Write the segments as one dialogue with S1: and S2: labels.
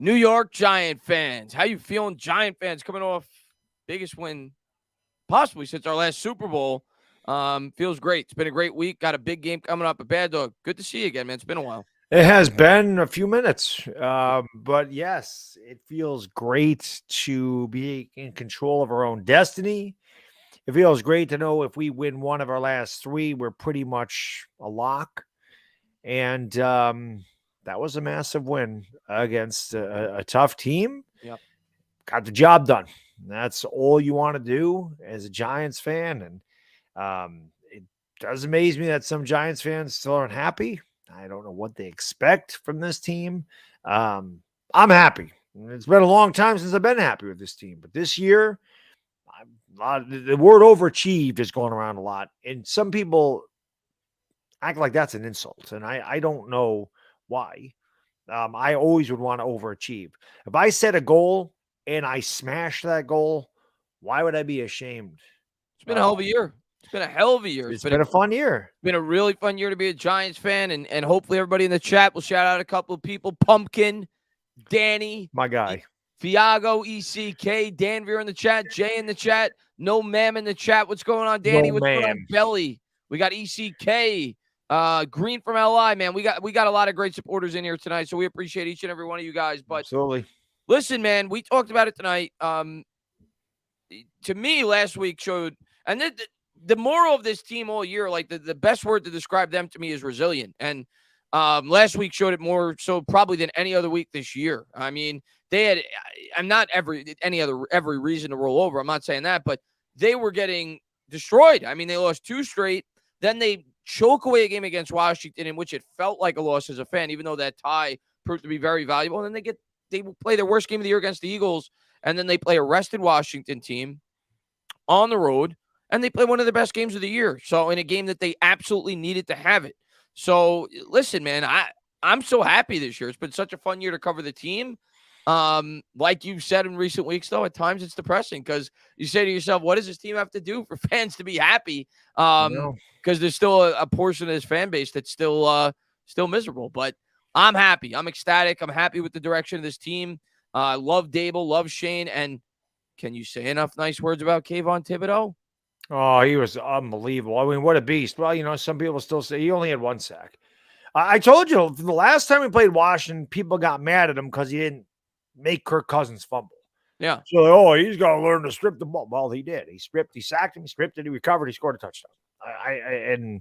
S1: New York Giant fans. How you feeling, Giant fans, coming off biggest win possibly since our last Super Bowl? Feels great. It's been a great week. Got a big game coming up at Bad Dog. Good to see you again, man. It's been a while.
S2: It has been a few minutes, but yes, it feels great to be in control of our own destiny. It feels great to know if we win one of our last three, we're pretty much a lock. And that was a massive win against a tough team.
S1: Yep.
S2: Got the job done. That's all you want to do as a Giants fan. And it does amaze me that some Giants fans still aren't happy. I don't know what they expect from this team. I'm happy. It's been a long time since I've been happy with this team. But this year, the word overachieved is going around a lot. And some people act like that's an insult. And I don't know why. I always would want to overachieve. If I set a goal and I smash that goal, why would I be ashamed?
S1: It's been a hell of a year. It's been a hell of a year.
S2: It's been a fun year.
S1: It's been a really fun year to be a Giants fan, and hopefully everybody in the chat will shout out a couple of people. Pumpkin, Danny,
S2: my guy,
S1: Fiago, ECK, Danvir in the chat, Jay in the chat, No Ma'am in the chat. What's going on, Danny? What's going on, Belly? We got ECK, Green from LI, man. We got a lot of great supporters in here tonight, so we appreciate each and every one of you guys. But
S2: absolutely,
S1: listen, man, we talked about it tonight. To me, last week showed, and the moral of this team all year, like the best word to describe them to me is resilient. And last week showed it more so probably than any other week this year. I mean, they had, I'm not every reason to roll over. I'm not saying that, but they were getting destroyed. I mean, they lost 2 straight. Then they choke away a game against Washington in which it felt like a loss as a fan, even though that tie proved to be very valuable. And then they play their worst game of the year against the Eagles. And then they play a rested Washington team on the road. And they play one of the best games of the year. So in a game that they absolutely needed to have it. So listen, man, I'm so happy this year. It's been such a fun year to cover the team. Like you've said in recent weeks, though, at times it's depressing because you say to yourself, what does this team have to do for fans to be happy? Because there's still a portion of this fan base that's still miserable. But I'm happy. I'm ecstatic. I'm happy with the direction of this team. Love Dable, love Shane. And can you say enough nice words about Kayvon Thibodeau?
S2: Oh, he was unbelievable. I mean, what a beast. Well, some people still say he only had 1 sack. I told you, the last time we played Washington, people got mad at him because he didn't make Kirk Cousins fumble.
S1: Yeah.
S2: So, he's got to learn to strip the ball. Well, he did. He sacked him, he stripped it, he recovered, he scored a touchdown. And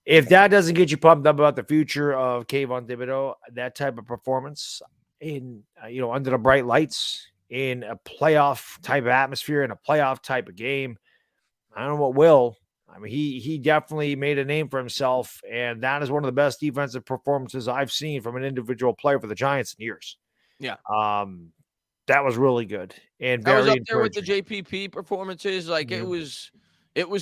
S2: if that doesn't get you pumped up about the future of Kayvon Thibodeau, that type of performance in, under the bright lights, in a playoff type of atmosphere, in a playoff type of game, I don't know what will. I mean, he definitely made a name for himself, and that is one of the best defensive performances I've seen from an individual player for the Giants in years.
S1: Yeah.
S2: That was really good. And
S1: I was up there with the JPP performances. Like it was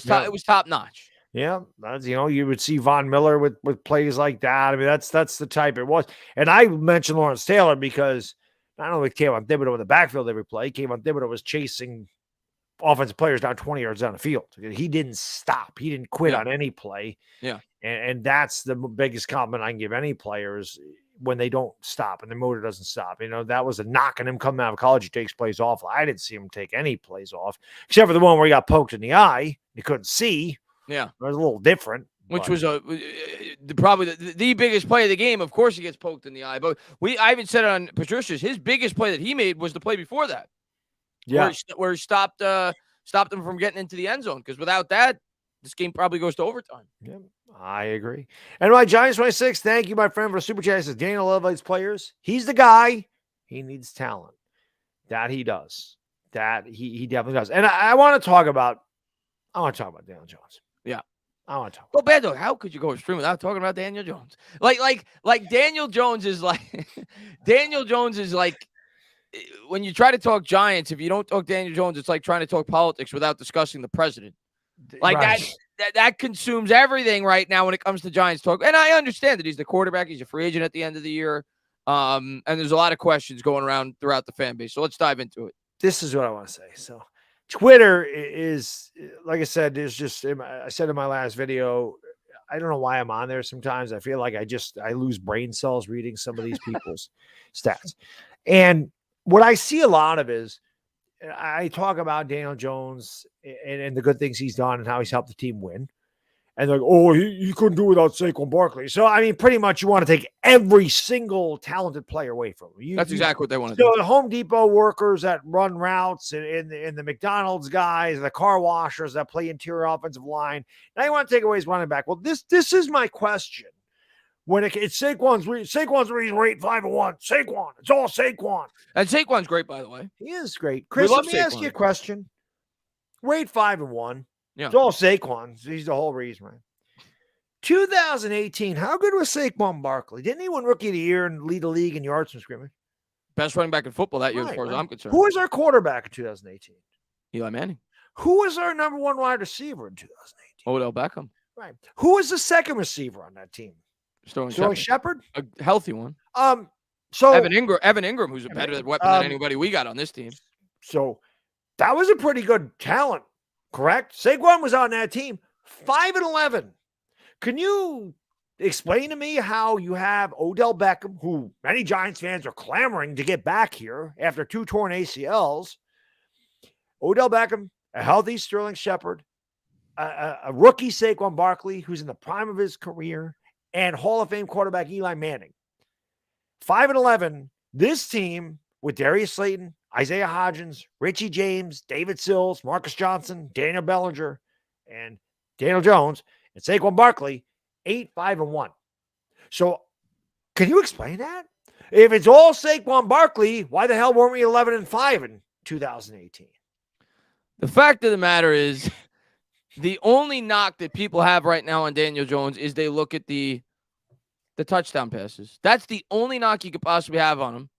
S1: top notch.
S2: Yeah, that's, you would see Von Miller with plays like that. I mean, that's the type it was. And I mentioned Lawrence Taylor because not only Kayvon Thibodeau in the backfield every play, Kayvon Thibodeau was chasing offensive players down 20 yards down the field. He didn't stop. He didn't quit on any play.
S1: Yeah.
S2: And that's the biggest compliment I can give any players when they don't stop and the motor doesn't stop. That was a knock on him coming out of college. He takes plays off. I didn't see him take any plays off, except for the one where he got poked in the eye. He couldn't see.
S1: Yeah.
S2: It was a little different.
S1: Which was probably the biggest play of the game. Of course he gets poked in the eye. But I even said it on Patricia's, his biggest play that he made was the play before that.
S2: Yeah.
S1: Where he stopped them from getting into the end zone. Because without that, this game probably goes to overtime.
S2: Yeah, I agree. And my Giants 26, thank you, my friend, for super chat. Says Daniel elevates players. He's the guy. He needs talent. That he does. That he definitely does. And I want to talk about Daniel Jones.
S1: Yeah.
S2: I want to talk.
S1: Well, Baddog, how could you go a stream without talking about Daniel Jones? Like Daniel Jones is like Daniel Jones is like when you try to talk Giants, if you don't talk Daniel Jones, it's like trying to talk politics without discussing the president. Like right. that consumes everything right now when it comes to Giants talk. And I understand that he's the quarterback. He's a free agent at the end of the year. And there's a lot of questions going around throughout the fan base. So let's dive into it.
S2: This is what I want to say. So Twitter is, like I said, there's just, I said in my last video, I don't know why I'm on there sometimes. I feel like I lose brain cells reading some of these people's stats. And what I see a lot of is I talk about Daniel Jones and the good things he's done and how he's helped the team win. And they're like, oh, he couldn't do it without Saquon Barkley. So, I mean, pretty much you want to take every single talented player away from him.
S1: That's exactly what they want to do.
S2: So the Home Depot workers that run routes and the McDonald's guys, the car washers that play interior offensive line. Now you want to take away his running back. Well, this is my question. When it's Saquon's reason we're 8-5-1. Saquon. It's all Saquon.
S1: And Saquon's great, by the way.
S2: He is great. Chris, let me ask you a question. We're 8-5-1.
S1: Yeah.
S2: It's all Saquon. He's the whole reason, man. 2018, how good was Saquon Barkley? Didn't he win Rookie of the Year and lead the league in yards from scrimmage?
S1: Best running back in football that year, as far as I'm concerned.
S2: Who was our quarterback in 2018?
S1: Eli Manning.
S2: Who was our number one wide receiver in 2018?
S1: Odell Beckham.
S2: Right. Who was the second receiver on that team?
S1: Sterling
S2: Shepard?
S1: A healthy one.
S2: So
S1: Evan Ingram, who's a better weapon than anybody we got on this team.
S2: So that was a pretty good talent, correct? Saquon was on that team. 5-11. Can you explain to me how you have Odell Beckham, who many Giants fans are clamoring to get back here after 2 torn ACLs? Odell Beckham, a healthy Sterling Shepard, a rookie Saquon Barkley, who's in the prime of his career, and Hall of Fame quarterback Eli Manning. 5-11. This team with Darius Slayton, Isaiah Hodgins, Richie James, David Sills, Marcus Johnson, Daniel Bellinger, and Daniel Jones, and Saquon Barkley, 8-5-1. So can you explain that? If it's all Saquon Barkley, why the hell weren't we 11-5 in 2018?
S1: The fact of the matter is, the only knock that people have right now on Daniel Jones is they look at the touchdown passes. That's the only knock you could possibly have on him.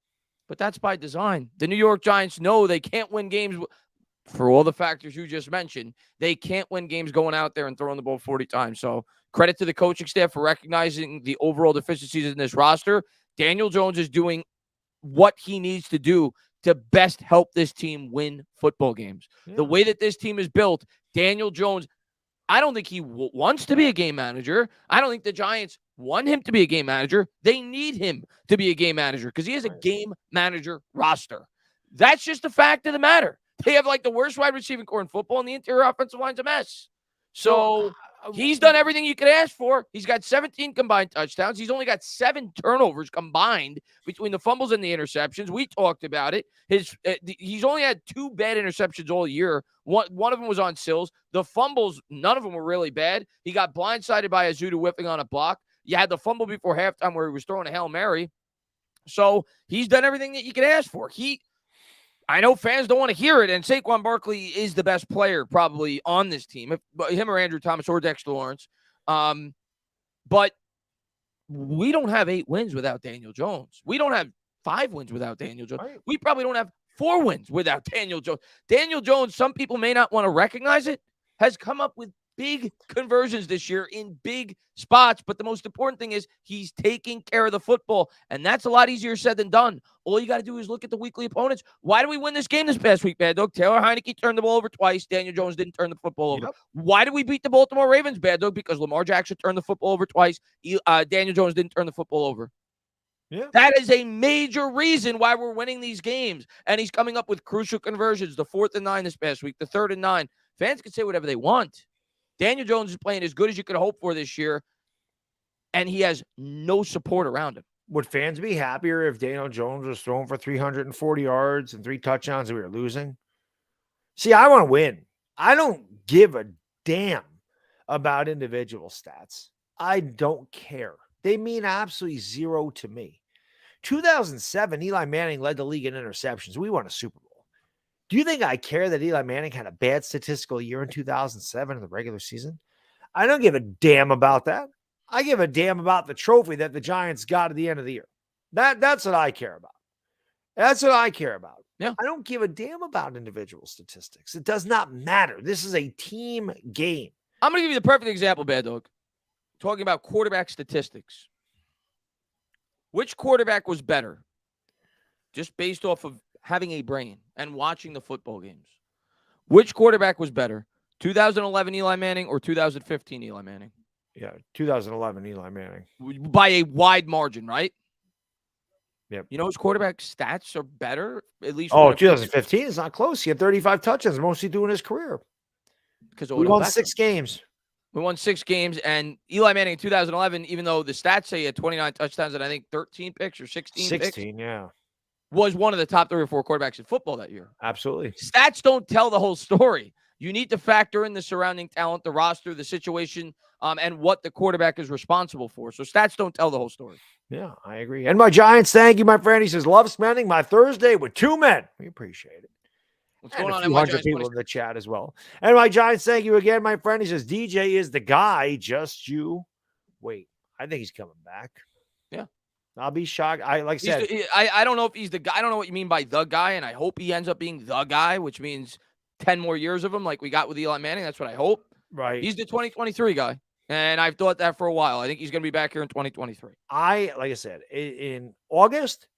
S1: But that's by design. The New York Giants know they can't win games for all the factors you just mentioned. They can't win games going out there and throwing the ball 40 times. So credit to the coaching staff for recognizing the overall deficiencies in this roster. Daniel Jones is doing what he needs to do to best help this team win football games. Yeah. The way that this team is built, Daniel Jones, I don't think he wants to be a game manager. I don't think the Giants want him to be a game manager. They need him to be a game manager because he has a game manager roster. That's just the fact of the matter. They have like the worst wide receiving core in football, and the interior offensive line's a mess. So he's done everything you could ask for. He's got 17 combined touchdowns. He's only got 7 turnovers combined between the fumbles and the interceptions. We talked about it. He's only had 2 bad interceptions all year. One of them was on Sills. The fumbles, none of them were really bad. He got blindsided by Azudu whiffing on a block. You had the fumble before halftime where he was throwing a Hail Mary. So he's done everything that you could ask for. I know fans don't want to hear it, and Saquon Barkley is the best player probably on this team, him or Andrew Thomas or Dexter Lawrence. But we don't have 8 wins without Daniel Jones. We don't have 5 wins without Daniel Jones. Right. We probably don't have 4 wins without Daniel Jones. Daniel Jones, some people may not want to recognize it, has come up with big conversions this year in big spots. But the most important thing is he's taking care of the football. And that's a lot easier said than done. All you got to do is look at the weekly opponents. Why do we win this game this past week, Baddog? Taylor Heineke turned the ball over twice. Daniel Jones didn't turn the football over. Yep. Why did we beat the Baltimore Ravens, Baddog? Because Lamar Jackson turned the football over twice. Daniel Jones didn't turn the football over. Yeah. That is a major reason why we're winning these games. And he's coming up with crucial conversions. The 4th and 9 this past week, the 3rd and 9. Fans can say whatever they want. Daniel Jones is playing as good as you could hope for this year, and he has no support around him.
S2: Would fans be happier if Daniel Jones was throwing for 340 yards and 3 touchdowns and we were losing? See, I want to win. I don't give a damn about individual stats. I don't care. They mean absolutely zero to me. 2007, Eli Manning led the league in interceptions. We won a Super Bowl. Do you think I care that Eli Manning had a bad statistical year in 2007 in the regular season? I don't give a damn about that. I give a damn about the trophy that the Giants got at the end of the year. That's what I care about. That's what I care about.
S1: Yeah.
S2: I don't give a damn about individual statistics. It does not matter. This is a team game.
S1: I'm going to give you the perfect example, Baddog. Talking about quarterback statistics. Which quarterback was better? Just based off of having a brain and watching the football games. Which quarterback was better? 2011 Eli Manning or 2015 Eli Manning?
S2: Yeah, 2011 Eli Manning.
S1: by a wide margin, right?
S2: Yep.
S1: You know his quarterback stats are better, at least.
S2: Oh, 2015 is not close. He had 35 touchdowns, mostly doing his career.
S1: Because
S2: we won 6 games.
S1: We won 6 games, and Eli Manning in 2011, even though the stats say he had 29 touchdowns and I think 13 picks or 16 picks.
S2: 16, yeah.
S1: Was one of the top 3 or 4 quarterbacks in football that year.
S2: Absolutely.
S1: Stats don't tell the whole story. You need to factor in the surrounding talent, the roster, the situation, and what the quarterback is responsible for. So stats don't tell the whole story.
S2: Yeah, I agree. And my Giants, thank you, my friend. He says, love spending my Thursday with 2 men. We appreciate it.
S1: What's going on?
S2: A few hundred people in the chat as well. And my Giants, thank you again, my friend. He says, DJ is the guy. Just you wait. I think he's coming back.
S1: Yeah.
S2: I'll be shocked. I said,
S1: I don't know if he's the guy. I don't know what you mean by the guy, and I hope he ends up being the guy, which means 10 more years of him like we got with Eli Manning. That's what I hope.
S2: Right.
S1: He's the 2023 guy, and I've thought that for a while. I think he's going to be back here in 2023.
S2: Like I said, in August,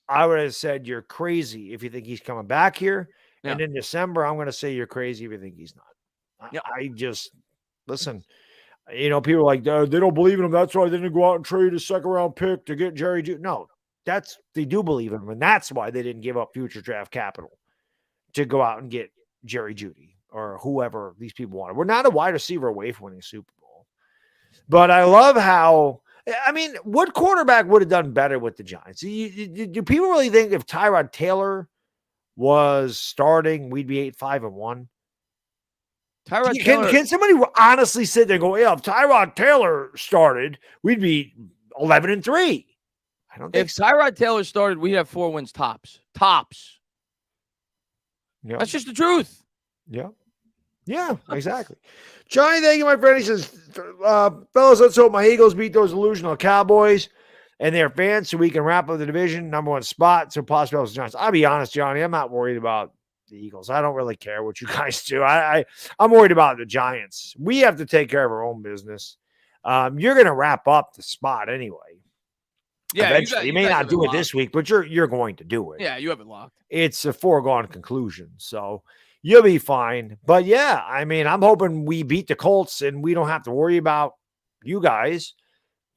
S2: I would have said you're crazy if you think he's coming back here. Yeah. And in December, I'm going to say you're crazy if you think he's not. Yeah. I just, listen, people are like, they don't believe in him. That's why they didn't go out and trade a 2nd-round pick to get Jerry Jeudy. No, they do believe in him. And that's why they didn't give up future draft capital to go out and get Jerry Jeudy or whoever these people wanted. We're not a wide receiver away from winning a Super Bowl. But I love how, what quarterback would have done better with the Giants? Do people really think if Tyrod Taylor was starting, we'd be 8-5-1? Can somebody honestly sit there and go, yeah, if Tyrod Taylor started, we'd be 11-3? I don't think
S1: if Tyrod Taylor started, we'd have 4 wins tops. Yeah. That's just the truth.
S2: Yeah. Yeah, exactly. Johnny, thank you, my friend. He says, fellas, let's hope my Eagles beat those delusional Cowboys and their fans so we can wrap up the division #1 spot. So possible Giants. I'll be honest, Johnny, I'm not worried about the Eagles. I don't really care what you guys do. I'm worried about the Giants. We have to take care of our own business. You're going to wrap up the spot anyway.
S1: Yeah,
S2: eventually. You may not do it this week, but you're going to do it.
S1: Yeah, you have it locked.
S2: It's a foregone conclusion. So you'll be fine. But yeah, I'm hoping we beat the Colts and we don't have to worry about you guys.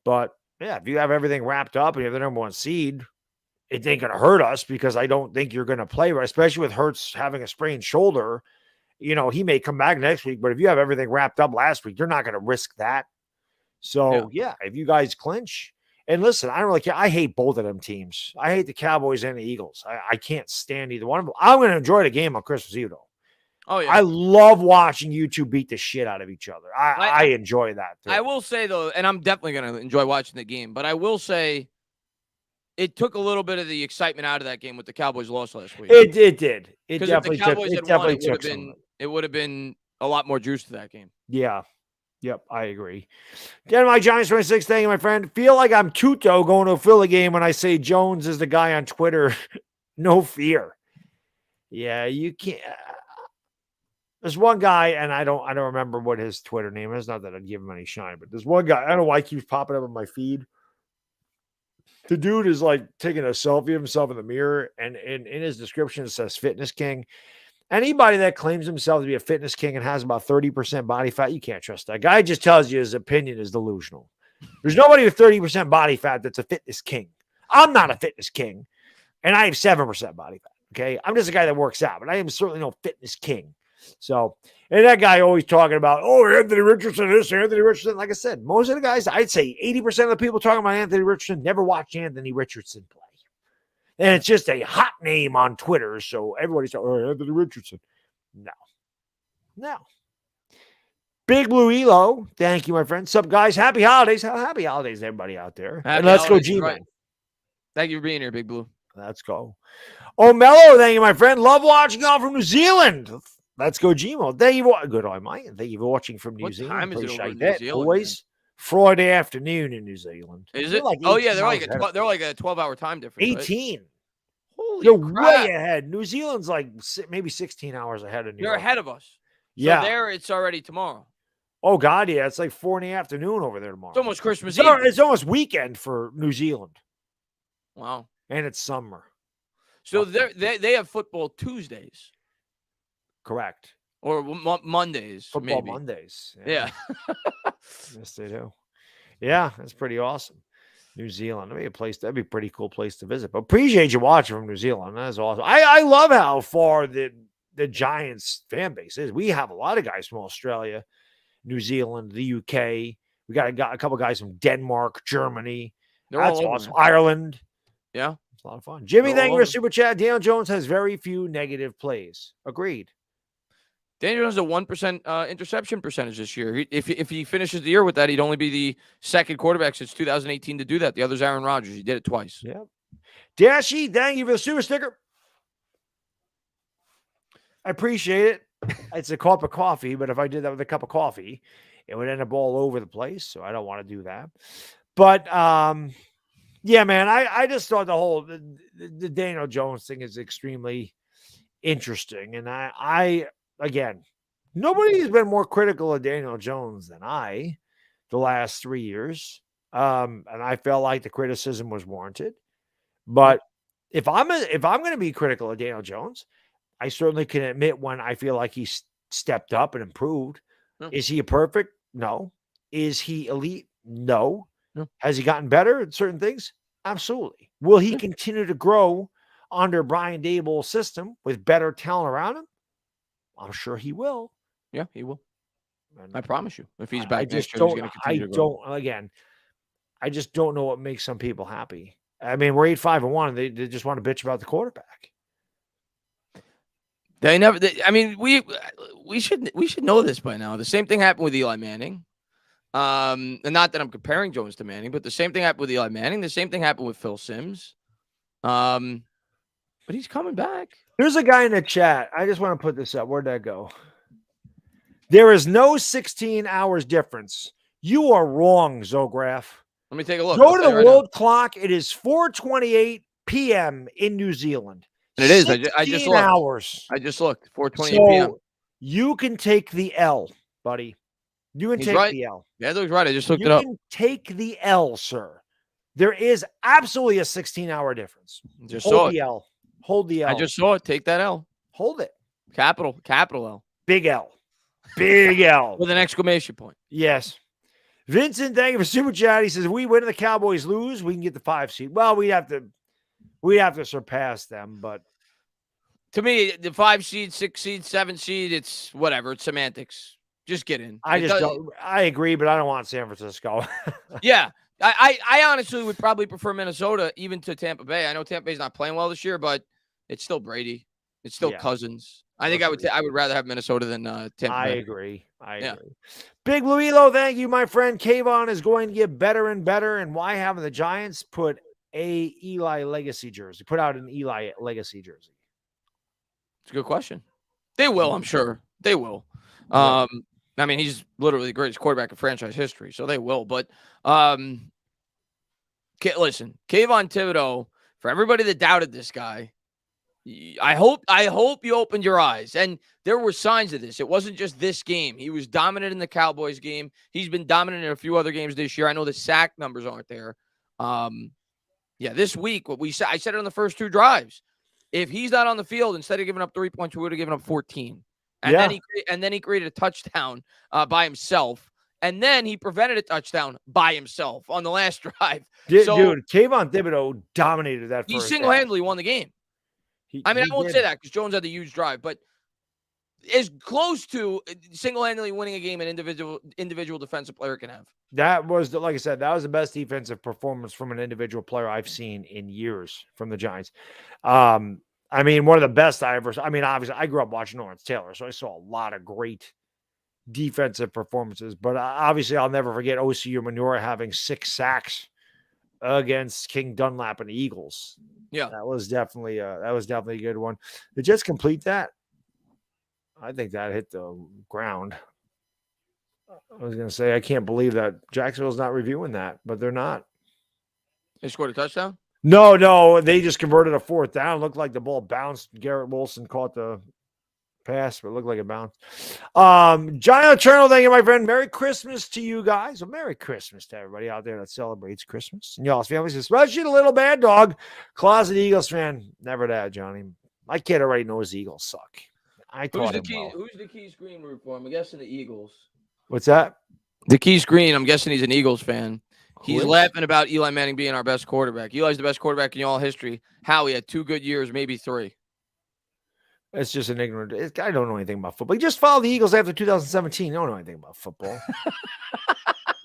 S2: But yeah, if you have everything wrapped up and you have the #1 seed, it ain't going to hurt us because I don't think you're going to play, especially with Hurts having a sprained shoulder. He may come back next week, but if you have everything wrapped up last week, you're not going to risk that. So yeah, if you guys clinch, and listen, I don't really care. I hate both of them teams. I hate the Cowboys and the Eagles. I can't stand either one of them. I'm going to enjoy the game on Christmas Eve, though.
S1: Oh, yeah.
S2: I love watching you two beat the shit out of each other. I enjoy that, too.
S1: I will say, though, and I'm definitely going to enjoy watching the game, but I will say it took a little bit of the excitement out of that game with the Cowboys loss last week.
S2: It did. It
S1: definitely
S2: took.
S1: It would have been a lot more juice to that game.
S2: Yeah. Yep, I agree. Again, my Giants 26, thank you, my friend. Feel like I'm Tuto going to a Philly game when I say Jones is the guy on Twitter. No fear. Yeah, you can't. There's one guy, and I don't remember what his Twitter name is. Not that I'd give him any shine, but there's one guy. I don't know why he keeps popping up on my feed. The dude is like taking a selfie of himself in the mirror, and in his description it says Fitness King. Anybody that claims himself to be a fitness king and has about 30% body fat, you can't trust that guy. Just tells you his opinion is delusional. There's nobody with 30% body fat that's a fitness king. I'm not a fitness king, and I have 7% body fat. Okay, I'm just a guy that works out, but I am certainly no fitness king. So, and that guy always talking about, oh, Anthony Richardson, Anthony Richardson. Like I said, most of the guys, I'd say 80% of the people talking about Anthony Richardson never watched Anthony Richardson play. And it's just a hot name on Twitter. So everybody's like, oh, Anthony Richardson. No. Big Blue Elo. Thank you, my friend. Sup, guys? Happy holidays. Happy holidays, everybody out there.
S1: Happy
S2: and let's
S1: holidays,
S2: go, G-Man.
S1: right. Thank you for being here, Big Blue.
S2: Let's go. Oh, Mello, thank you, my friend. Love watching y'all from New Zealand. Let's go, Gmo. Thank you. Good on my end. Thank you for watching from New Zealand.
S1: What time is it over in
S2: New Zealand? Always Friday afternoon in New Zealand.
S1: Is it? Oh, yeah. They're like a 12-hour time difference.
S2: 18.
S1: Right? Holy
S2: You're
S1: crap.
S2: way ahead. New Zealand's like maybe 16 hours ahead of New York.
S1: You're ahead of us. So
S2: yeah.
S1: there, it's already tomorrow.
S2: Oh, God, yeah. It's like 4 in the afternoon over there tomorrow.
S1: It's almost Christmas Eve.
S2: It's almost weekend for New Zealand.
S1: Wow.
S2: And it's summer.
S1: So they have football Tuesdays.
S2: Correct.
S1: Or Mondays.
S2: Football
S1: maybe.
S2: Mondays.
S1: Yeah.
S2: Yes, they do. Yeah, that's pretty awesome. New Zealand. That'd be a place. That'd be a pretty cool place to visit. But appreciate you watching from New Zealand. That's awesome. I love how far the Giants fan base is. We have a lot of guys from Australia, New Zealand, the UK. We got a couple guys from Denmark, Germany.
S1: They're
S2: That's
S1: all over,
S2: awesome.
S1: man.
S2: Ireland.
S1: Yeah.
S2: It's a lot of fun. Jimmy,
S1: They're
S2: thank
S1: all
S2: you for
S1: over.
S2: super chat. Daniel Jones has very few negative plays. Agreed.
S1: Daniel has a 1% interception percentage this year. If he finishes the year with that, he'd only be the second quarterback since 2018 to do that. The other's Aaron Rodgers. He did it twice.
S2: Yeah. Dashy, thank you for the super sticker. I appreciate it. It's a cup of coffee, but if I did that with a cup of coffee, it would end up all over the place. So I don't want to do that. But yeah, man, I just thought the Daniel Jones thing is extremely interesting. And I again, nobody's been more critical of Daniel Jones than I the last 3 years. And I felt like the criticism was warranted. But if I'm going to be critical of Daniel Jones, I certainly can admit when I feel like he's stepped up and improved.
S1: Yeah.
S2: Is he perfect? No. Is he elite? No.
S1: No.
S2: Has he gotten better at certain things? Absolutely. Will he continue to grow under Brian Dable's system with better talent around him? I'm sure he will.
S1: Yeah, he will.
S2: And
S1: I promise you. If he's
S2: I
S1: back
S2: just
S1: next year, he's
S2: don't.
S1: going to
S2: I
S1: continue to grow.
S2: don't. Again, I just don't know what makes some people happy. I mean, we're 8-5-1. They just want to bitch about the quarterback.
S1: They never. I mean, we should know this by now. The same thing happened with Eli Manning. And not that I'm comparing Jones to Manning, but the same thing happened with Eli Manning. The same thing happened with Phil Simms. But he's coming back.
S2: There's a guy in the chat. I just want to put this up. Where'd that go? There is no 16 hours difference. You are wrong, Zograph.
S1: Let me take a look.
S2: Go to the world clock. It is 4:28 p.m. in New Zealand.
S1: And it is. I just looked.
S2: Hours.
S1: I just looked. 4:28
S2: so
S1: p.m.
S2: You can take the L, buddy. You can take the L.
S1: Yeah, looks right. I just looked it up.
S2: You can take the L, sir. There is absolutely a 16-hour difference.
S1: Just saw it.
S2: The L. Hold the L.
S1: I just saw it. Take that L.
S2: Hold it.
S1: Capital L.
S2: Big L. Big L.
S1: With an exclamation point.
S2: Yes. Vincent, thank you for super chat. He says, if we win and the Cowboys lose, we can get the 5 seed. Well, we'd have to surpass them, but
S1: to me, the 5 seed, 6 seed, 7 seed, it's whatever. It's semantics. Just get in.
S2: I agree, but I don't want San Francisco.
S1: Yeah. I honestly would probably prefer Minnesota even to Tampa Bay. I know Tampa Bay's not playing well this year, but it's still Brady. It's still Cousins. I think I would rather have Minnesota than Tampa Bay.
S2: I agree. Big Louilo, thank you, my friend. Kayvon is going to get better and better. And why haven't the Giants put a Eli legacy jersey? Put out an Eli legacy jersey.
S1: It's a good question. They will, I'm sure. They will. I mean, he's literally the greatest quarterback in franchise history, so they will. But listen, Kayvon Thibodeau, for everybody that doubted this guy, I hope you opened your eyes. And there were signs of this. It wasn't just this game. He was dominant in the Cowboys game. He's been dominant in a few other games this year. I know the sack numbers aren't there. This week, I said it on the first 2 drives. If he's not on the field, instead of giving up 3 points, we would have given up 14. And then he created a touchdown by himself. And then he prevented a touchdown by himself on the last drive.
S2: Dude, Kayvon Thibodeau dominated that first.
S1: He single-handedly won the game. I won't say that because Jones had the huge drive, but as close to single-handedly winning a game an individual defensive player can have.
S2: That was, like I said, that was the best defensive performance from an individual player I've seen in years from the Giants. One of the best I ever saw. Obviously, I grew up watching Lawrence Taylor, so I saw a lot of great defensive performances. But obviously, I'll never forget O.C. Umenyiora having 6 sacks against King Dunlap and the Eagles.
S1: Yeah,
S2: that was definitely a good one. To just complete that, I think that hit the ground. I was going to say, I can't believe that Jacksonville's not reviewing that, but they're not.
S1: They scored a touchdown?
S2: No, they just converted a 4th down. Looked like the ball bounced. Garrett Wilson caught the pass, but it looked like it bounced. Giant Eternal, thank you, my friend. Merry Christmas to you guys. Well, Merry Christmas to everybody out there that celebrates Christmas. And y'all's families, especially the little bad dog. Closet Eagles fan. Never that, Johnny. My kid already knows the Eagles suck. I taught him well.
S1: Who's the key screen room for him? I'm guessing the Eagles.
S2: What's that?
S1: The Keys Green, I'm guessing he's an Eagles fan.
S2: Who
S1: He's
S2: is?
S1: laughing about Eli Manning being our best quarterback. Eli's the best quarterback in all history. Howie had 2 good years, maybe 3.
S2: It's just an ignorant. I don't know anything about football. He just followed the Eagles after 2017. I don't know anything about football.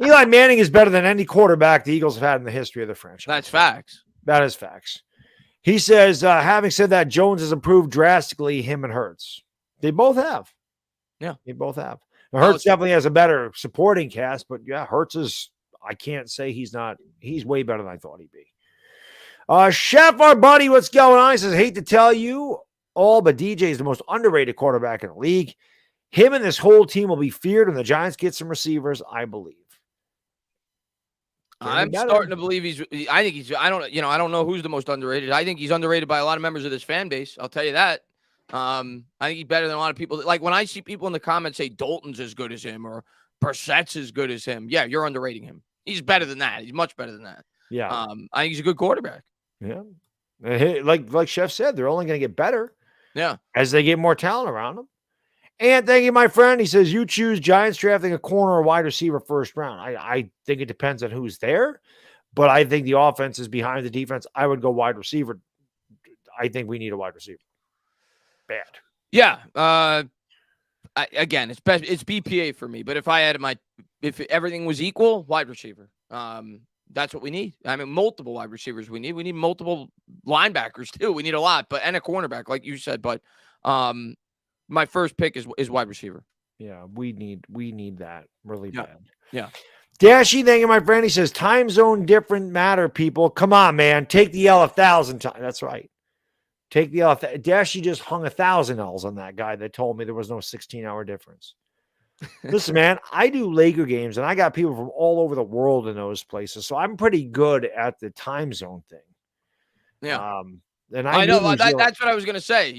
S2: Eli Manning is better than any quarterback the Eagles have had in the history of the franchise.
S1: That's facts.
S2: That is facts. He says, having said that, Jones has improved drastically, him and Hurts. They both have.
S1: Yeah.
S2: They both have. Now, Hurts definitely has a better supporting cast, but yeah, Hurts is, I can't say he's not, he's way better than I thought he'd be. Chef, our buddy, what's going on? He says, hate to tell you all, but DJ is the most underrated quarterback in the league. Him and this whole team will be feared when the Giants get some receivers, I believe.
S1: I'm starting to believe I think he's, I don't know who's the most underrated. I think he's underrated by a lot of members of this fan base. I'll tell you that. I think he's better than a lot of people. Like when I see people in the comments say Dalton's as good as him or Brissett's as good as him. Yeah, you're underrating him. He's better than that. He's much better than that.
S2: Yeah.
S1: I think he's a good quarterback.
S2: Yeah. Like Chef said, they're only going to get better.
S1: Yeah.
S2: As they get more talent around them. And thank you, my friend. He says, you choose Giants drafting a corner or wide receiver first round. I think it depends on who's there, but I think the offense is behind the defense. I would go wide receiver. I think we need a wide receiver. Bad.
S1: Yeah. Again, it's best. It's BPA for me. But if I had if everything was equal, wide receiver. That's what we need. I mean, multiple wide receivers we need. We need multiple linebackers too. We need a lot, and a cornerback, like you said. But my first pick is wide receiver.
S2: Yeah, we need that really bad.
S1: Yeah.
S2: Dashy, thank you, my friend. He says, time zone different matter, people. Come on, man. Take the L 1,000 times. That's right. Take the L. Dashy just hung 1,000 L's on that guy that told me there was no 16-hour difference. Listen, man, I do Laker games, and I got people from all over the world in those places, so I'm pretty good at the time zone thing.
S1: Yeah.
S2: And
S1: I know that's what I was going to say.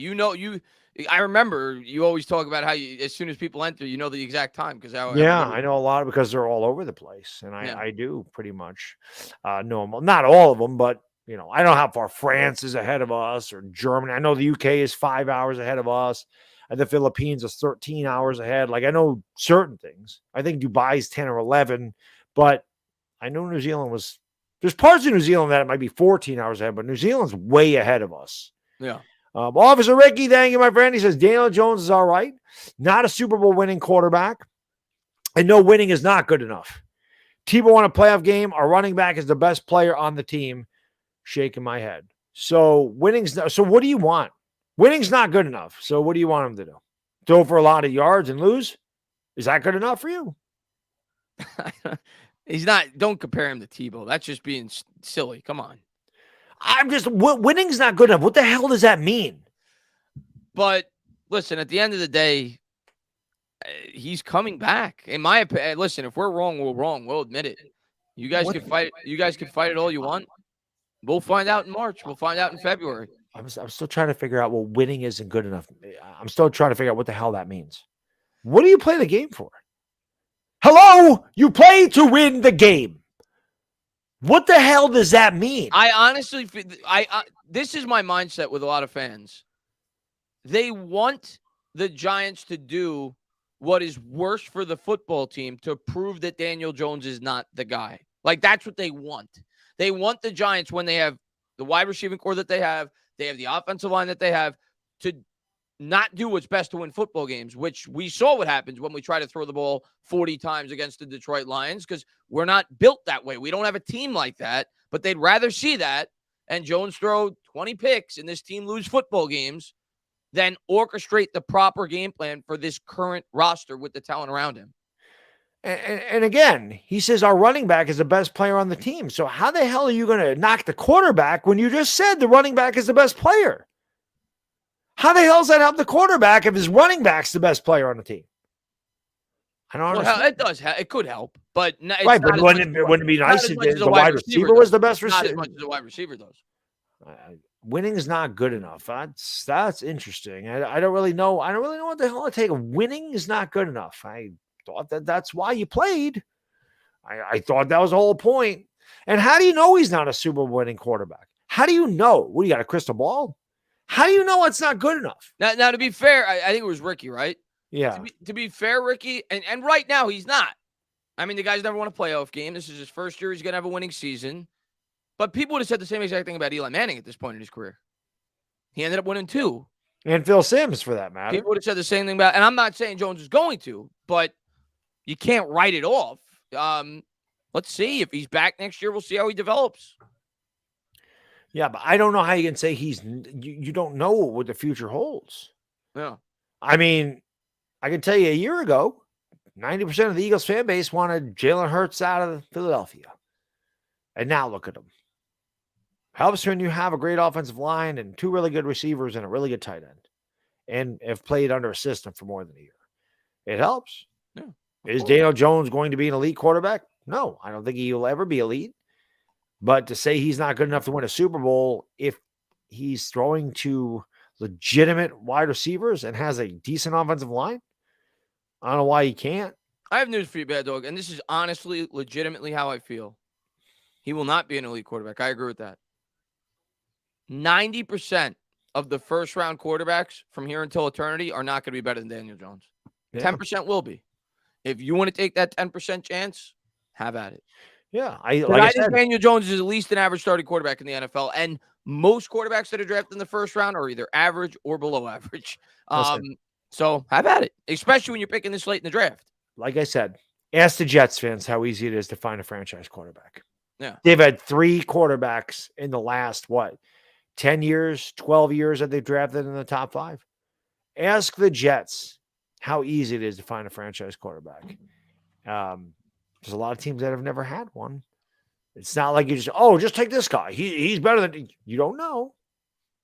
S1: I remember you always talk about how as soon as people enter, you know the exact time
S2: I know a lot because they're all over the place, and I do pretty much know them. Not all of them, but I don't know how far France is ahead of us or Germany. I know the UK is 5 hours ahead of us, and the Philippines is 13 hours ahead. Like I know certain things. I think Dubai's 10 or 11, but I know New Zealand was. There's parts of New Zealand that it might be 14 hours ahead, but New Zealand's way ahead of us.
S1: Yeah.
S2: Officer Ricky, thank you, my friend. He says, Daniel Jones is all right. Not a Super Bowl winning quarterback. And no, winning is not good enough. Tebow won a playoff game. Our running back is the best player on the team. Shaking my head. So so what do you want? Winning's not good enough. So what do you want him to do? Throw for a lot of yards and lose? Is that good enough for you?
S1: He's not. Don't compare him to Tebow. That's just being silly. Come on.
S2: Winning's not good enough. What the hell does that mean?
S1: But listen, at the end of the day, he's coming back. In my opinion, listen, if we're wrong, we're wrong. We'll admit it. You guys can fight. You guys can fight it all you want. We'll find out in March. We'll find out in February.
S2: I'm still trying to figure out what winning isn't good enough. I'm still trying to figure out what the hell that means. What do you play the game for? Hello? You play to win the game. What the hell does that mean?
S1: I honestly, this is my mindset with a lot of fans. They want the Giants to do what is worse for the football team to prove that Daniel Jones is not the guy. Like, that's what they want. They want the Giants, when they have the wide receiving core that they have the offensive line that they have, to not do what's best to win football games, which we saw what happens when we try to throw the ball 40 times against the Detroit Lions, because we're not built that way. We don't have a team like that, but they'd rather see that and Jones throw 20 picks and this team lose football games than orchestrate the proper game plan for this current roster with the talent around him.
S2: And again, he says our running back is the best player on the team. So how the hell are you going to knock the quarterback when you just said the running back is the best player? How the hell does that help the quarterback if his running back's the best player on the team? I don't understand.
S1: It does. It could help, but
S2: right. But wouldn't it be nice if the wide receiver was the best receiver?
S1: Not as much as the wide receiver does.
S2: Winning is not good enough. That's interesting. I don't really know. I don't really know what the hell I take. Winning is not good enough. I thought that's why you played. I thought that was the whole point. And how do you know he's not a Super Bowl winning quarterback? How do you know? What, you got a crystal ball? How do you know it's not good enough?
S1: Now to be fair, I think it was Ricky, right?
S2: Yeah.
S1: To be fair, Ricky, and right now he's not. I mean, the guy's never won a playoff game. This is his first year. He's going to have a winning season. But people would have said the same exact thing about Eli Manning at this point in his career. He ended up winning 2.
S2: And Phil Simms, for that matter.
S1: People would have said the same thing about, and I'm not saying Jones is going to, but you can't write it off. Let's see if he's back next year. We'll see how he develops.
S2: Yeah, but I don't know how you can say you don't know what the future holds.
S1: Yeah.
S2: I mean, I can tell you a year ago, 90% of the Eagles fan base wanted Jalen Hurts out of Philadelphia. And now look at him. Helps when you have a great offensive line and 2 really good receivers and a really good tight end. And have played under a system for more than a year. It helps.
S1: Yeah,
S2: is Daniel Jones going to be an elite quarterback? No, I don't think he will ever be elite. But to say he's not good enough to win a Super Bowl if he's throwing to legitimate wide receivers and has a decent offensive line, I don't know why he can't.
S1: I have news for you, Baddog, and this is honestly, legitimately how I feel. He will not be an elite quarterback. I agree with that. 90% of the first-round quarterbacks from here until eternity are not going to be better than Daniel Jones. Yeah. 10% will be. If you want to take that 10% chance, have at it.
S2: Yeah.
S1: I think Daniel Jones is at least an average starting quarterback in the NFL, and most quarterbacks that are drafted in the first round are either average or below average. So have at it, especially when you're picking this late in the draft.
S2: Like I said, ask the Jets fans how easy it is to find a franchise quarterback.
S1: Yeah.
S2: They've had 3 quarterbacks in the last, 10 years, 12 years that they've drafted in the top 5. Ask the Jets how easy it is to find a franchise quarterback. There's a lot of teams that have never had one. It's not like you just take this guy. He's better than you. Don't know.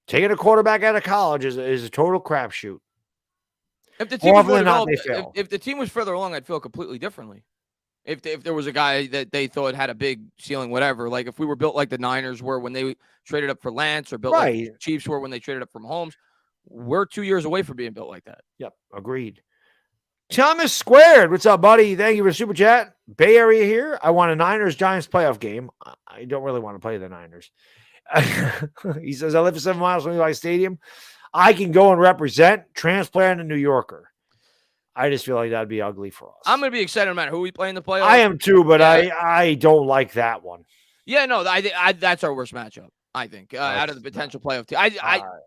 S2: Taking a quarterback out of college is a total crapshoot.
S1: If the team if the team was further along, I'd feel completely differently. If there was a guy that they thought had a big ceiling, whatever. Like if we were built like the Niners were when they traded up for Lance, or built like the Chiefs were when they traded up for Mahomes, we're 2 years away from being built like that.
S2: Yep, agreed. Thomas Squared, what's up, buddy? Thank you for super chat. Bay Area here. I want a Niners-Giants playoff game. I don't really want to play the Niners. He says, I live 7 miles from Levi Stadium. I can go and represent, transplant a New Yorker. I just feel like that'd be ugly for us.
S1: I'm going to be excited no matter who we play in the playoffs.
S2: I am too, but yeah. I don't like that one.
S1: Yeah, no, I that's our worst matchup, I think, out of the potential playoff team.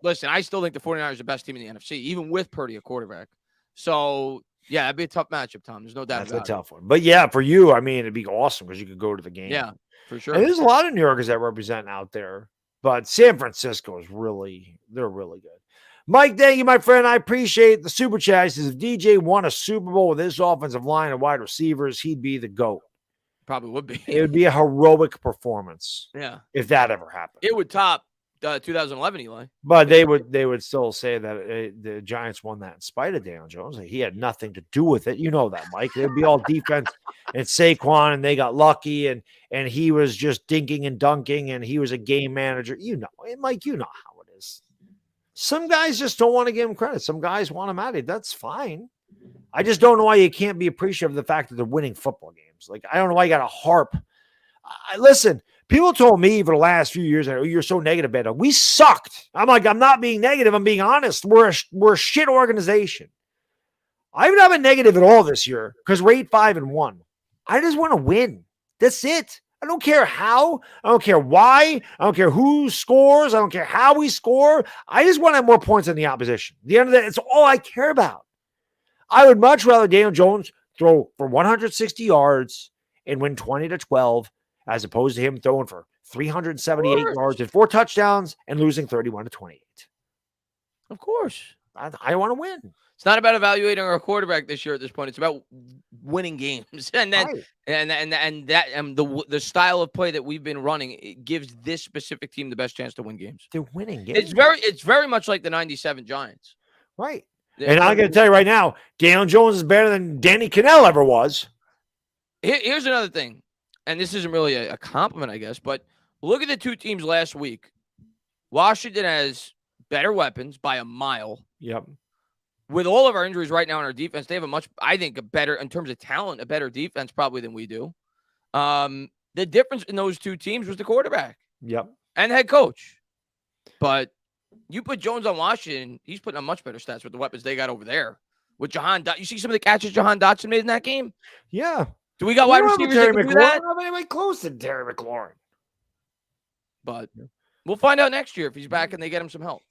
S1: Listen, I still think the 49ers are the best team in the NFC, even with Purdy a quarterback. So, yeah, that'd be a tough matchup, Tom. There's no doubt about it.
S2: That's a tough one. But, yeah, for you, I mean, it'd be awesome because you could go to the game.
S1: Yeah, for sure.
S2: And there's a lot of New Yorkers that represent out there. But San Francisco is they're really good. Mike, thank you, my friend. I appreciate the super chat. He says, if DJ won a Super Bowl with his offensive line and wide receivers, he'd be the GOAT.
S1: Probably would be.
S2: It would be a heroic performance.
S1: Yeah.
S2: If that ever happened.
S1: It would top 2011, Eli.
S2: But they would still say that the Giants won that in spite of Daniel Jones. He had nothing to do with it. You know that, Mike. It would be all defense and Saquon, and they got lucky, and he was just dinking and dunking, and he was a game manager. You know, Mike, you know how it is. Some guys just don't want to give him credit. Some guys want him at it. That's fine. I just don't know why you can't be appreciative of the fact that they're winning football games. Like, I don't know why you got to harp. Listen, people told me for the last few years, oh, you're so negative, Baddog. We sucked. I'm like, I'm not being negative. I'm being honest. We're a shit organization. I've not been negative at all this year because we're 8-5-1. I just want to win. That's it. I don't care how. I don't care why. I don't care who scores. I don't care how we score. I just want to have more points than the opposition. At the end of the day, it's all I care about. I would much rather Daniel Jones throw for 160 yards and win 20-12 as opposed to him throwing for 378 yards and 4 touchdowns and losing 31-28.
S1: Of course.
S2: I want to win.
S1: It's not about evaluating our quarterback this year at this point. It's about winning games. And then the style of play that we've been running, it gives this specific team the best chance to win games.
S2: They're winning games.
S1: It's very much like the 97 Giants.
S2: Right. And I'm going to tell you right now, Daniel Jones is better than Danny Cannell ever was.
S1: Here's another thing. And this isn't really a compliment, I guess, but look at the two teams last week. Washington has better weapons by a mile.
S2: Yep.
S1: With all of our injuries right now in our defense, they have a better, in terms of talent, a better defense probably than we do. The difference in those two teams was the quarterback.
S2: Yep.
S1: And the head coach. But you put Jones on Washington, he's putting on much better stats with the weapons they got over there. With Jahan Dotson, you see some of the catches Jahan Dotson made in that game?
S2: Yeah.
S1: Do we got
S2: We
S1: wide
S2: don't have a
S1: receivers
S2: Terry
S1: that can do
S2: McLaurin.
S1: that?
S2: We don't have anybody close to Terry McLaurin.
S1: But we'll find out next year if he's back and they get him some help.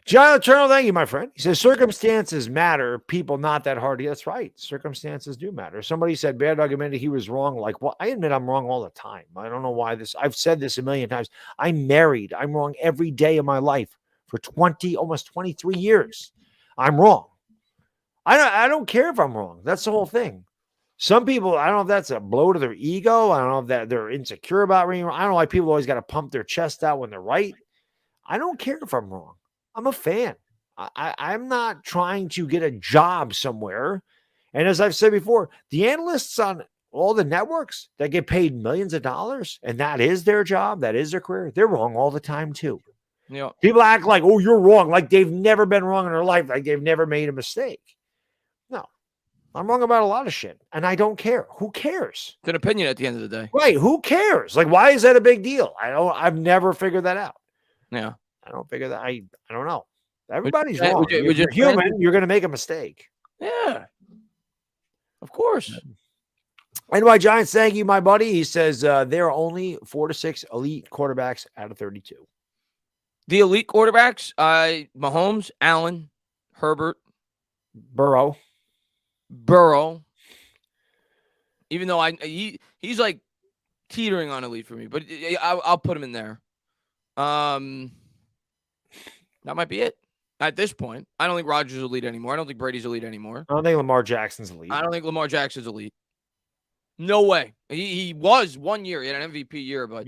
S2: John Eternal, thank you, my friend. He says circumstances matter, people not that hard. That's right. Circumstances do matter. Somebody said Baddog admitted he was wrong. Like, well, I admit I'm wrong all the time. I don't know why this. I've said this a million times. I'm married. I'm wrong every day of my life for almost 23 years. I'm wrong. I don't care if I'm wrong. That's the whole thing. Some people, I don't know if that's a blow to their ego. I don't know if that they're insecure about being wrong. I don't know why people always got to pump their chest out when they're right. I don't care if I'm wrong. I'm a fan. I'm not trying to get a job somewhere. And as I've said before, the analysts on all the networks that get paid millions of dollars, and that is their job, that is their career, they're wrong all the time too.
S1: Yeah.
S2: People act like, oh, you're wrong, like they've never been wrong in their life, like they've never made a mistake. No, I'm wrong about a lot of shit, and I don't care. Who cares?
S1: It's an opinion at the end of the day.
S2: Right? Who cares? Like, why is that a big deal? I've never figured that out.
S1: Yeah.
S2: I don't figure that. I don't know. Everybody's
S1: Would you-
S2: wrong.
S1: would you- would
S2: You're
S1: you-
S2: human. You're going to make a mistake.
S1: Yeah. Of course.
S2: NY Giants, thank you, my buddy. He says there are only 4 to 6 elite quarterbacks out of 32.
S1: The elite quarterbacks, Mahomes, Allen, Herbert,
S2: Burrow.
S1: Even though he's like teetering on elite for me, but I'll put him in there. That might be it at this point. I don't think Rodgers is elite anymore. I don't think Brady's elite anymore.
S2: I don't think Lamar Jackson's elite.
S1: I don't think Lamar Jackson's elite. No way. He was 1 year. He had an MVP year, but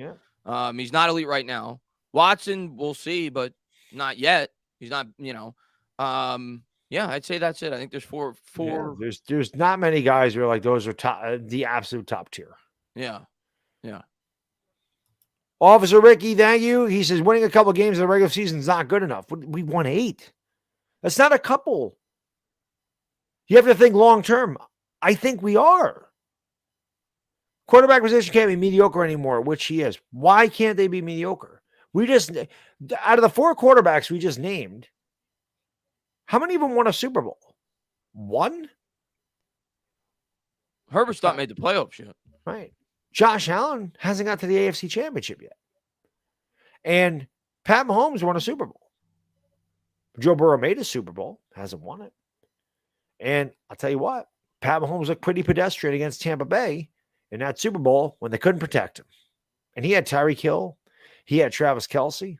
S1: he's not elite right now. Watson, we'll see, but not yet. He's not, I'd say that's it. I think there's four.
S2: Yeah, there's not many guys who are like those are top, the absolute top tier.
S1: Yeah.
S2: Officer Ricky, thank you. He says winning a couple games in the regular season is not good enough. We won 8. That's not a couple. You have to think long term. I think we are. Quarterback position can't be mediocre anymore, which he is. Why can't they be mediocre? We just, out of the 4 quarterbacks we just named, how many of them won a Super Bowl? 1?
S1: Herbert's not made the playoffs yet.
S2: Right. Josh Allen hasn't got to the AFC Championship yet. And Pat Mahomes won a Super Bowl. Joe Burrow made a Super Bowl, hasn't won it. And I'll tell you what, Pat Mahomes looked pretty pedestrian against Tampa Bay in that Super Bowl when they couldn't protect him. And he had Tyreek Hill. He had Travis Kelce.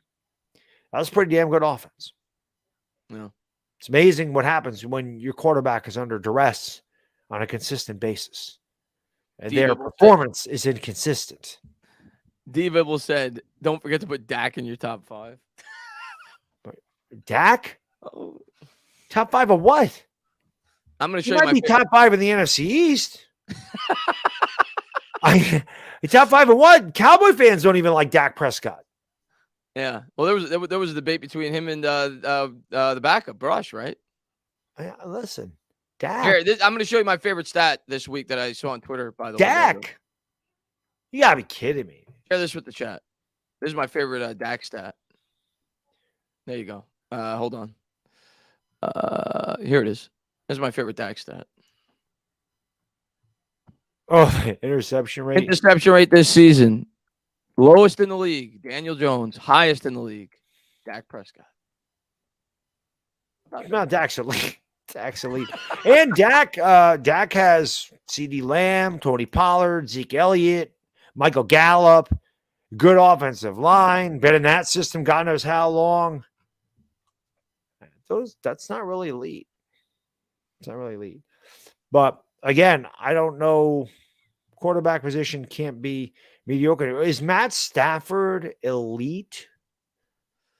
S2: That was a pretty damn good offense.
S1: Yeah.
S2: It's amazing what happens when your quarterback is under duress on a consistent basis. And their performance is inconsistent.
S1: D-Vibble said, don't forget to put Dak in your top 5.
S2: Dak?
S1: Oh.
S2: Top 5 of what?
S1: I'm going to
S2: He
S1: show you
S2: might be top 5 in the NFC East. Top 5 of what? Cowboy fans don't even like Dak Prescott.
S1: Yeah. Well, there was a debate between him and the backup, Brush, right?
S2: Listen, Dak.
S1: Here, I'm going to show you my favorite stat this week that I saw on Twitter, by the way.
S2: Dak. You got to be kidding me.
S1: Share this with the chat. This is my favorite Dak stat. There you go. Hold on. Here it is. This is my favorite Dak stat.
S2: Oh, interception rate.
S1: Interception rate this season. Lowest in the league. Daniel Jones. Highest in the league. Dak Prescott.
S2: No, Dak's elite. Dak's elite. And Dak has CeeDee Lamb, Tony Pollard, Zeke Elliott, Michael Gallup, good offensive line. Been in that system, God knows how long. That's not really elite. It's not really elite. But again, I don't know. Quarterback position can't be mediocre. Is Matt Stafford elite?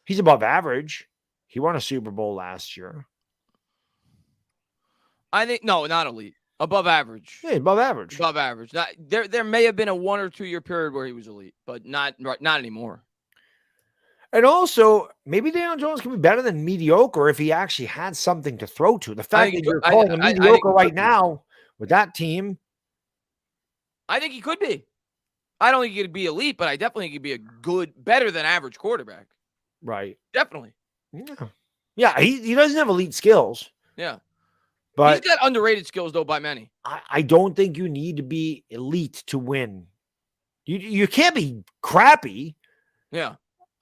S2: He's above average. He won a Super Bowl last year.
S1: I think no, not elite. Above average.
S2: Yeah, above average.
S1: Above average. Not, there may have been a 1 or 2 year period where he was elite, but not anymore.
S2: And also, maybe Daniel Jones can be better than mediocre if he actually had something to throw to. The fact that you're calling him mediocre right now with that team.
S1: I think he could be. I don't think he could be elite, but I definitely think he'd be a good, better than average quarterback.
S2: Right.
S1: Definitely.
S2: Yeah. Yeah, he doesn't have elite skills.
S1: Yeah.
S2: But
S1: he's got underrated skills, though, by many.
S2: I don't think you need to be elite to win. You can't be crappy.
S1: Yeah.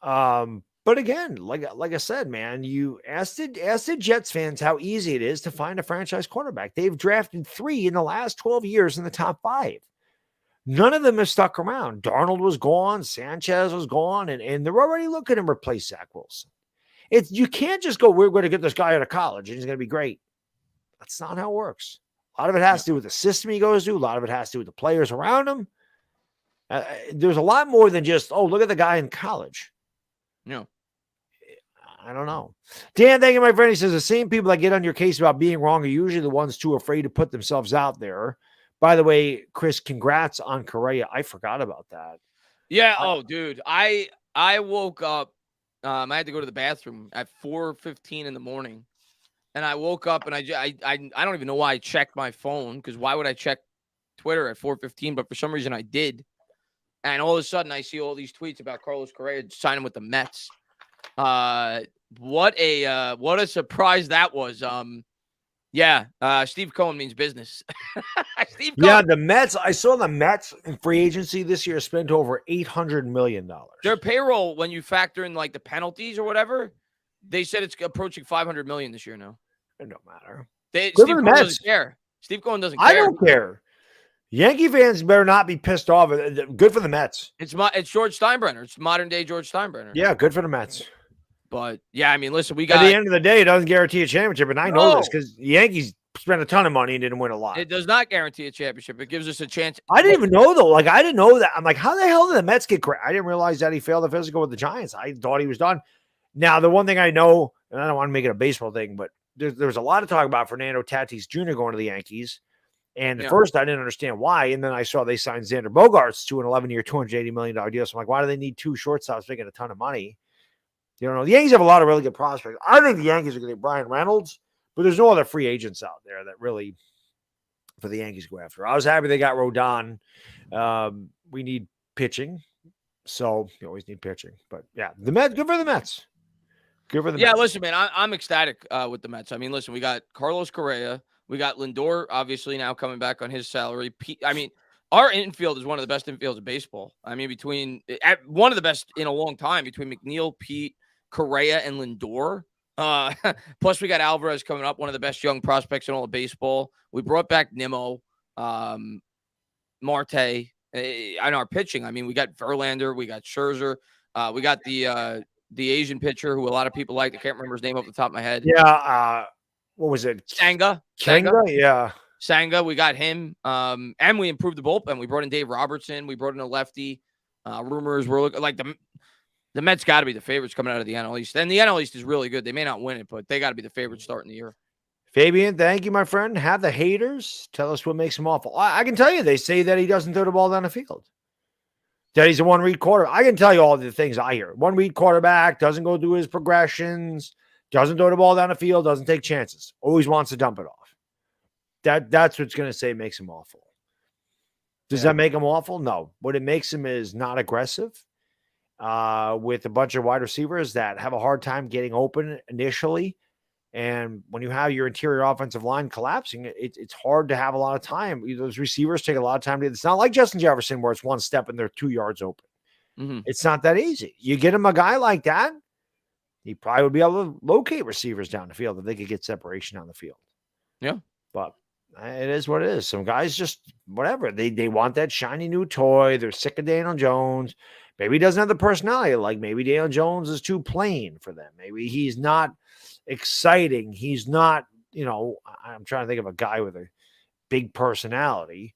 S2: But again, like I said, man, you ask the Jets fans how easy it is to find a franchise quarterback. They've drafted 3 in the last 12 years in the top 5. None of them have stuck around. Darnold was gone, Sanchez was gone, and they're already looking to replace Zach Wilson. You can't just go, we're going to get this guy out of college and he's going to be great. That's not how it works. A lot of it has to do with the system he goes to. A lot of it has to do with the players around him. There's a lot more than just, look at the guy in college.
S1: No.
S2: I don't know. Dan, thank you, my friend. He says the same people that get on your case about being wrong are usually the ones too afraid to put themselves out there. By the way, Chris, congrats on Correa. I forgot about that.
S1: Yeah. Dude, I woke up. I had to go to the bathroom at 4:15 in the morning, and I woke up and I don't even know why I checked my phone, because why would I check Twitter at 4:15? But for some reason I did, and all of a sudden I see all these tweets about Carlos Correa signing with the Mets. What a surprise that was. Steve Cohen means business. Steve Cohen.
S2: Yeah, the Mets. I saw the Mets in free agency this year spent over $800 million.
S1: Their payroll, when you factor in like the penalties or whatever, they said it's approaching $500 million this year now.
S2: It don't matter.
S1: Steve Cohen doesn't care. Steve Cohen doesn't care.
S2: I don't care. Yankee fans better not be pissed off. Good for the Mets.
S1: It's George Steinbrenner. It's modern day George Steinbrenner.
S2: Yeah, good for the Mets.
S1: But yeah, I mean, listen, we got.
S2: At the end of the day, it doesn't guarantee a championship, and I know this because the Yankees spent a ton of money and didn't win a lot.
S1: It does not guarantee a championship. It gives us a chance.
S2: I didn't even know though. Like I didn't know that. I'm like, how the hell did the Mets get cracked? I didn't realize that he failed the physical with the Giants. I thought he was done. Now the one thing I know, and I don't want to make it a baseball thing, but there's a lot of talk about Fernando Tatis Jr. going to the Yankees. And at first, I didn't understand why. And then I saw they signed Xander Bogaerts to an 11-year, $280 million deal. So I'm like, why do they need 2 shortstops making a ton of money? You don't know. The Yankees have a lot of really good prospects. I think the Yankees are going to get Brian Reynolds, but there's no other free agents out there that really for the Yankees to go after. I was happy they got Rodon. We need pitching. So you always need pitching. But yeah, the Mets, good for the Mets. Good for the Mets.
S1: Yeah, listen, man, I'm ecstatic with the Mets. I mean, listen, we got Carlos Correa. We got Lindor, obviously, now coming back on his salary. Our infield is one of the best infields of baseball. I mean, one of the best in a long time between McNeil, Pete, Correa, and Lindor. Plus, we got Alvarez coming up, one of the best young prospects in all of baseball. We brought back Nimmo, Marte, on our pitching. I mean, we got Verlander, we got Scherzer, we got the Asian pitcher who a lot of people like. I can't remember his name off the top of my head.
S2: Yeah, what was it?
S1: Sanga,
S2: yeah.
S1: Sanga, we got him. And we improved the bullpen. We brought in Dave Robertson. We brought in a lefty. Rumors were looking like the Mets got to be the favorites coming out of the NL East. And the NL East is really good. They may not win it, but they got to be the favorites starting the year.
S2: Fabian, thank you, my friend. Have the haters tell us what makes him awful. I can tell you, they say that he doesn't throw the ball down the field. That he's a one-read quarterback. I can tell you all the things I hear. One-read quarterback, doesn't go through his progressions, doesn't throw the ball down the field, doesn't take chances, always wants to dump it off. That's what's going to say makes him awful. Does that make him awful? No. What it makes him is not aggressive with a bunch of wide receivers that have a hard time getting open initially. And when you have your interior offensive line collapsing, it's hard to have a lot of time. Those receivers take a lot of time. It's not like Justin Jefferson where it's one step and they're 2 yards open. Mm-hmm. It's not that easy. You get him a guy like that, he probably would be able to locate receivers down the field if they could get separation on the field.
S1: Yeah.
S2: But it is what it is. Some guys just, whatever. They want that shiny new toy. They're sick of Daniel Jones. Maybe he doesn't have the personality. Like maybe Daniel Jones is too plain for them. Maybe he's not exciting. He's not, I'm trying to think of a guy with a big personality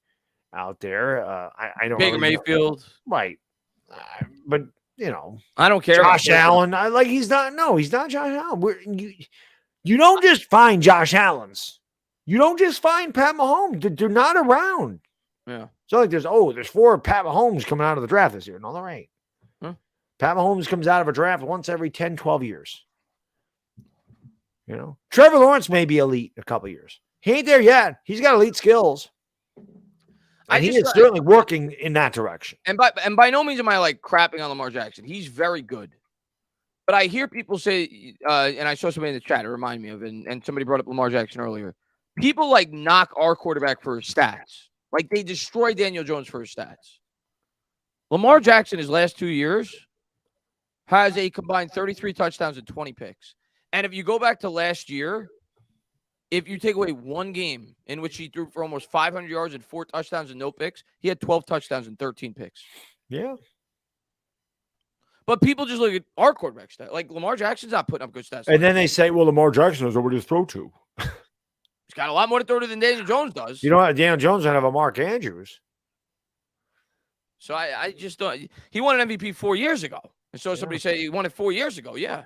S2: out there. I don't
S1: Baker Mayfield.
S2: Right. But,
S1: I don't care.
S2: Josh Allen. He's not Josh Allen. You don't just find Josh Allens. You don't just find Pat Mahomes. They're not around.
S1: Yeah.
S2: So like there's 4 Pat Mahomes coming out of the draft this year. No, they're right. Huh? Pat Mahomes comes out of a draft once every 10, 12 years. Trevor Lawrence may be elite in a couple of years. He ain't there yet. He's got elite skills. And he is certainly working in that direction.
S1: And by no means am I like crapping on Lamar Jackson. He's very good. But I hear people say, and I saw somebody in the chat, it reminded me of, and somebody brought up Lamar Jackson earlier. people like knock our quarterback for his stats. Like they destroy Daniel Jones for his stats. Lamar Jackson, his last 2 years, has a combined 33 touchdowns and 20 picks. And if you go back to last year, if you take away one game in which he threw for almost 500 yards and 4 touchdowns and no picks, he had 12 touchdowns and 13 picks.
S2: Yeah.
S1: But people just look at our quarterback stats. Like Lamar Jackson's not putting up good stats.
S2: And then they say, well, Lamar Jackson knows nobody to throw to.
S1: He's got a lot more to throw to than Daniel Jones does.
S2: You know what? Daniel Jones doesn't have a Mark Andrews.
S1: So I just don't. He won an MVP 4 years ago. And so somebody say he won it 4 years ago. Yeah.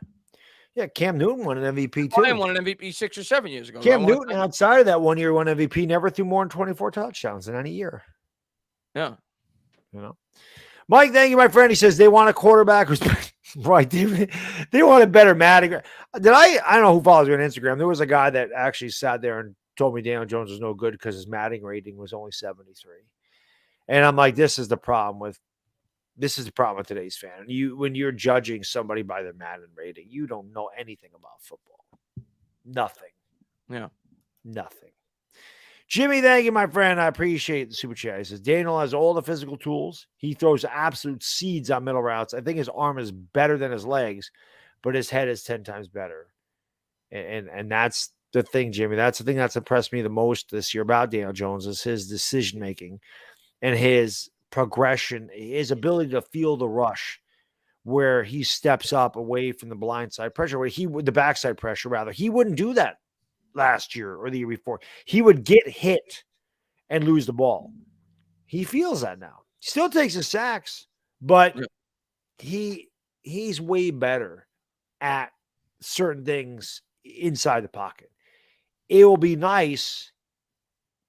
S2: Yeah, Cam Newton won an MVP too.
S1: Ryan won an MVP 6 or 7 years ago.
S2: Cam Newton, outside of that 1 year, won MVP, never threw more than 24 touchdowns in any year.
S1: Yeah.
S2: You know, Mike, thank you, my friend. He says they want a quarterback who's right. They want a better Matting. I don't know who follows me on Instagram. There was a guy that actually sat there and told me Daniel Jones was no good because his Matting rating was only 73. And I'm like, this is the problem with today's fan. When you're judging somebody by their Madden rating, you don't know anything about football. Nothing.
S1: Yeah.
S2: Nothing. Jimmy, thank you, my friend. I appreciate the super chat. He says Daniel has all the physical tools. He throws absolute seeds on middle routes. I think his arm is better than his legs, but his head is 10 times better. And that's the thing, Jimmy. That's the thing that's impressed me the most this year about Daniel Jones is his decision making and his progression, his ability to feel the rush where he steps up away from the blindside pressure, where the backside pressure, rather. He wouldn't do that last year or the year before. He would get hit and lose the ball. He feels that now. He still takes his sacks, but he's way better at certain things inside the pocket. It will be nice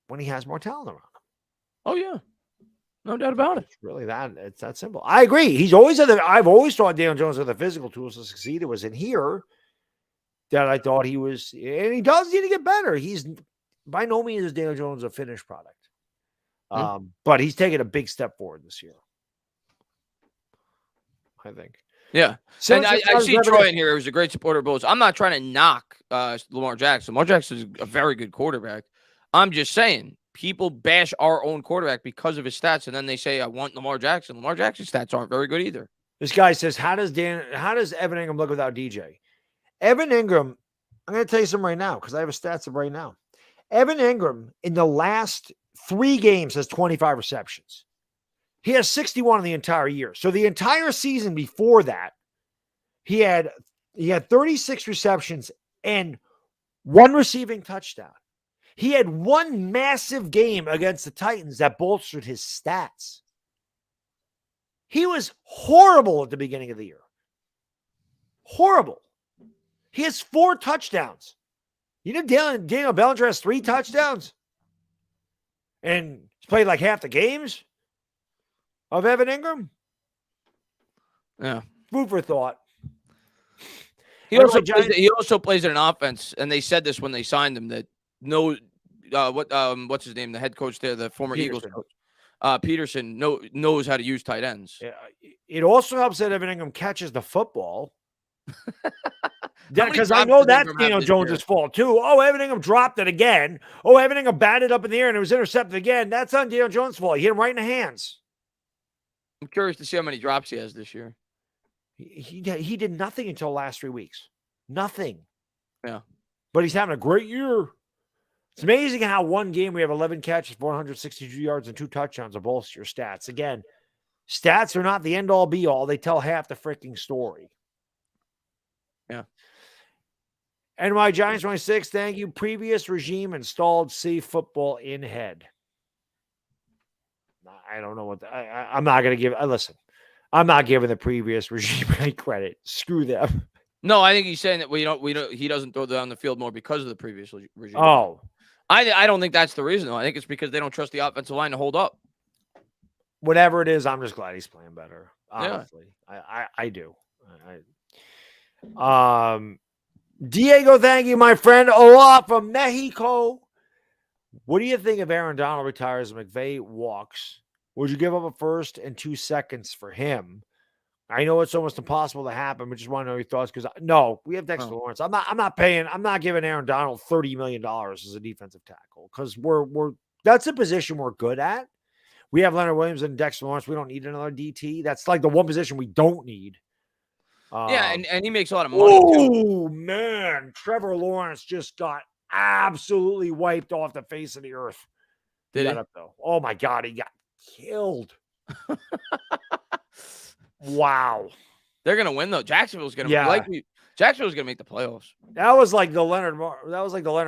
S2: when he has more talent around him.
S1: Oh, yeah. No doubt about it.
S2: It's really it's that simple. I agree. I've always thought Daniel Jones had the physical tools to succeed. It was in here that I thought he was, and he does need to get better. He's by no means is Daniel Jones a finished product. But he's taken a big step forward this year, I think.
S1: Yeah. And I see Troy in here. He was a great supporter of Bulls. I'm not trying to knock Lamar Jackson. Lamar Jackson is a very good quarterback. I'm just saying people bash our own quarterback because of his stats, and then they say, I want Lamar Jackson. Lamar Jackson's stats aren't very good either.
S2: This guy says, how does Evan Ingram look without DJ? Evan Ingram, I'm going to tell you something right now because I have a stats of right now. Evan Ingram in the last 3 games has 25 receptions. He has 61 in the entire year. So the entire season before that, he had 36 receptions and 1 receiving touchdown. He had 1 massive game against the Titans that bolstered his stats. He was horrible at the beginning of the year. Horrible. He has 4 touchdowns. You know, Daniel Bellinger has 3 touchdowns. And he's played like half the games of Evan Ingram.
S1: Yeah.
S2: Food for thought.
S1: He also plays in an offense, and they said this when they signed him, that what's his name? The head coach there, the former Eagles coach. Peterson knows how to use tight ends.
S2: Yeah, it also helps that Evan Ingram catches the football. Because I know that's Daniel Jones' fault too. Oh, Evan Ingram dropped it again. Oh, Evan Ingram batted up in the air and it was intercepted again. That's on Daniel Jones' fault. He hit him right in the hands.
S1: I'm curious to see how many drops he has this year.
S2: He did nothing until the last 3 weeks. Nothing.
S1: Yeah.
S2: But he's having a great year. It's amazing how one game we have 11 catches, 462 yards, and 2 touchdowns to bolster your stats. Again, stats are not the end-all, be-all. They tell half the freaking story.
S1: Yeah.
S2: NY Giants 26, thank you. Previous regime installed safe football in head. I don't know what I'm not going to give. Listen, I'm not giving the previous regime any credit. Screw them.
S1: No, I think he's saying that he doesn't throw down the field more because of the previous regime.
S2: Oh,
S1: I don't think that's the reason, though. I think it's because they don't trust the offensive line to hold up.
S2: Whatever it is, I'm just glad he's playing better. Honestly, yeah. I do. Diego, thank you, my friend. Aloha from Mexico. What do you think if Aaron Donald retires and McVay walks? Would you give up a first and 2 seconds for him? I know it's almost impossible to happen, but just want to know your thoughts because no, we have Dexter Lawrence. I'm not giving Aaron Donald $30 million as a defensive tackle because that's a position we're good at. We have Leonard Williams and Dexter Lawrence. We don't need another DT. That's like the one position we don't need.
S1: Yeah, and he makes a lot of money too.
S2: Oh man, Trevor Lawrence just got absolutely wiped off the face of the earth.
S1: Did he?
S2: Up, though. Oh my God, he got killed. Wow.
S1: They're gonna win though. Jacksonville's gonna Jacksonville's gonna make the playoffs.
S2: That was like the Leonard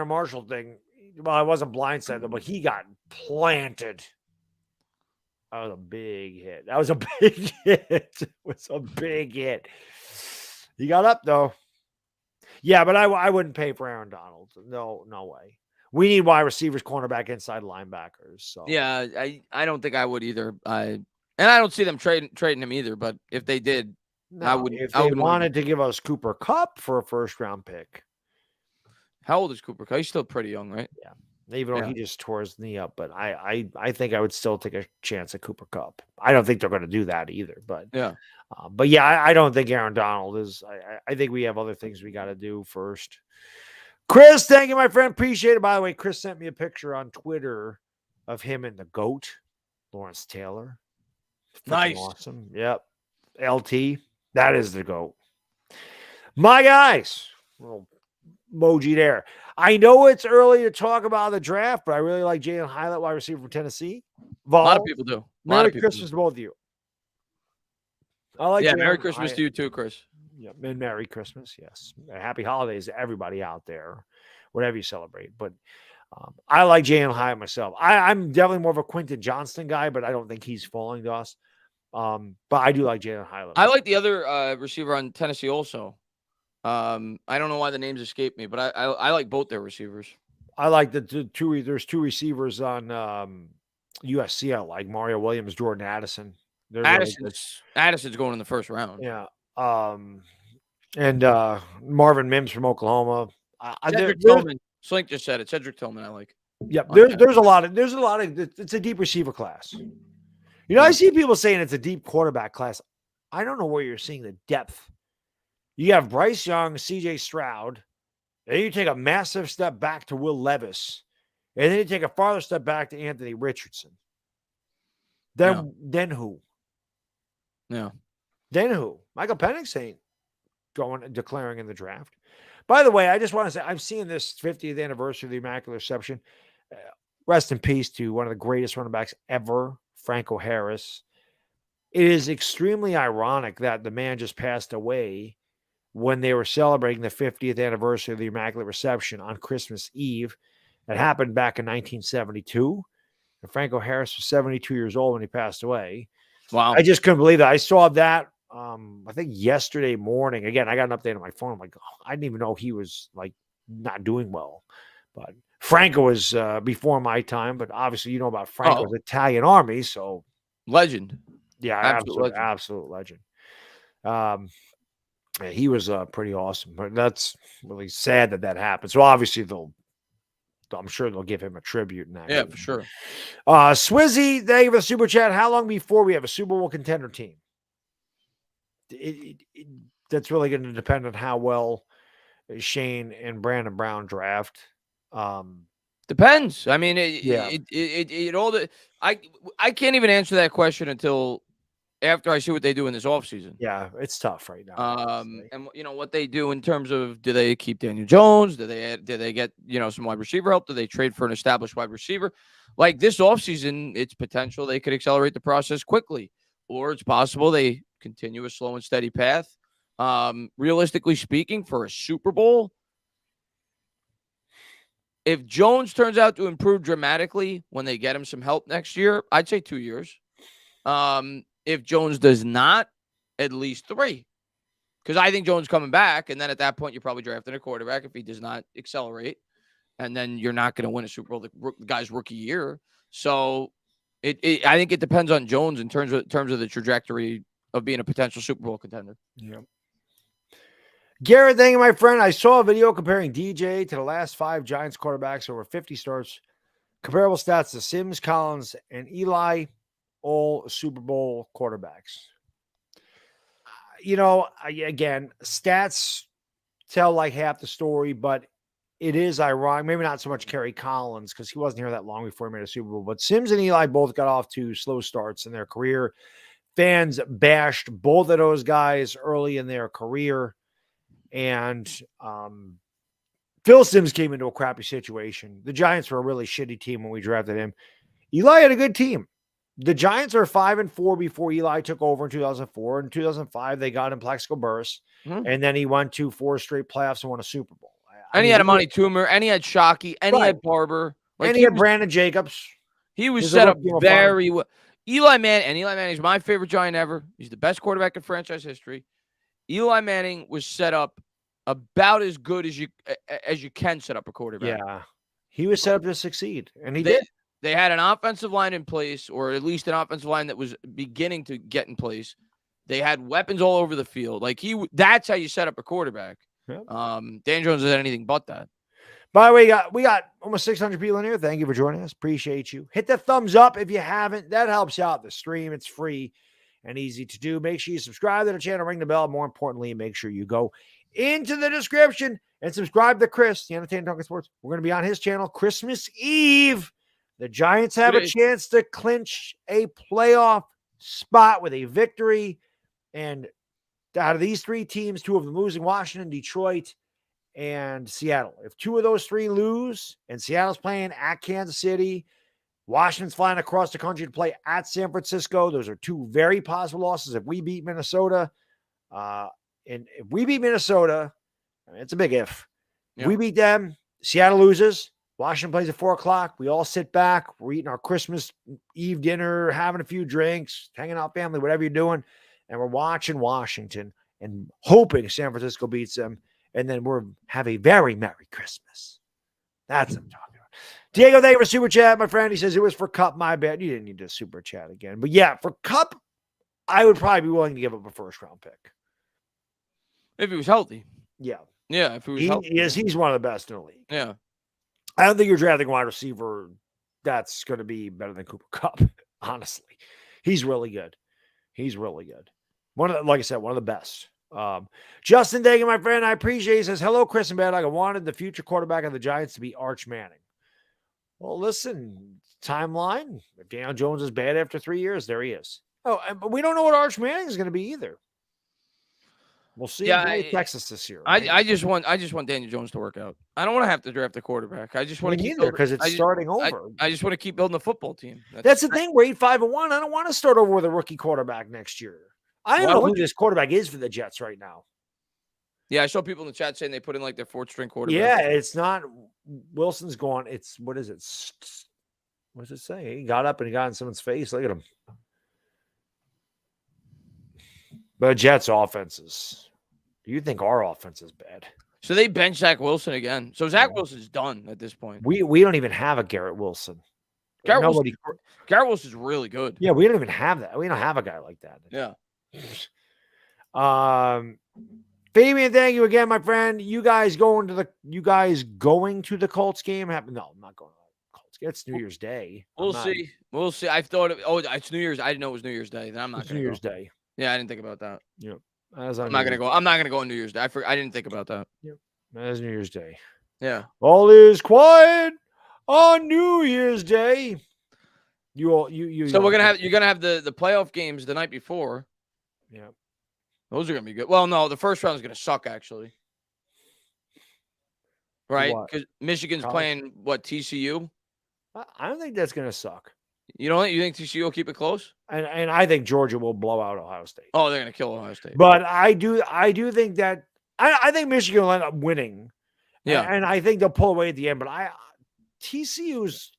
S2: Marshall thing. Well, I wasn't blindsided, but he got planted. That was a big hit. It was a big hit. He got up though. Yeah, but I wouldn't pay for Aaron Donald. No way. We need wide receivers, cornerback, inside linebackers. So
S1: yeah, I don't think I would either. And I don't see them trading him either. But if they did, I wouldn't.
S2: If they wanted to give us Cooper Kupp for a first round pick.
S1: How old is Cooper Kupp? He's still pretty young, right?
S2: Yeah. Even though he just tore his knee up, but I think I would still take a chance at Cooper Kupp. I don't think they're going to do that either, but I don't think Aaron Donald is. I think we have other things we got to do first. Chris, thank you, my friend. Appreciate it. By the way, Chris sent me a picture on Twitter of him and the GOAT, Lawrence Taylor.
S1: Nice,
S2: awesome. Yep, LT. That is the GOAT. My guys, little emoji there. I know it's early to talk about the draft, but I really like Jalen Hylett, wide receiver from Tennessee.
S1: A lot of people do.
S2: Merry Christmas to both of you. I like Jalen
S1: Merry Christmas to you too, Chris.
S2: Yeah, and Merry Christmas, yes. Happy holidays to everybody out there, whatever you celebrate. But I like Jalen Hylett myself. I'm definitely more of a Quentin Johnston guy, but I don't think he's falling to us. But I do like Jalen Hylett.
S1: I like the other receiver on Tennessee also. I don't know why the names escape me, but I like both their receivers. I
S2: like the two. There's two receivers on USC. I like Mario Williams, Jordan Addison.
S1: Addison's going in the first round.
S2: Yeah. And Marvin Mims from Oklahoma.
S1: Cedric Tillman. Slink just said it. Cedric Tillman, I like.
S2: Yeah, there's a lot of it's a deep receiver class. You know, I see people saying it's a deep quarterback class. I don't know where you're seeing the depth. You have Bryce Young, CJ Stroud, then you take a massive step back to Will Levis, and then you take a farther step back to Anthony Richardson. Then who?
S1: Yeah.
S2: Then who? Michael Penix ain't declaring in the draft. By the way, I just want to say I've seen this 50th anniversary of the Immaculate Reception. Rest in peace to one of the greatest running backs ever, Franco Harris. It is extremely ironic that the man just passed away when they were celebrating the 50th anniversary of the Immaculate Reception on Christmas Eve. It happened back in 1972. And Franco Harris was 72 years old when he passed away.
S1: Wow.
S2: I just couldn't believe that. I saw that, I think yesterday morning. Again, I got an update on my phone. I'm like, I didn't even know he was like not doing well. But Franco was before my time, but obviously you know about Franco's Italian army. So
S1: legend.
S2: Yeah, absolute legend. Yeah, he was pretty awesome, but that's really sad that happened. So obviously I'm sure they'll give him a tribute in that.
S1: Yeah, for sure.
S2: Swizzy, thank you for the super chat. How long before we have a Super Bowl contender team? That's really going to depend on how well Shane and Brandon Brown draft.
S1: Depends. I mean, it all. I can't even answer that question until after I see what they do in this offseason.
S2: Yeah, it's tough right now.
S1: And you know what they do in terms of, do they keep Daniel Jones? Do they get, some wide receiver help? Do they trade for an established wide receiver? Like this offseason, it's potential they could accelerate the process quickly, or it's possible they continue a slow and steady path. Realistically speaking, for a Super Bowl, if Jones turns out to improve dramatically when they get him some help next year, I'd say 2 years. If Jones does not, at least 3. Because I think Jones coming back, and then at that point, you're probably drafting a quarterback if he does not accelerate. And then you're not going to win a Super Bowl the guy's rookie year. So I think it depends on Jones in terms of the trajectory of being a potential Super Bowl contender.
S2: Yeah. Garrett, thank you, my friend. I saw a video comparing DJ to the last 5 Giants quarterbacks over 50 starts. Comparable stats to Sims, Collins, and Eli, all Super Bowl quarterbacks. Again, stats tell like half the story, but it is ironic. Maybe not so much Kerry Collins because he wasn't here that long before he made a Super Bowl, but Sims and Eli both got off to slow starts in their career. Fans bashed both of those guys early in their career. And Phil Sims came into a crappy situation. The Giants were a really shitty team when we drafted him. Eli had a good team. The Giants are 5-4 before Eli took over in 2004. In 2005, they got him Plexico Burress, and then he went to 4 straight playoffs and won a Super Bowl.
S1: And he had Amani Toomer, and he had Shockey, and he had Barber.
S2: Like and he had Brandon Jacobs.
S1: He was set up very well. Eli Manning is my favorite Giant ever. He's the best quarterback in franchise history. Eli Manning was set up about as good as you can set up a quarterback.
S2: Yeah. He was set up to succeed, and he did.
S1: They had an offensive line in place, or at least an offensive line that was beginning to get in place. They had weapons all over the field. Like that's how you set up a quarterback. Yep. Dan Jones is anything but that.
S2: By the way, we got almost 600 people in here. Thank you for joining us. Appreciate you. Hit the thumbs up if you haven't. That helps out the stream. It's free and easy to do. Make sure you subscribe to the channel, ring the bell. More importantly, make sure you go into the description and subscribe to Chris, the Entertainment Talking Sports. We're going to be on his channel Christmas Eve. The Giants have a chance to clinch a playoff spot with a victory. And out of these 3 teams, 2 of them losing, Washington, Detroit, and Seattle. If 2 of those 3 lose and Seattle's playing at Kansas City, Washington's flying across the country to play at San Francisco. Those are 2 very possible losses. If we beat Minnesota, it's a big if. Yeah. If we beat them, Seattle loses. Washington plays at 4 o'clock. We all sit back. We're eating our Christmas Eve dinner, having a few drinks, hanging out family, whatever you're doing. And we're watching Washington and hoping San Francisco beats them. And then we'll have a very Merry Christmas. That's what I'm talking about. Diego, thank you for super chat, my friend. He says it was for Cup. My bad. You didn't need to super chat again. But yeah, for Cup, I would probably be willing to give up a first-round pick.
S1: If he was healthy.
S2: Yeah.
S1: Yeah, if he was healthy.
S2: Yes, he's one of the best in the league.
S1: Yeah.
S2: I don't think you're drafting a wide receiver that's going to be better than Cooper Kupp, honestly. He's really good. Like I said, one of the best. Justin Dagan, my friend, I appreciate it. He says, hello, Chris and Baddog. I wanted the future quarterback of the Giants to be Arch Manning. Well, listen, timeline. If Daniel Jones is bad after 3 years, there he is. Oh, but we don't know what Arch Manning is going to be either. We'll see. Yeah, Texas this year.
S1: Right? I just want Daniel Jones to work out. I don't want to have to draft a quarterback. I just want to keep
S2: because it's starting over.
S1: I just want to keep building a football team.
S2: That's the thing. We're 8-5-1. I don't want to start over with a rookie quarterback next year. I don't know who this quarterback is for the Jets right now.
S1: Yeah, I saw people in the chat saying they put in like their 4th string quarterback.
S2: Yeah, it's not Wilson's gone. It's what is it? What does it say? He got up and he got in someone's face. Look at him. But Jets offenses. Do you think our offense is bad?
S1: So they bench Zach Wilson again. So Zach Wilson's done at this point.
S2: We don't even have a Garrett Wilson.
S1: Garrett Wilson's really good.
S2: Yeah, we don't even have that. We don't have a guy like that.
S1: Yeah.
S2: Fabian, thank you again, my friend. You guys going to the Colts game? No, I'm not going to the Colts game. It's New Year's Day.
S1: We'll see. I thought it's New Year's. I didn't know it was New Year's Day. Then I'm not going to
S2: New Year's Day.
S1: Yeah, I didn't think about that.
S2: Yep.
S1: I'm not gonna go on New Year's Day. I didn't think about that.
S2: Yep. That's New Year's Day.
S1: Yeah.
S2: All is quiet on New Year's Day. So
S1: you're gonna have the playoff games the night before.
S2: Yeah.
S1: Those are gonna be good. Well, no, the first round is gonna suck actually. Right? Because Michigan's playing TCU.
S2: I don't think that's gonna suck.
S1: You think TCU will keep it close?
S2: And I think Georgia will blow out Ohio State.
S1: Oh, they're going to kill Ohio State.
S2: But I do think that I think Michigan will end up winning.
S1: Yeah.
S2: And I think they'll pull away at the end. But TCU's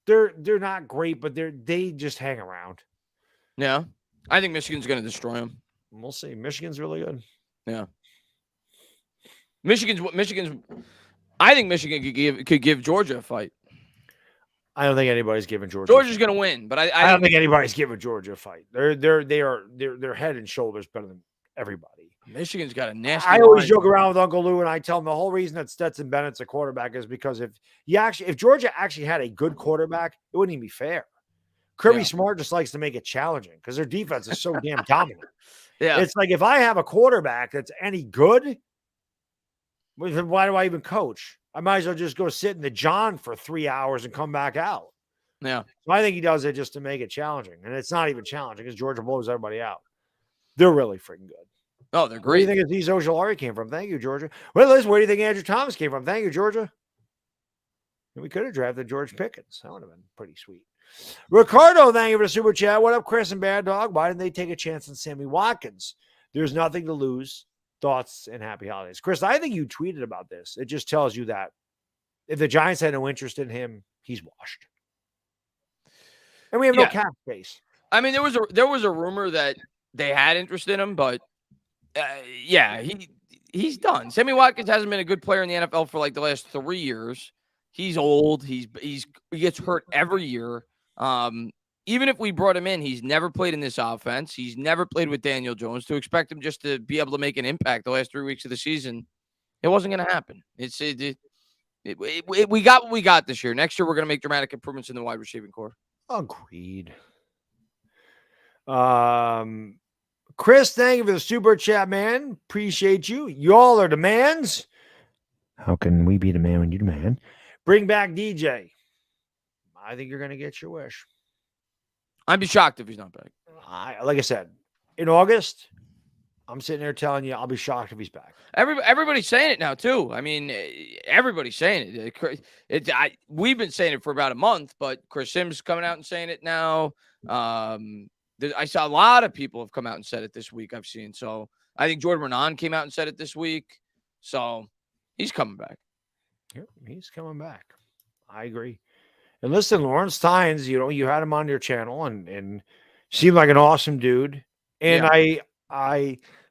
S2: they're not great, but they just hang around.
S1: Yeah. I think Michigan's going to destroy them.
S2: We'll see. Michigan's really good.
S1: Yeah. I think Michigan could give Georgia a fight.
S2: I don't think anybody's giving Georgia.
S1: Georgia's going to win, but I
S2: don't think anybody's giving Georgia a fight. They're head and shoulders better than everybody.
S1: Michigan's got a nasty.
S2: I always joke around with Uncle Lou, and I tell him the whole reason that Stetson Bennett's a quarterback is because if Georgia actually had a good quarterback, it wouldn't even be fair. Kirby Smart just likes to make it challenging because their defense is so damn dominant.
S1: Yeah.
S2: It's like if I have a quarterback that's any good, why do I even coach? I might as well just go sit in the John for 3 hours and come back out.
S1: Yeah.
S2: So I think he does it just to make it challenging. And it's not even challenging because Georgia blows everybody out. They're really freaking good.
S1: Oh, they're
S2: Where do you
S1: great.
S2: think Aziz Ojulari came from? Thank you, Georgia. Well, listen, where do you think Andrew Thomas came from? Thank you, Georgia. And we could have drafted George Pickens. That would have been pretty sweet. Ricardo, thank you for the super chat. What up, Chris and Baddog? Why didn't they take a chance on Sammy Watkins? There's nothing to lose. Thoughts and happy holidays. Chris, I think you tweeted about this. It just tells you that if the Giants had no interest in him, he's washed. And we have no cap space.
S1: I mean, there was a rumor that they had interest in him, but he's done. Sammy Watkins hasn't been a good player in the NFL for like the last 3 years. He's old. He gets hurt every year. Even if we brought him in, he's never played in this offense. He's never played with Daniel Jones. To expect him just to be able to make an impact the last 3 weeks of the season, it wasn't going to happen. We got what we got this year. Next year, we're going to make dramatic improvements in the wide receiving core.
S2: Agreed. Chris, thank you for the super chat, man. Appreciate you. Y'all are demands. How can we be the man when you demand? Bring back DJ. I think you're going to get your wish.
S1: I'd be shocked if he's not back.
S2: Like I said, in August, I'm sitting there telling you I'll be shocked if he's back.
S1: Everybody's saying it now, too. I mean, everybody's saying it. We've been saying it for about a month, but Chris Sims coming out and saying it now. I saw a lot of people have come out and said it this week, I've seen. So I think Jordan Renan came out and said it this week. So he's coming back.
S2: Yeah, he's coming back. I agree. And listen, Lawrence Tynes, you had him on your channel and seemed like an awesome dude. And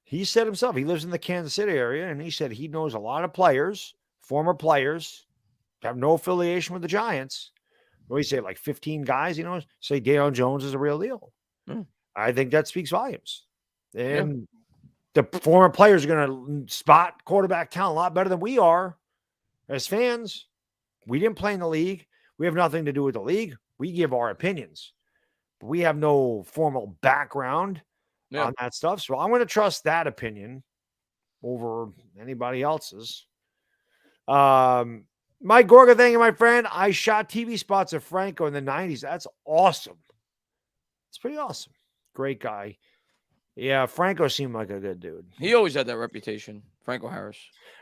S2: he said himself, he lives in the Kansas City area, and he said he knows a lot of players, former players, have no affiliation with the Giants. What do you say, like 15 guys, say Daniel Jones is a real deal. I think that speaks volumes. And the former players are going to spot quarterback talent a lot better than we are as fans. We didn't play in the league. We have nothing to do with the league. We give our opinions. But we have no formal background on that stuff. So I'm going to trust that opinion over anybody else's. Mike Gorga, thank you, my friend. I shot TV spots of Franco in the 90s. That's awesome. It's pretty awesome. Great guy. Yeah, Franco seemed like a good dude.
S1: He always had that reputation, Franco Harris.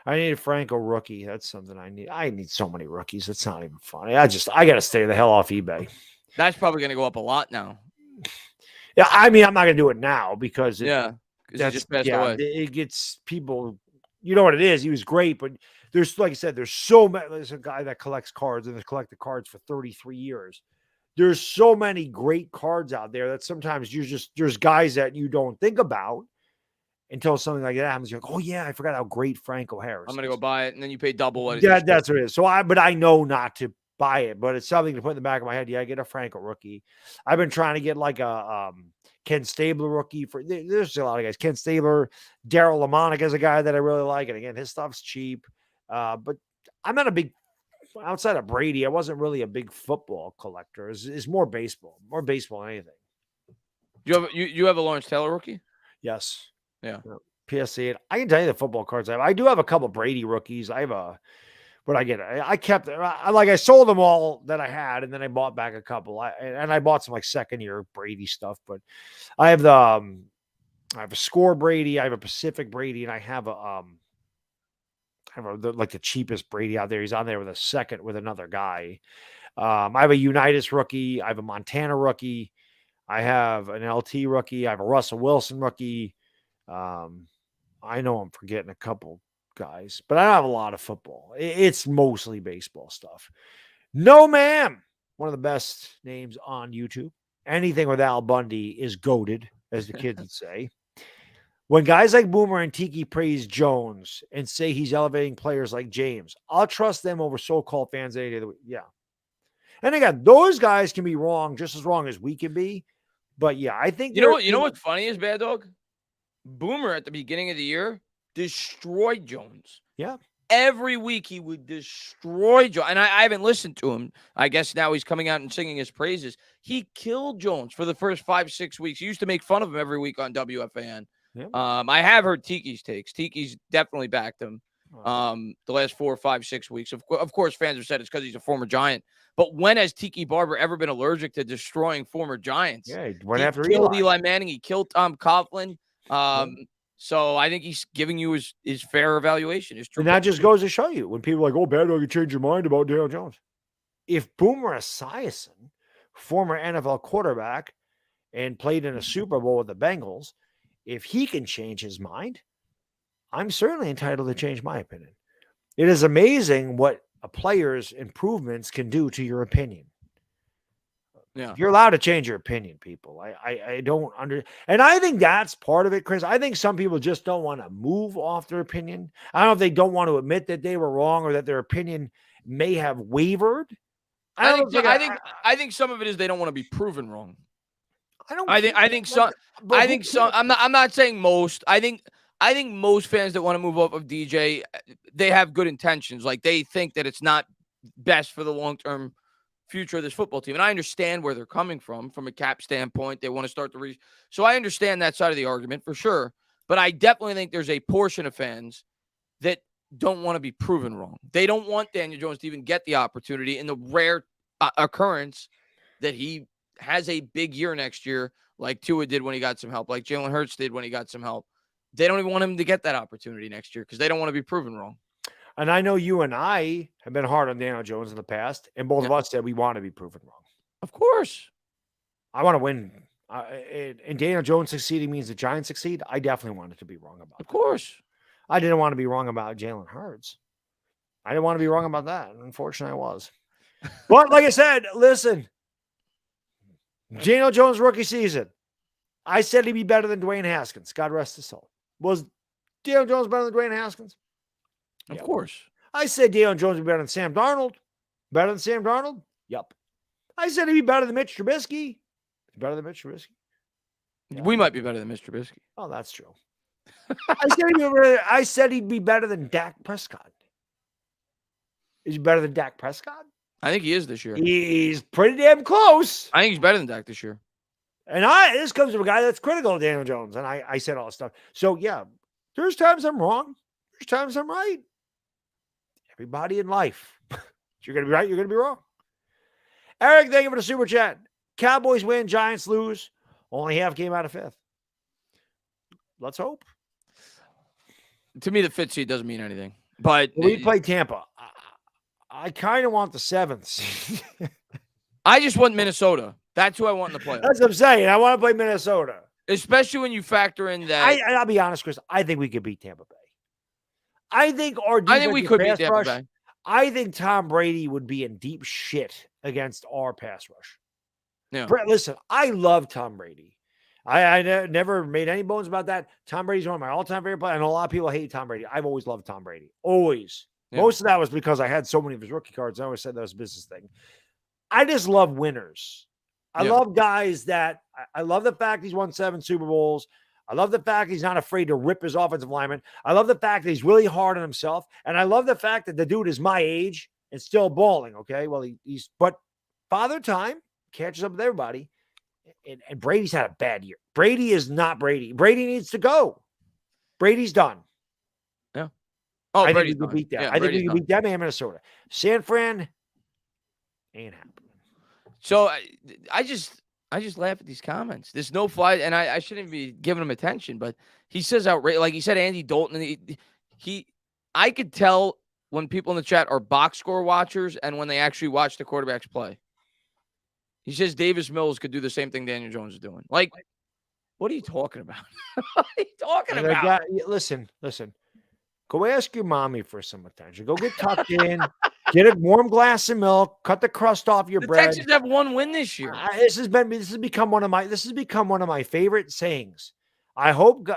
S2: I need a Franco rookie. That's something I need. I need so many rookies. It's not even funny. I got to stay the hell off eBay.
S1: That's probably going to go up a lot now.
S2: Yeah, I mean, I'm not going to do it now because
S1: he just passed away.
S2: It gets people. You know what it is. He was great, but there's, like I said, there's so many. There's a guy that collects cards and has collected cards for 33 years. There's so many great cards out there that sometimes there's guys that you don't think about until something like that happens. You're like, oh yeah, I forgot how great Franco Harris.
S1: I'm going to go buy it, and then you pay double what it
S2: is.
S1: That's
S2: what it is. But I know not to buy it, but it's something to put in the back of my head. Yeah, I get a Franco rookie. I've been trying to get like a Ken Stabler rookie there's a lot of guys. Ken Stabler, Daryl LeMonic is a guy that I really like. And again, his stuff's cheap. But I'm not a big, outside of Brady, I wasn't really a big football collector. It's more baseball than anything.
S1: You have a Lawrence Taylor rookie?
S2: Yes.
S1: Yeah.
S2: PSA 8. I can tell you the football cards I have. I do have a couple Brady rookies. I have I sold them all that I had, and then I bought back a couple. I bought some like second year Brady stuff, but I have I have a Score Brady, I have a Pacific Brady, and I have the cheapest Brady out there. He's on there with another guy. I have a Unitas rookie. I have a Montana rookie. I have an LT rookie. I have a Russell Wilson rookie. I know I'm forgetting a couple guys, but I don't have a lot of football. It's mostly baseball stuff. No, ma'am. One of the best names on YouTube. Anything with Al Bundy is goated, as the kids would say. When guys like Boomer and Tiki praise Jones and say he's elevating players like James, I'll trust them over so-called fans any day of the week. Yeah. And again, those guys can be wrong, just as wrong as we can be. But yeah, I think
S1: you know what's funny is, Baddog? Boomer at the beginning of the year destroyed Jones.
S2: Yeah.
S1: Every week he would destroy Jones. And I haven't listened to him. I guess now he's coming out and singing his praises. He killed Jones for the first 5-6 weeks. He used to make fun of him every week on WFAN.
S2: Yeah.
S1: I have heard Tiki's takes. Tiki's definitely backed him.
S2: Uh,
S1: The last 4 or 5, 6 weeks. Of course, fans have said it's because he's a former Giant. But when has Tiki Barber ever been allergic to destroying former Giants?
S2: yeah, he went
S1: He
S2: after
S1: killed
S2: Eli.
S1: Eli Manning. He killed Tom Coughlin. So I think he's giving you his fair evaluation. His true.
S2: And that just goes to show you when people are like, oh, Baddog, you change your mind about Daniel Jones. If Boomer Esiason, former NFL quarterback, and played in a Super Bowl with the Bengals, if he can change his mind, I'm certainly entitled to change my opinion. It is amazing what a player's improvements can do to your opinion.
S1: Yeah.
S2: You're allowed to change your opinion, people. I don't and I think that's part of it, Chris. I think some people just don't want to move off their opinion. I don't know if they don't want to admit that they were wrong or that their opinion may have wavered.
S1: I think some of it is they don't want to be proven wrong. I think some. I'm not saying most. I think most fans that want to move off of DJ, they have good intentions. Like they think that it's not best for the long-term future of this football team. And I understand where they're coming from a cap standpoint. They want to start so I understand that side of the argument for sure. But I definitely think there's a portion of fans that don't want to be proven wrong. They don't want Daniel Jones to even get the opportunity in the rare occurrence that he has a big year next year, like Tua did when he got some help, like Jalen Hurts did when he got some help. They don't even want him to get that opportunity next year because they don't want to be proven wrong.
S2: And I know you and I have been hard on Daniel Jones in the past, and both of us said we want to be proven wrong.
S1: Of course.
S2: I want to win. And Daniel Jones succeeding means the Giants succeed. I definitely wanted to be wrong about that.
S1: Of course.
S2: I didn't want to be wrong about Jalen Hurts. I didn't want to be wrong about that. Unfortunately, I was. But like I said, listen, Daniel Jones rookie season. I said he'd be better than Dwayne Haskins. God rest his soul. Was Daniel Jones better than Dwayne Haskins?
S1: Of course.
S2: I said Daniel Jones would be better than Sam Darnold. Better than Sam Darnold? Yep. I said he'd be better than Mitch Trubisky. Better than Mitch Trubisky?
S1: Yeah. We might be better than Mitch Trubisky.
S2: Oh, that's true. I said he'd be better than Dak Prescott. Is he better than Dak Prescott?
S1: I think he is this year.
S2: He's pretty damn close.
S1: I think he's better than Dak this year.
S2: And this comes from a guy that's critical of Daniel Jones. And I said all this stuff. So, yeah, there's times I'm wrong. There's times I'm right. Everybody in life. You're going to be right. You're going to be wrong. Eric, thank you for the super chat. Cowboys win. Giants lose. Only half game out of fifth. Let's hope.
S1: To me, the fifth seed doesn't mean anything. But
S2: we play Tampa. I kind of want the seventh seed.
S1: I just want Minnesota. That's who I want in the playoffs.
S2: That's what I'm saying. I want to play Minnesota.
S1: Especially when you factor in that.
S2: I'll be honest, Chris. I think we could beat Tampa Bay. I think
S1: we could beat Tampa Bay.
S2: I think Tom Brady would be in deep shit against our pass rush.
S1: Yeah.
S2: Listen, I love Tom Brady. I never made any bones about that. Tom Brady's one of my all-time favorite players. I know a lot of people hate Tom Brady. I've always loved Tom Brady. Always. Yeah. Most of that was because I had so many of his rookie cards. I always said that was a business thing. I just love winners. I love guys that – I love the fact he's won 7 Super Bowls. I love the fact he's not afraid to rip his offensive lineman. I love the fact that he's really hard on himself. And I love the fact that the dude is my age and still balling, okay? Well, he's – but Father Time catches up with everybody. And Brady's had a bad year. Brady is not Brady. Brady needs to go. Brady's done.
S1: Yeah. Oh,
S2: I
S1: Brady's
S2: think we can beat that.
S1: Yeah,
S2: I think we can beat them in Minnesota. San Fran ain't happening. So
S1: I just laugh at these comments. There's no fly, and I shouldn't be giving him attention, but he says outrageous. Like he said, Andy Dalton. I could tell when people in the chat are box score watchers and when they actually watch the quarterbacks play. He says Davis Mills could do the same thing Daniel Jones is doing. Like, what are you talking about? What are you talking about?
S2: Listen. Go ask your mommy for some attention. Go get tucked in, get a warm glass of milk, cut the crust off your bread.
S1: The Texans have one win this year.
S2: This has become one of my favorite sayings. I hope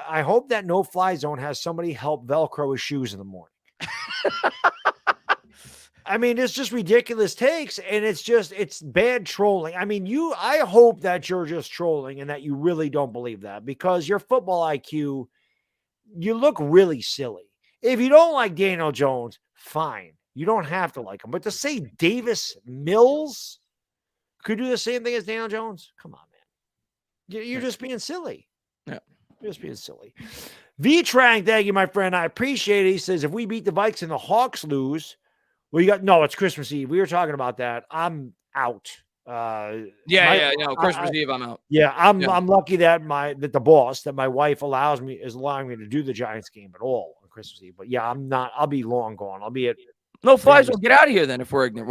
S2: that no fly zone has somebody help Velcro his shoes in the morning. I mean, it's just ridiculous takes, and it's bad trolling. I mean, I hope that you're just trolling and that you really don't believe that, because your football IQ, you look really silly. If you don't like Daniel Jones, fine. You don't have to like him. But to say Davis Mills could do the same thing as Daniel Jones, come on, man. You're just being silly.
S1: Yeah.
S2: Just being silly. V-Trang, thank you, my friend. I appreciate it. He says, if we beat the Vikes and the Hawks lose, well, you got no, it's Christmas Eve. We were talking about that. I'm out.
S1: No, Christmas Eve, I'm out.
S2: Yeah, I'm lucky that the boss, that my wife is allowing me to do the Giants game at all on Christmas Eve. But yeah, I'm not. I'll be long gone. I'll be at
S1: No flies. Well, get out of here then. If we're ignorant,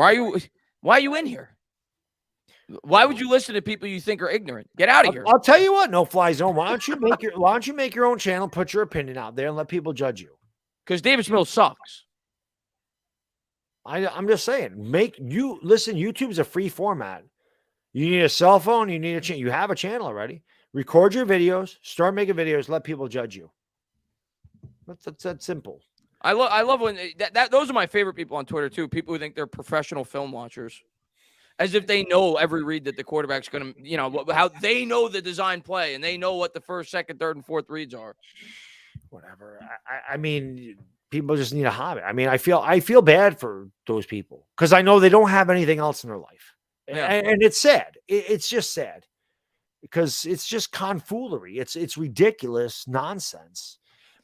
S1: why are you in here? Why would you listen to people you think are ignorant? Get out of here.
S2: I'll tell you what, no fly zone. Why don't you make your own channel, put your opinion out there, and let people judge you?
S1: Because Davis Mills sucks.
S2: I'm just saying. Listen. YouTube's a free format. You need a cell phone. You need a channel. You have a channel already. Record your videos. Start making videos. Let people judge you. That's that simple.
S1: I love when those are my favorite people on Twitter too. People who think they're professional film watchers. As if they know every read that the quarterback's going to, how they know the design play and they know what the first, second, third, and fourth reads are.
S2: Whatever. I mean, people just need a hobby. I mean, I feel bad for those people because I know they don't have anything else in their life. Yeah. And it's sad. It's just sad because it's just confoolery. It's ridiculous nonsense,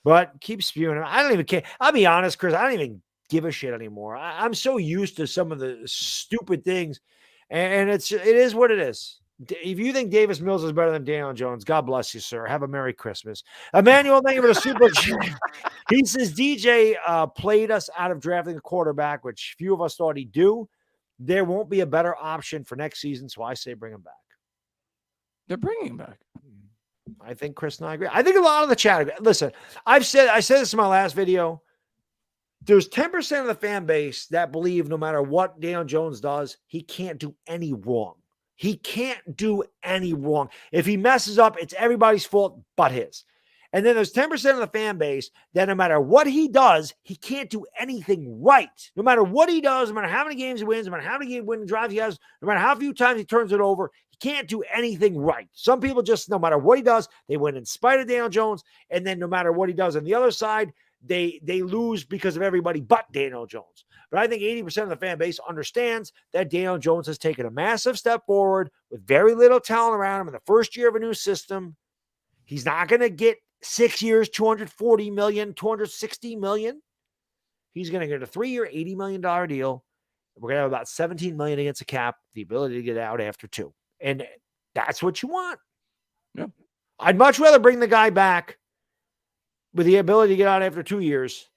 S2: but keep spewing it. I don't even care. I'll be honest, Chris, I don't even give a shit anymore. I'm so used to some of the stupid things. And it is what it is. If you think Davis Mills is better than Daniel Jones, God bless you, sir. Have a Merry Christmas. Emmanuel, thank you for the super chat. He says DJ played us out of drafting a quarterback, which few of us thought he'd do. There won't be a better option for next season, so I say bring him back.
S1: They're bringing him back.
S2: I think Chris and I agree. I think a lot of the chat agree. Listen, I said this in my last video. There's 10% of the fan base that believe no matter what Daniel Jones does, he can't do any wrong. He can't do any wrong. If he messes up, it's everybody's fault but his. And then there's 10% of the fan base that no matter what he does, he can't do anything right. No matter what he does, no matter how many games he wins, no matter how many winning drives he has, no matter how few times he turns it over, he can't do anything right. Some people just, no matter what he does, they win in spite of Daniel Jones. And then no matter what he does on the other side, they lose because of everybody but Daniel Jones. But I think 80% of the fan base understands that Daniel Jones has taken a massive step forward with very little talent around him in the first year of a new system. He's not going to get 6 years, $240 million, $260 million. He's going to get a 3-year, $80 million deal. We're going to have about $17 million against the cap, the ability to get out after 2. And that's what you want.
S1: Yeah.
S2: I'd much rather bring the guy back with the ability to get out after 2 years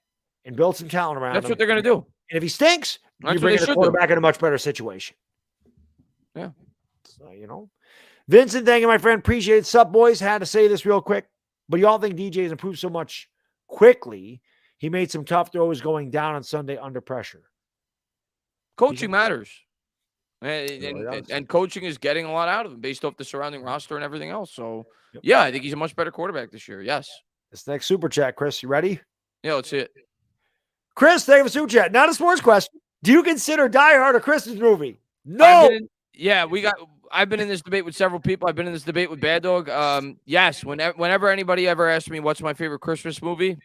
S2: and build some talent around him.
S1: That's what they're going to do.
S2: And if he stinks, you bring the quarterback in a much better situation.
S1: Yeah.
S2: So, Vincent, thank you, my friend. Appreciate it. Sup, boys. Had to say this real quick. But y'all think DJ has improved so much quickly. He made some tough throws going down on Sunday under pressure.
S1: Coaching matters. And coaching is getting a lot out of him based off the surrounding roster and everything else. So, yeah, I think he's a much better quarterback this year. Yes.
S2: This next super chat, Chris, you ready?
S1: Yeah, let's see it.
S2: Chris, thank you for super chat. Not a sports question. Do you consider Die Hard a Christmas movie? No.
S1: I've been in this debate with several people. I've been in this debate with Baddog. Yes, whenever anybody ever asks me what's my favorite Christmas movie,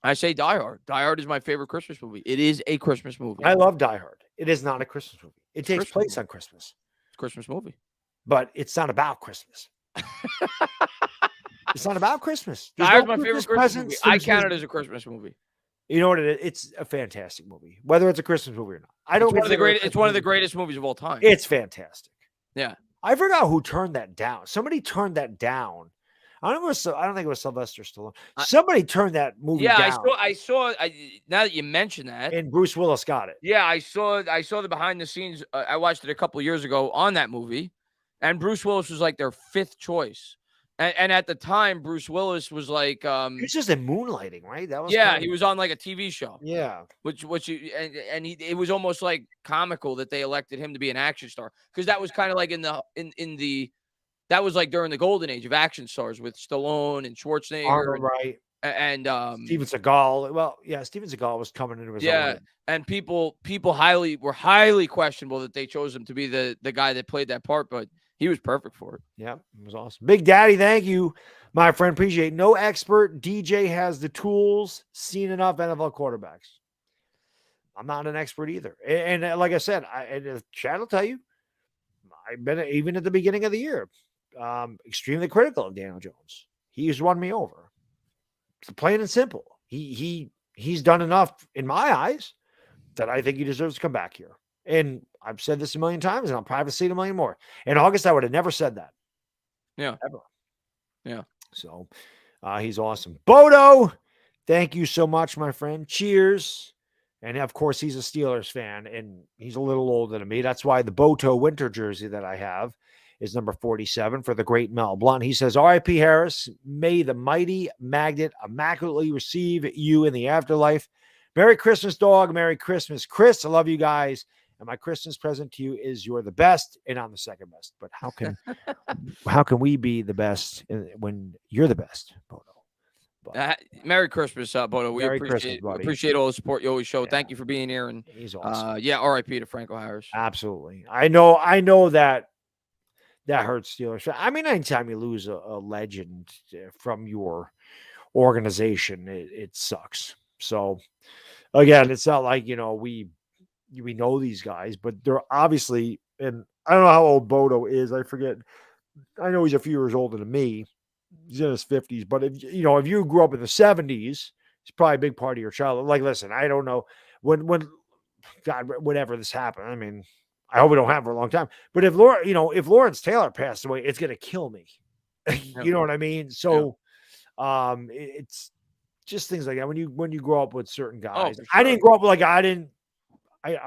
S1: I say Die Hard. Die Hard is my favorite Christmas movie. It is a Christmas movie.
S2: I love Die Hard. It is not a Christmas movie. It takes place on Christmas.
S1: It's a Christmas movie.
S2: But it's not about Christmas. It's not about Christmas.
S1: Die Hard's my favorite Christmas movie. I count it as a Christmas movie.
S2: You know what it is? It's a fantastic movie, whether it's a Christmas movie or not. It's one of the greatest
S1: movies of all time.
S2: It's fantastic.
S1: Yeah.
S2: I forgot who turned that down. Somebody turned that down. I don't think it was Sylvester Stallone. Somebody turned that movie down.
S1: Yeah, I saw. Now that you mention that,
S2: and Bruce Willis got it.
S1: Yeah, I saw the behind the scenes. I watched it a couple of years ago on that movie, and Bruce Willis was like their 5th choice. And at the time, Bruce Willis was like,
S2: he was just in Moonlighting, right? That was
S1: he was on like a TV show.
S2: Yeah,
S1: it was almost like comical that they elected him to be an action star because that was kind of like that was like during the golden age of action stars with Stallone and Schwarzenegger,
S2: Arnold, right?
S1: And
S2: Steven Seagal. Well, yeah, Steven Seagal was coming into his own.
S1: And people were highly questionable that they chose him to be the guy that played that part, but he was perfect for it.
S2: Yeah, it was awesome. Big Daddy, thank you, my friend. Appreciate it. No expert. DJ has the tools. Seen enough NFL quarterbacks. I'm not an expert either. And like I said, Chad will tell you, I've been even at the beginning of the year, extremely critical of Daniel Jones. He's won me over. It's plain and simple. He's done enough in my eyes that I think he deserves to come back here. And I've said this a million times, and I'll probably say it a million more. In August, I would have never said that.
S1: Yeah.
S2: Ever.
S1: Yeah.
S2: So he's awesome. Bodo, thank you so much, my friend. Cheers. And of course, he's a Steelers fan, and he's a little older than me. That's why the Boto winter jersey that I have is number 47 for the great Mel Blunt. He says, R.I.P. Harris, may the mighty magnet immaculately receive you in the afterlife. Merry Christmas, dog. Merry Christmas. Chris, I love you guys. And my Christmas present to you is you're the best, and I'm the second best. But how can we be the best when you're the best, Bodo?
S1: Merry Christmas, Bodo. We appreciate all the support you always show. Yeah. Thank you for being here. And
S2: he's awesome.
S1: R.I.P. to Franco Harris.
S2: Absolutely. I know that hurts Steelers. I mean, anytime you lose a legend from your organization, it sucks. So again, it's not like, we know these guys, but they're obviously, and I don't know how old Bodo is. I forget. I know he's a few years older than me. He's in his 50s, but if you grew up in the 70s, it's probably a big part of your childhood. Like, listen, I don't know when God, whenever this happened. I mean, I hope we don't have for a long time. But if Lawrence Taylor passed away, it's gonna kill me. You know what I mean? So, it's just things like that. When you grow up with certain guys, sure. I didn't grow up like I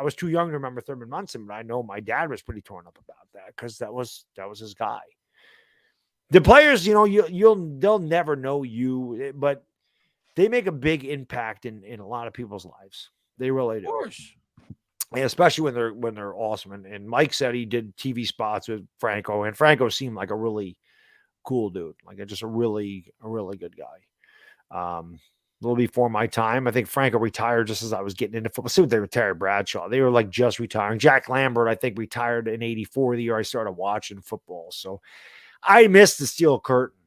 S2: was too young to remember Thurman Munson, but I know my dad was pretty torn up about that because that was his guy. The players, they'll never know you, but they make a big impact in a lot of people's lives. They really do.
S1: Of course.
S2: And especially when they're awesome. And Mike said he did TV spots with Franco, and Franco seemed like a really cool dude, like just a really good guy. A little before my time, I think Franco retired just as I was getting into football. See what they retired Bradshaw. They were like just retiring. Jack Lambert, I think, retired in '84, the year I started watching football. So I missed the steel curtain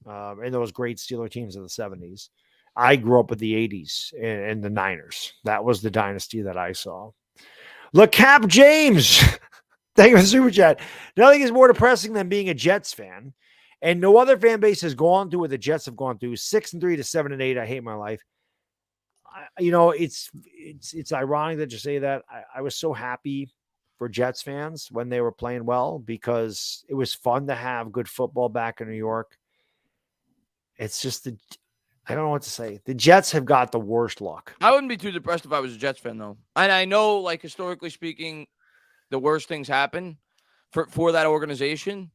S2: and those great Steeler teams of the 70s. I grew up with the 80s and the Niners. That was the dynasty that I saw. LeCap James, thank you for the super chat. Nothing is more depressing than being a Jets fan, and no other fan base has gone through what the Jets have gone through. 6-3 to 7-8. I hate my life. It's ironic that you say that. I was so happy for Jets fans when they were playing well because it was fun to have good football back in New York. It's just I don't know what to say. The Jets have got the worst luck.
S1: I wouldn't be too depressed if I was a Jets fan, though. And I know, like, historically speaking, the worst things happen for that organization.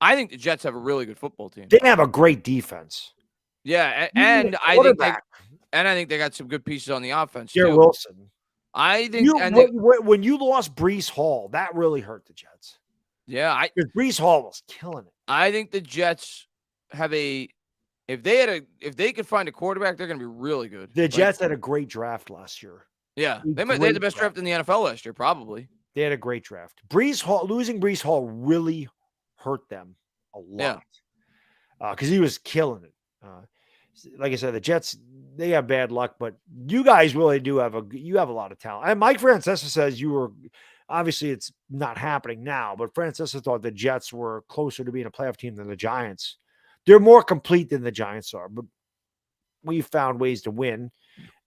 S1: I think the Jets have a really good football team.
S2: They have a great defense.
S1: Yeah, and I think they got some good pieces on the offense,
S2: Garrett
S1: too.
S2: Wilson.
S1: I think
S2: when you lost Breece Hall, that really hurt the Jets.
S1: Yeah,
S2: because Breece Hall was killing it.
S1: I think the Jets have if they could find a quarterback, they're going to be really good.
S2: The Jets had a great draft last year.
S1: Yeah, they had the best draft in the NFL last year, probably.
S2: They had a great draft. Losing Breece Hall really hurt them a lot. Because he was killing it. Like I said, the Jets, they have bad luck, but you guys really do have a lot of talent. And Mike Francesa says obviously it's not happening now, but Francesa thought the Jets were closer to being a playoff team than the Giants. They're more complete than the Giants are, but we found ways to win.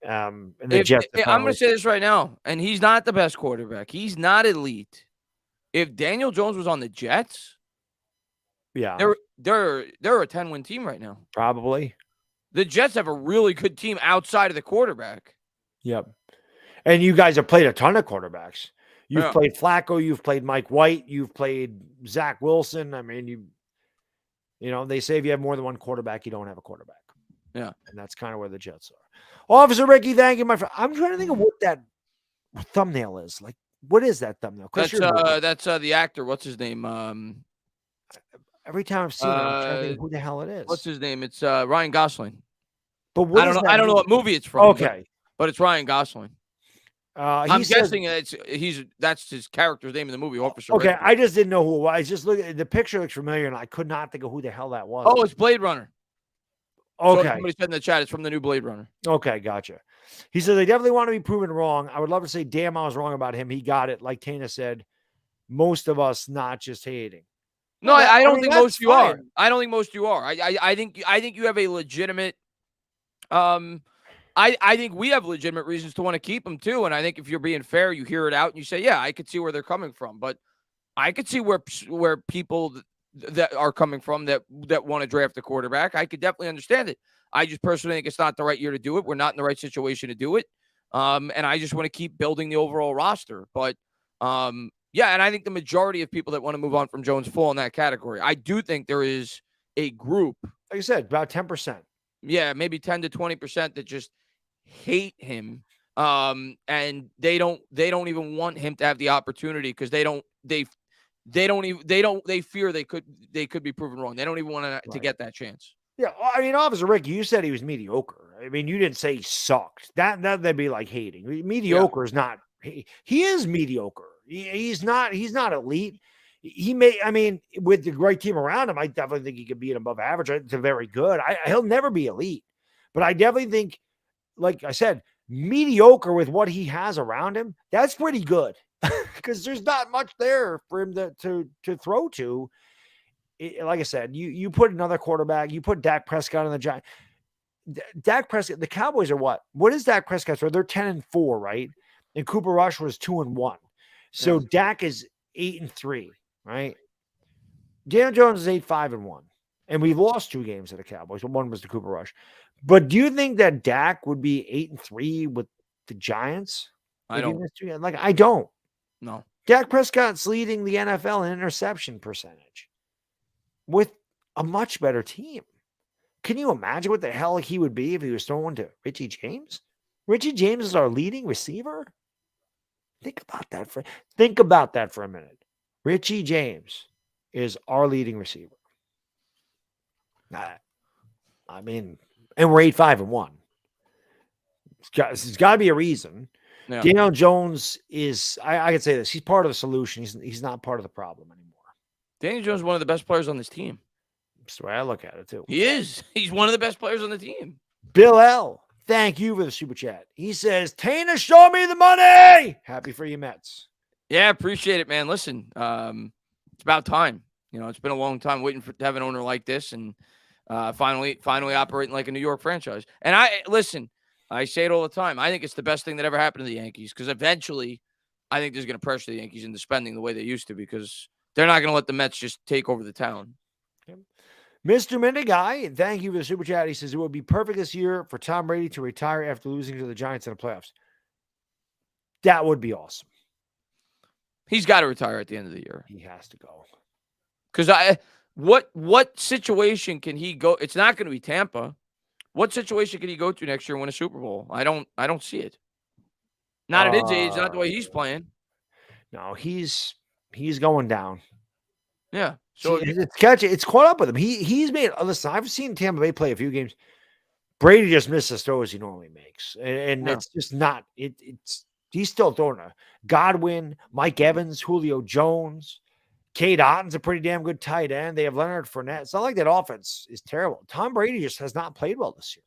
S2: And the Jets.
S1: I'm going to say this right now, and he's not the best quarterback. He's not elite. If Daniel Jones was on the Jets, they're a 10-win team right now.
S2: Probably.
S1: The Jets have a really good team outside of the quarterback.
S2: Yep. And you guys have played a ton of quarterbacks. You've played Flacco. You've played Mike White. You've played Zach Wilson. I mean, they say if you have more than one quarterback, you don't have a quarterback.
S1: Yeah.
S2: And that's kind of where the Jets are. Officer Ricky, thank you, my friend. I'm trying to think of what that thumbnail is. Like, what is that thumbnail?
S1: That's the actor. What's his name?
S2: Every time I've seen it, I'm trying to think who the hell it is.
S1: What's his name? It's Ryan Gosling.
S2: But
S1: I don't know what movie it's from.
S2: Okay.
S1: But it's Ryan Gosling. I'm guessing that's his character's name in the movie, Officer.
S2: Okay,
S1: Ricky.
S2: I just didn't know who it was. I just looked at the picture, looks familiar, and I could not think of who the hell that was.
S1: Oh, it's Blade Runner.
S2: Okay.
S1: So somebody said in the chat it's from the new Blade Runner.
S2: Okay, gotcha. He says, I definitely want to be proven wrong. I would love to say, damn, I was wrong about him. He got it. Like Tainah said, most of us not just hating.
S1: No, I don't think
S2: that's
S1: most of you are.
S2: fine.
S1: I don't think most of you are. I think you have a legitimate. I think we have legitimate reasons to want to keep him too. And I think if you're being fair, you hear it out and you say, yeah, I could see where they're coming from. But I could see where people that are coming from that want to draft a quarterback. I could definitely understand it. I just personally think it's not the right year to do it. We're not in the right situation to do it. And I just want to keep building the overall roster. But yeah, and I think the majority of people that want to move on from Jones fall in that category. I do think there is a group,
S2: like I said, about 10%.
S1: Yeah, maybe 10 to 20% that just hate him. And they don't even want him to have the opportunity because they fear they could be proven wrong. They don't even want to get that chance.
S2: Yeah, I mean, Officer Rick, you said he was mediocre. I mean, you didn't say he sucked. That'd be like hating. Mediocre is not. He is mediocre. He's not elite. He may. I mean, with the right team around him, I definitely think he could be an above average. It's very good. He'll never be elite, but I definitely think, like I said, mediocre with what he has around him. That's pretty good because there's not much there for him to throw to. Like I said, you put another quarterback, you put Dak Prescott on the Giants. Dak Prescott, the Cowboys are what? What is Dak Prescott? So they're 10-4, right? And Cooper Rush was 2-1. So Dak is 8-3, right? Daniel Jones is 8-5-1. And we lost 2 games to the Cowboys. One was the Cooper Rush. But do you think that Dak would be 8-3 with the Giants?
S1: I don't.
S2: Like, I don't.
S1: No.
S2: Dak Prescott's leading the NFL in interception percentage with a much better team. Can you imagine what the hell he would be if he was throwing to Richie James? Richie James is our leading receiver. Think about that for a minute. Richie James is our leading receiver. I mean, and we're 8-5-1. It's got to be a reason. Yeah. Daniel Jones is, I could say this, he's part of the solution. He's not part of the problem anymore.
S1: Daniel Jones is one of the best players on this team.
S2: That's the way I look at it, too.
S1: He is. He's one of the best players on the team.
S2: Bill L., thank you for the super chat. He says, Tainah, show me the money. Happy for you, Mets.
S1: Yeah, appreciate it, man. Listen, it's about time. It's been a long time waiting to have an owner like this and finally operating like a New York franchise. And I say it all the time. I think it's the best thing that ever happened to the Yankees because eventually I think there's going to pressure the Yankees into spending the way they used to because they're not going to let the Mets just take over the town.
S2: Okay. Mr. Mendigai, thank you for the super chat. He says it would be perfect this year for Tom Brady to retire after losing to the Giants in the playoffs. That would be awesome.
S1: He's got to retire at the end of the year.
S2: He has to go.
S1: Because what situation can he go? It's not going to be Tampa. What situation can he go to next year and win a Super Bowl? I don't see it. Not at his age, not the way he's playing.
S2: No, he's going down.
S1: Yeah. So
S2: it's caught up with him. He's made. Listen, I've seen Tampa Bay play a few games. Brady just misses throws he normally makes, and it's just not. It's he's still throwing a Godwin, Mike Evans, Julio Jones, Cade Otton's a pretty damn good tight end. They have Leonard Fournette. It's not like that offense is terrible. Tom Brady just has not played well this year.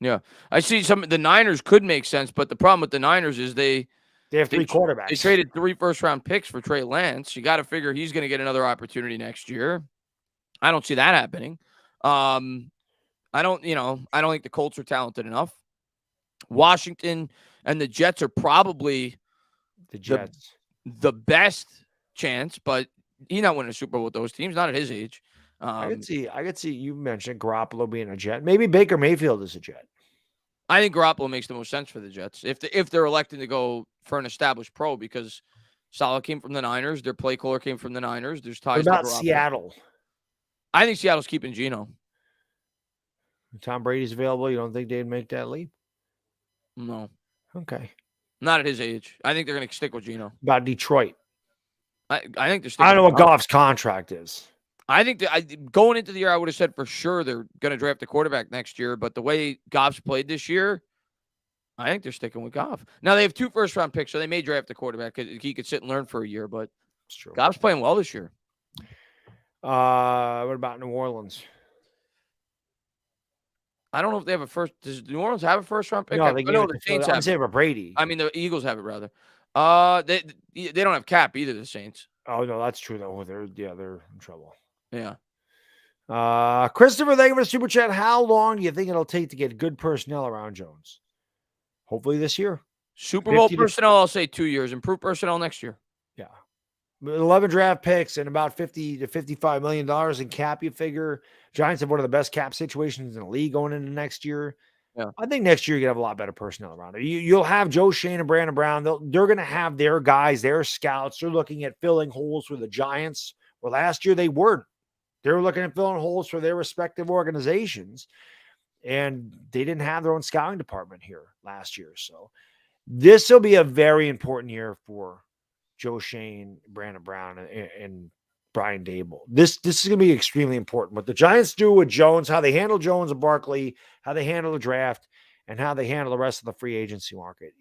S1: Yeah, I see the Niners could make sense, but the problem with the Niners is they
S2: have 3 quarterbacks.
S1: They traded 3 first-round picks for Trey Lance. You got to figure he's going to get another opportunity next year. I don't see that happening. I don't think the Colts are talented enough. Washington and the Jets are probably the best chance, but he's not winning a Super Bowl with those teams, not at his age.
S2: I could see you mentioned Garoppolo being a Jet. Maybe Baker Mayfield is a Jet.
S1: I think Garoppolo makes the most sense for the Jets if they're electing to go for an established pro because Saleh came from the Niners. Their play caller came from the Niners. There's ties
S2: to
S1: Garoppolo.
S2: Seattle?
S1: I think Seattle's keeping Geno.
S2: Tom Brady's available. You don't think they'd make that leap?
S1: No.
S2: Okay.
S1: Not at his age. I think they're going to stick with Geno.
S2: About Detroit.
S1: I think they're sticking
S2: I don't know what Goff's contract is.
S1: I think going into the year, I would have said for sure they're going to draft a quarterback next year. But the way Goff's played this year, I think they're sticking with Goff. Now, they have 2 first-round picks, so they may draft a quarterback. He could sit and learn for a year, but Goff's playing well this year.
S2: What about New Orleans?
S1: I don't know if they have a first. Does New Orleans have a first-round pick?
S2: No,
S1: the Saints have.
S2: I'm saying for Brady.
S1: I mean, the Eagles have it, rather. They don't have cap either, the Saints.
S2: Oh no, that's true though. They're in trouble.
S1: Yeah.
S2: Christopher, thank you for the super chat. How long do you think it'll take to get good personnel around Jones? Hopefully this year.
S1: Super Bowl personnel, I'll say 2 years. Improved personnel next year.
S2: Yeah. 11 draft picks and about $50 to $55 million in cap, you figure. Giants have one of the best cap situations in the league going into next year.
S1: Yeah.
S2: I think next year you're going to have a lot better personnel around it. You'll have Joe Shane and Brandon Brown. They're going to have their guys, their scouts. They're looking at filling holes for the Giants. Well, last year they weren't. They were looking at filling holes for their respective organizations. And they didn't have their own scouting department here last year. So this will be a very important year for Joe Shane, Brandon Brown, and Brian Dable. This is going to be extremely important. What the Giants do with Jones, how they handle Jones and Barkley, how they handle the draft, and how they handle the rest of the free agency market.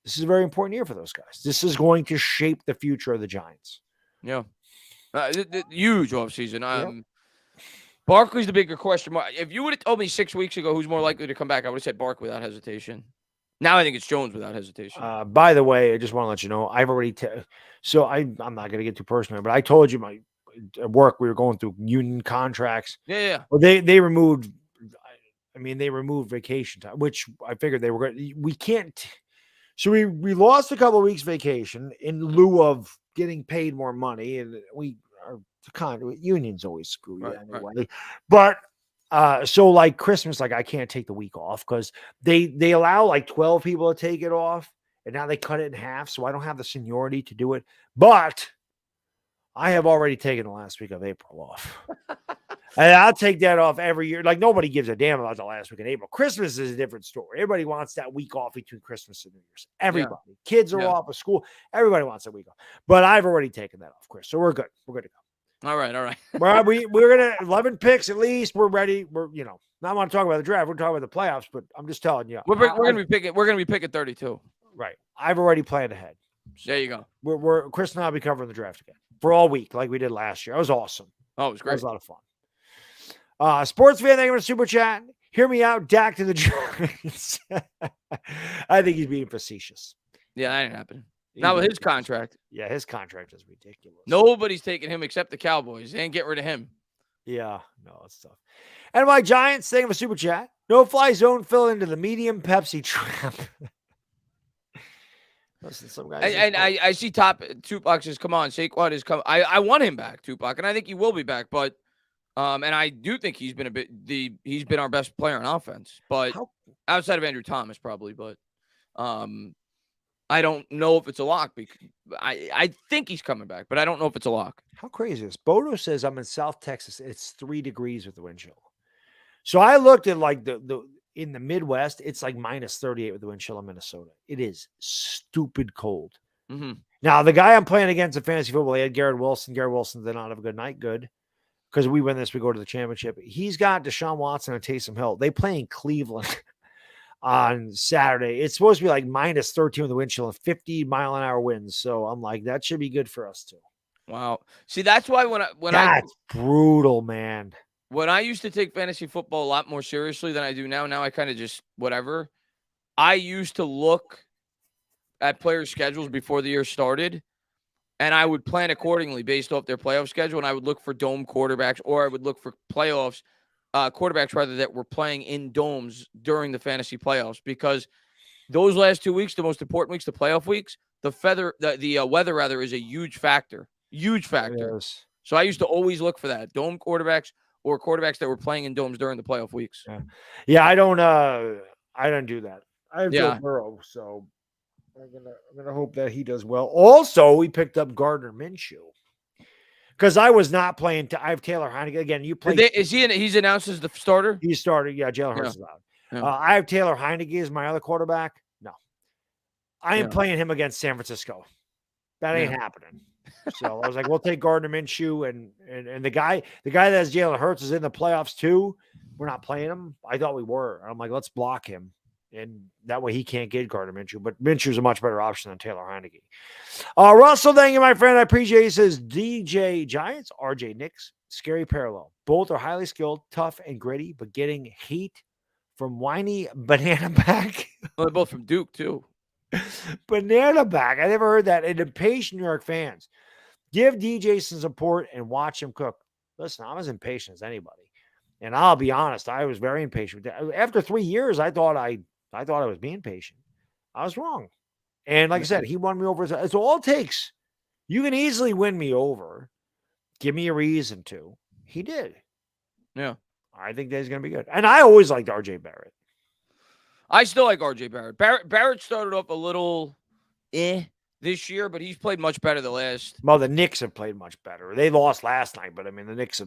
S2: This is a very important year for those guys. This is going to shape the future of the Giants.
S1: Yeah. Huge offseason. Barkley's the bigger question mark. If you would have told me 6 weeks ago who's more likely to come back, I would have said Barkley without hesitation. Now I think it's Jones without hesitation.
S2: By the way, I just want to let you know, I've already so I'm not going to get too personal, but I told you at work we were going through union contracts.
S1: Yeah.
S2: Well, they removed. They removed vacation time, which I figured they were going. We can't. So we lost a couple of weeks vacation in lieu of getting paid more money, and unions always screw you anyway. Right. But so like Christmas, like I can't take the week off because they allow like 12 people to take it off, and now they cut it in half, so I don't have the seniority to do it. But I have already taken the last week of April off. And I'll take that off every year. Like nobody gives a damn about the last week in April. Christmas is a different story. Everybody wants that week off between Christmas and New Year's. Everybody. Yeah. Kids are off of school. Everybody wants a week off. But I've already taken that off, Chris. So we're good. We're good to go.
S1: All right.
S2: Well, we're gonna 11 picks at least. We're ready. We're not want to talk about the draft. We're talking about the playoffs, but I'm just telling you.
S1: We're gonna be picking 32.
S2: Right. I've already planned ahead.
S1: So there you go.
S2: We're Chris and I'll be covering the draft again for all week, like we did last year. That was awesome.
S1: Oh, it was great.
S2: It was a lot of fun. Sports fan, thank you for the super chat. Hear me out. Dak to the Giants. I think he's being facetious.
S1: Yeah, that ain't happening. Not with his contract.
S2: Yeah, his contract is ridiculous.
S1: Nobody's taking him except the Cowboys. They ain't get rid of him.
S2: Yeah, no, it's tough. And my Giants, thank you for super chat. No fly zone fill into the medium Pepsi trap. Listen, some guys.
S1: I see Tupac says, "Come on, Saquon is coming." I want him back, Tupac, and I think he will be back. But and I do think he's been he's been our best player on offense, but outside of Andrew Thomas probably. But I don't know if it's a lock because I think he's coming back, but I don't know if it's a lock.
S2: How crazy is this? Bodo says I'm in South Texas. It's 3 degrees with the wind chill. So I looked at like the in the Midwest, it's like minus 38 with the wind chill in Minnesota. It is stupid cold.
S1: Mm-hmm.
S2: Now, the guy I'm playing against in fantasy football, he had Garrett Wilson. Garrett Wilson did not have a good night. Good. Because we win this, we go to the championship. He's got Deshaun Watson and Taysom Hill. They play in Cleveland on Saturday. It's supposed to be like minus 13 with the wind chill and 50-mile-an-hour winds. So I'm like, that should be good for us too.
S1: Wow. See, that's why
S2: that's brutal, man.
S1: When I used to take fantasy football a lot more seriously than I do now, I kind of just whatever. I used to look at players' schedules before the year started, and I would plan accordingly based off their playoff schedule, and I would look for dome quarterbacks, or I would look for playoffs quarterbacks rather that were playing in domes during the fantasy playoffs, because those last 2 weeks, the most important weeks, the playoff weeks, the weather is a huge factor. Huge factor.
S2: Yes.
S1: So I used to always look for that. Dome quarterbacks or quarterbacks that were playing in domes during the playoff weeks.
S2: Yeah, I don't do that. I have Joe Burrow, so I'm gonna hope that he does well. Also, we picked up Gardner Minshew because I was not playing. I have Taylor Heineke again. You play?
S1: He's announced as the starter.
S2: He started. Yeah, Jalen Hurts is out. Yeah. I have Taylor Heineke as my other quarterback. No, I am playing him against San Francisco. That ain't happening. So I was like, we'll take Gardner Minshew and the guy that has Jalen Hurts is in the playoffs too. We're not playing him. I thought we were. I'm like, let's block him. And that way he can't get Gardner Minshew. But Minshew's a much better option than Taylor Heineke. Russell, thank you, my friend. I appreciate it. He says DJ Giants, RJ Knicks, scary parallel. Both are highly skilled, tough, and gritty, but getting hate from whiny banana back.
S1: Well, they're both from Duke, too.
S2: Banana back. I never heard that. And impatient New York fans. Give DJ some support and watch him cook. Listen, I'm as impatient as anybody. And I'll be honest, I was very impatient with that. After 3 years, I thought I was being patient. I was wrong. And like I said, he won me over. It's all it takes. You can easily win me over. Give me a reason to. He did.
S1: Yeah.
S2: I think that he's going to be good. And I always liked RJ Barrett.
S1: I still like RJ Barrett. Barrett started off a little this year, but he's played much better the last.
S2: Well, the Knicks have played much better. They lost last night, but I mean, the Knicks.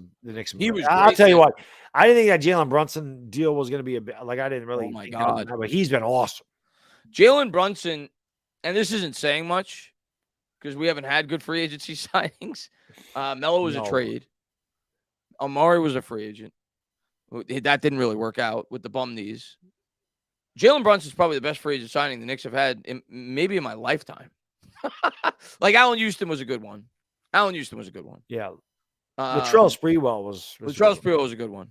S1: He was.
S2: I'll tell you what. I didn't think that Jalen Brunson deal was going to be I didn't really.
S1: Oh my God!
S2: But he's been awesome.
S1: Jalen Brunson, and this isn't saying much because we haven't had good free agency signings. Melo was a trade. Amari was a free agent. That didn't really work out with the bum knees. Jalen Brunson is probably the best free agent signing the Knicks have had maybe in my lifetime. Like Allen Houston was a good one.
S2: Yeah. Latrell Sprewell was
S1: a good one.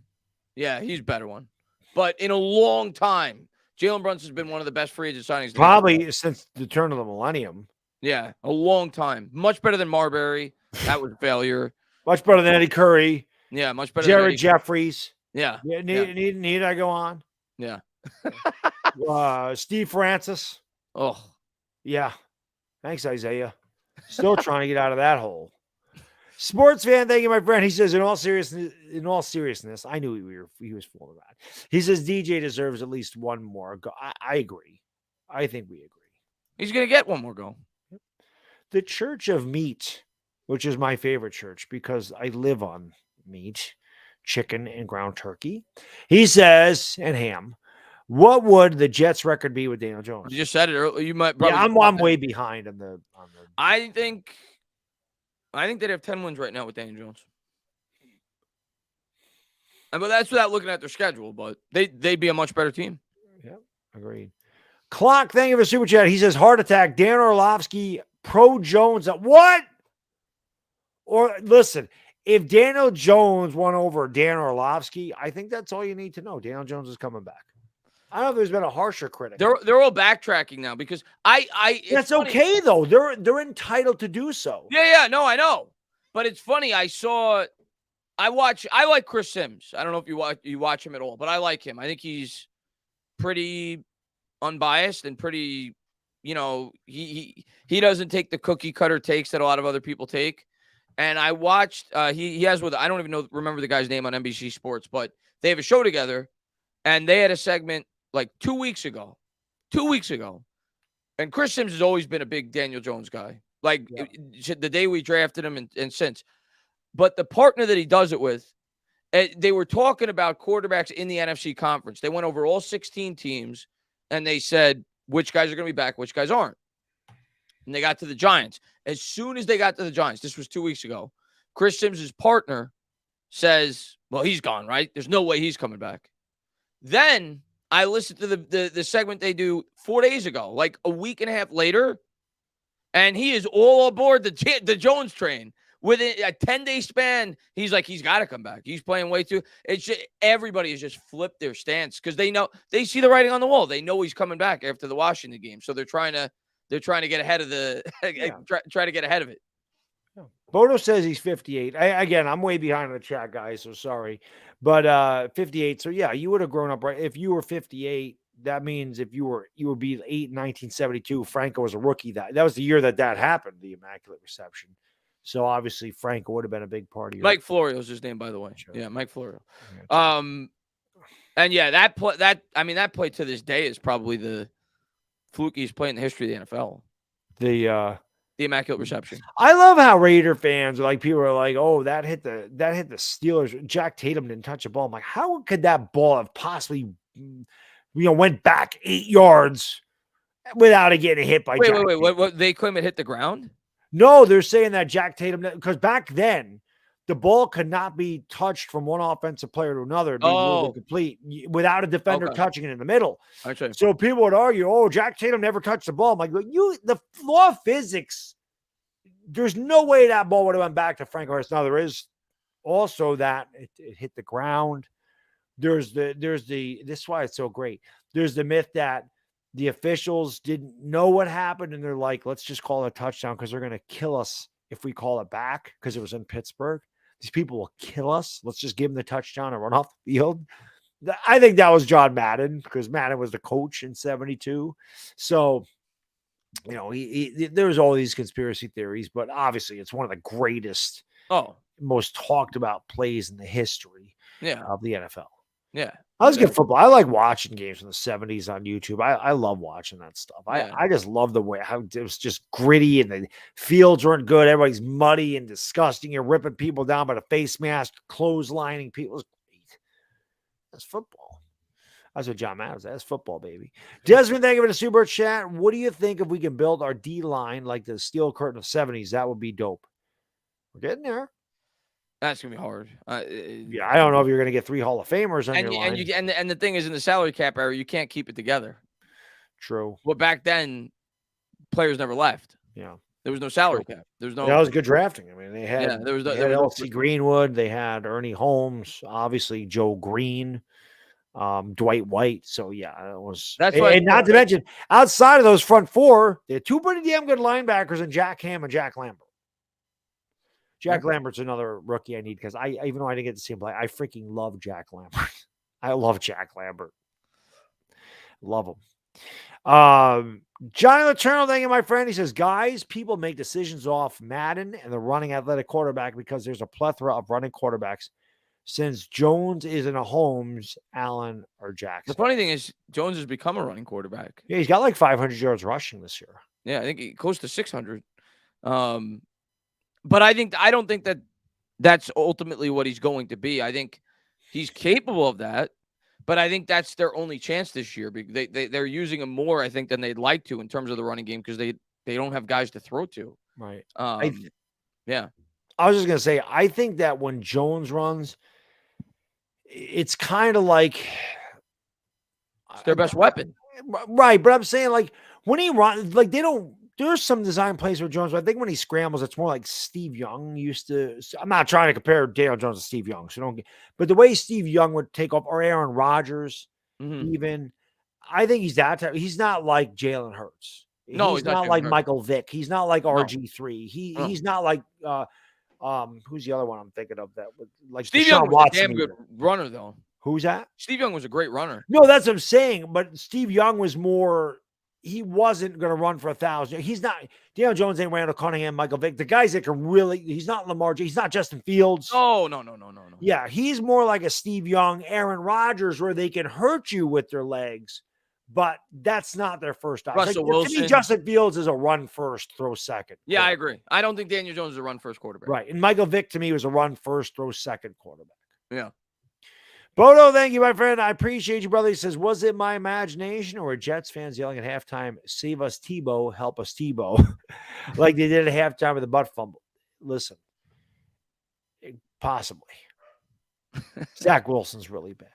S1: Yeah, he's a better one. But in a long time, Jalen Brunson's been one of the best free agent signings.
S2: Probably since the turn of the millennium.
S1: Yeah, a long time. Much better than Marbury. That was a failure.
S2: Much better than Eddie Curry.
S1: Yeah, much better
S2: Jared
S1: than
S2: Jeffries.
S1: Yeah.
S2: Need I go on?
S1: Yeah.
S2: Steve Francis.
S1: Oh.
S2: Yeah. Thanks, Isaiah. Still trying to get out of that hole. Sports fan, thank you, my friend. He says, in all seriousness, I knew he was full of that. He says DJ deserves at least one more go. I agree. I think we agree.
S1: He's going to get one more go.
S2: The Church of Meat, which is my favorite church because I live on meat, chicken, and ground turkey. He says, and ham. What would the Jets record be with Daniel Jones?
S1: You just said it earlier. You might.
S2: Yeah, I'm way behind on the.
S1: I think they'd have 10 wins right now with Daniel Jones. But that's without looking at their schedule. But they'd be a much better team.
S2: Yeah, agreed. Clock, thank you for super chat. He says heart attack. Dan Orlovsky pro Jones. What? Or listen, if Daniel Jones won over Dan Orlovsky, I think that's all you need to know. Daniel Jones is coming back. I don't know if there's been a harsher critic.
S1: They're all backtracking now because
S2: that's funny. Okay though. They're entitled to do so.
S1: Yeah, no, I know. But it's funny. I like Chris Sims. I don't know if you watch him at all, but I like him. I think he's pretty unbiased and pretty, he doesn't take the cookie cutter takes that a lot of other people take. And I watched he has I don't even remember the guy's name on NBC Sports, but they have a show together and they had a segment like 2 weeks ago. And Chris Sims has always been a big Daniel Jones guy. Like the day we drafted him and since. But the partner that he does it with, they were talking about quarterbacks in the NFC conference. They went over all 16 teams and they said which guys are going to be back, which guys aren't. And they got to the Giants. As soon as they got to the Giants, this was 2 weeks ago, Chris Sims' partner says, well, he's gone, right? There's no way he's coming back. Then I listened to the segment they do 4 days ago, like a week and a half later, and he is all aboard the Jones train. Within a 10-day span, he's like, he's got to come back. He's playing way too. It's just, everybody has just flipped their stance because they see the writing on the wall. They know he's coming back after the Washington game, so they're trying to get ahead of try to get ahead of it.
S2: Bodo says he's 58. I'm way behind on the chat, guys, so sorry. But 58. So yeah, you would have grown up right. If you were 58, that means if you would be 8 in 1972. Franco was a rookie. That was the year that happened, the Immaculate Reception. So obviously Franco would have been a big part of your
S1: Mike Florio is his name, by the way. Sure. Yeah, Mike Florio. And yeah, that play to this day is probably the flukiest play in the history of the NFL.
S2: The
S1: Immaculate Reception.
S2: I love how Raider fans people are like, oh, that hit the Steelers. Jack Tatum didn't touch the ball. I'm like, how could that ball have possibly, went back 8 yards without it getting hit by Jack Tatum?
S1: What they claim it hit the ground?
S2: No, they're saying that Jack Tatum, because back then the ball could not be touched from one offensive player to another to be really complete without a defender touching it in the middle.
S1: Okay.
S2: So people would argue, oh, Jack Tatum never touched the ball. I'm like, the law of physics, there's no way that ball would have went back to Frank Harris. Now there is also that it hit the ground. This is why it's so great. There's the myth that the officials didn't know what happened and they're like, let's just call it a touchdown because they're going to kill us if we call it back because it was in Pittsburgh. These people will kill us. Let's just give them the touchdown and run off the field. I think that was John Madden because Madden was the coach in 72. So, there's all these conspiracy theories, but obviously it's one of the greatest, most talked about plays in the history of the NFL.
S1: Yeah.
S2: I was good football. I like watching games from the 70s on YouTube. I love watching that stuff. I just love the way how it was just gritty and the fields weren't good. Everybody's muddy and disgusting. You're ripping people down by the face mask, clotheslining people. It was great. That's football. That's what John Madden was. That's football, baby. Desmond, thank you for the super chat. What do you think if we can build our D line like the steel curtain of 70s? That would be dope. We're getting there.
S1: That's gonna be hard.
S2: I don't know if you're gonna get 3 Hall of Famers on your line.
S1: And the thing is, in the salary cap era, you can't keep it together.
S2: True.
S1: Well, back then, players never left.
S2: Yeah.
S1: There was no salary cap. There's no.
S2: That was good drafting. I mean, they had
S1: there was
S2: LC Greenwood. They had Ernie Holmes. Obviously, Joe Green, Dwight White. So yeah, it was.
S1: That's why.
S2: And not to mention, outside of those front 4, they had 2 pretty damn good linebackers in Jack Ham and Jack Lambert. Jack Lambert's another rookie I need because even though I didn't get to see him play, I freaking love Jack Lambert. I love Jack Lambert. Love him. Johnny Letourneau, thank you, my friend. He says, guys, people make decisions off Madden and the running athletic quarterback because there's a plethora of running quarterbacks since Jones isn't a Holmes, Allen, or Jackson.
S1: The funny thing is, Jones has become a running quarterback.
S2: Yeah, he's got like 500 yards rushing this year.
S1: Yeah, I think close to 600. But I don't think that that's ultimately what he's going to be. I think he's capable of that, but I think that's their only chance this year. They're using him more, I think, than they'd like to in terms of the running game because they don't have guys to throw to.
S2: Right.
S1: Yeah.
S2: I was just going to say, I think that when Jones runs, it's kind of like
S1: it's their best weapon.
S2: Right. But I'm saying, like, when he runs, like, there's some design plays with Jones, but I think when he scrambles, it's more like Steve Young used to. I'm not trying to compare Daniel Jones to Steve Young, so don't get, but the way Steve Young would take off, or Aaron Rodgers, even, I think he's that type. He's not like Jalen Hurts.
S1: No,
S2: he's not like Michael Vick. He's not like RG3. He's not like who's the other one I'm thinking of that would like
S1: Steve Young was a damn good runner though.
S2: Who's that?
S1: Steve Young was a great runner.
S2: No, that's what I'm saying. But Steve Young was more. He wasn't going to run for 1,000. He's not. Daniel Jones ain't Randall Cunningham, Michael Vick. The guys that can really. He's not Lamar. He's not Justin Fields.
S1: Oh no.
S2: Yeah, he's more like a Steve Young, Aaron Rodgers, where they can hurt you with their legs, but that's not their first option.
S1: Russell Wilson.
S2: To me, Justin Fields is a run first, throw second.
S1: Yeah, I agree. I don't think Daniel Jones is a run first quarterback.
S2: Right, and Michael Vick to me was a run first, throw second quarterback.
S1: Yeah.
S2: Bodo, thank you, my friend. I appreciate you, brother. He says, was it my imagination or were Jets fans yelling at halftime, save us Tebow, help us Tebow, like they did at halftime with the butt fumble? Listen, possibly. Zach Wilson's really bad.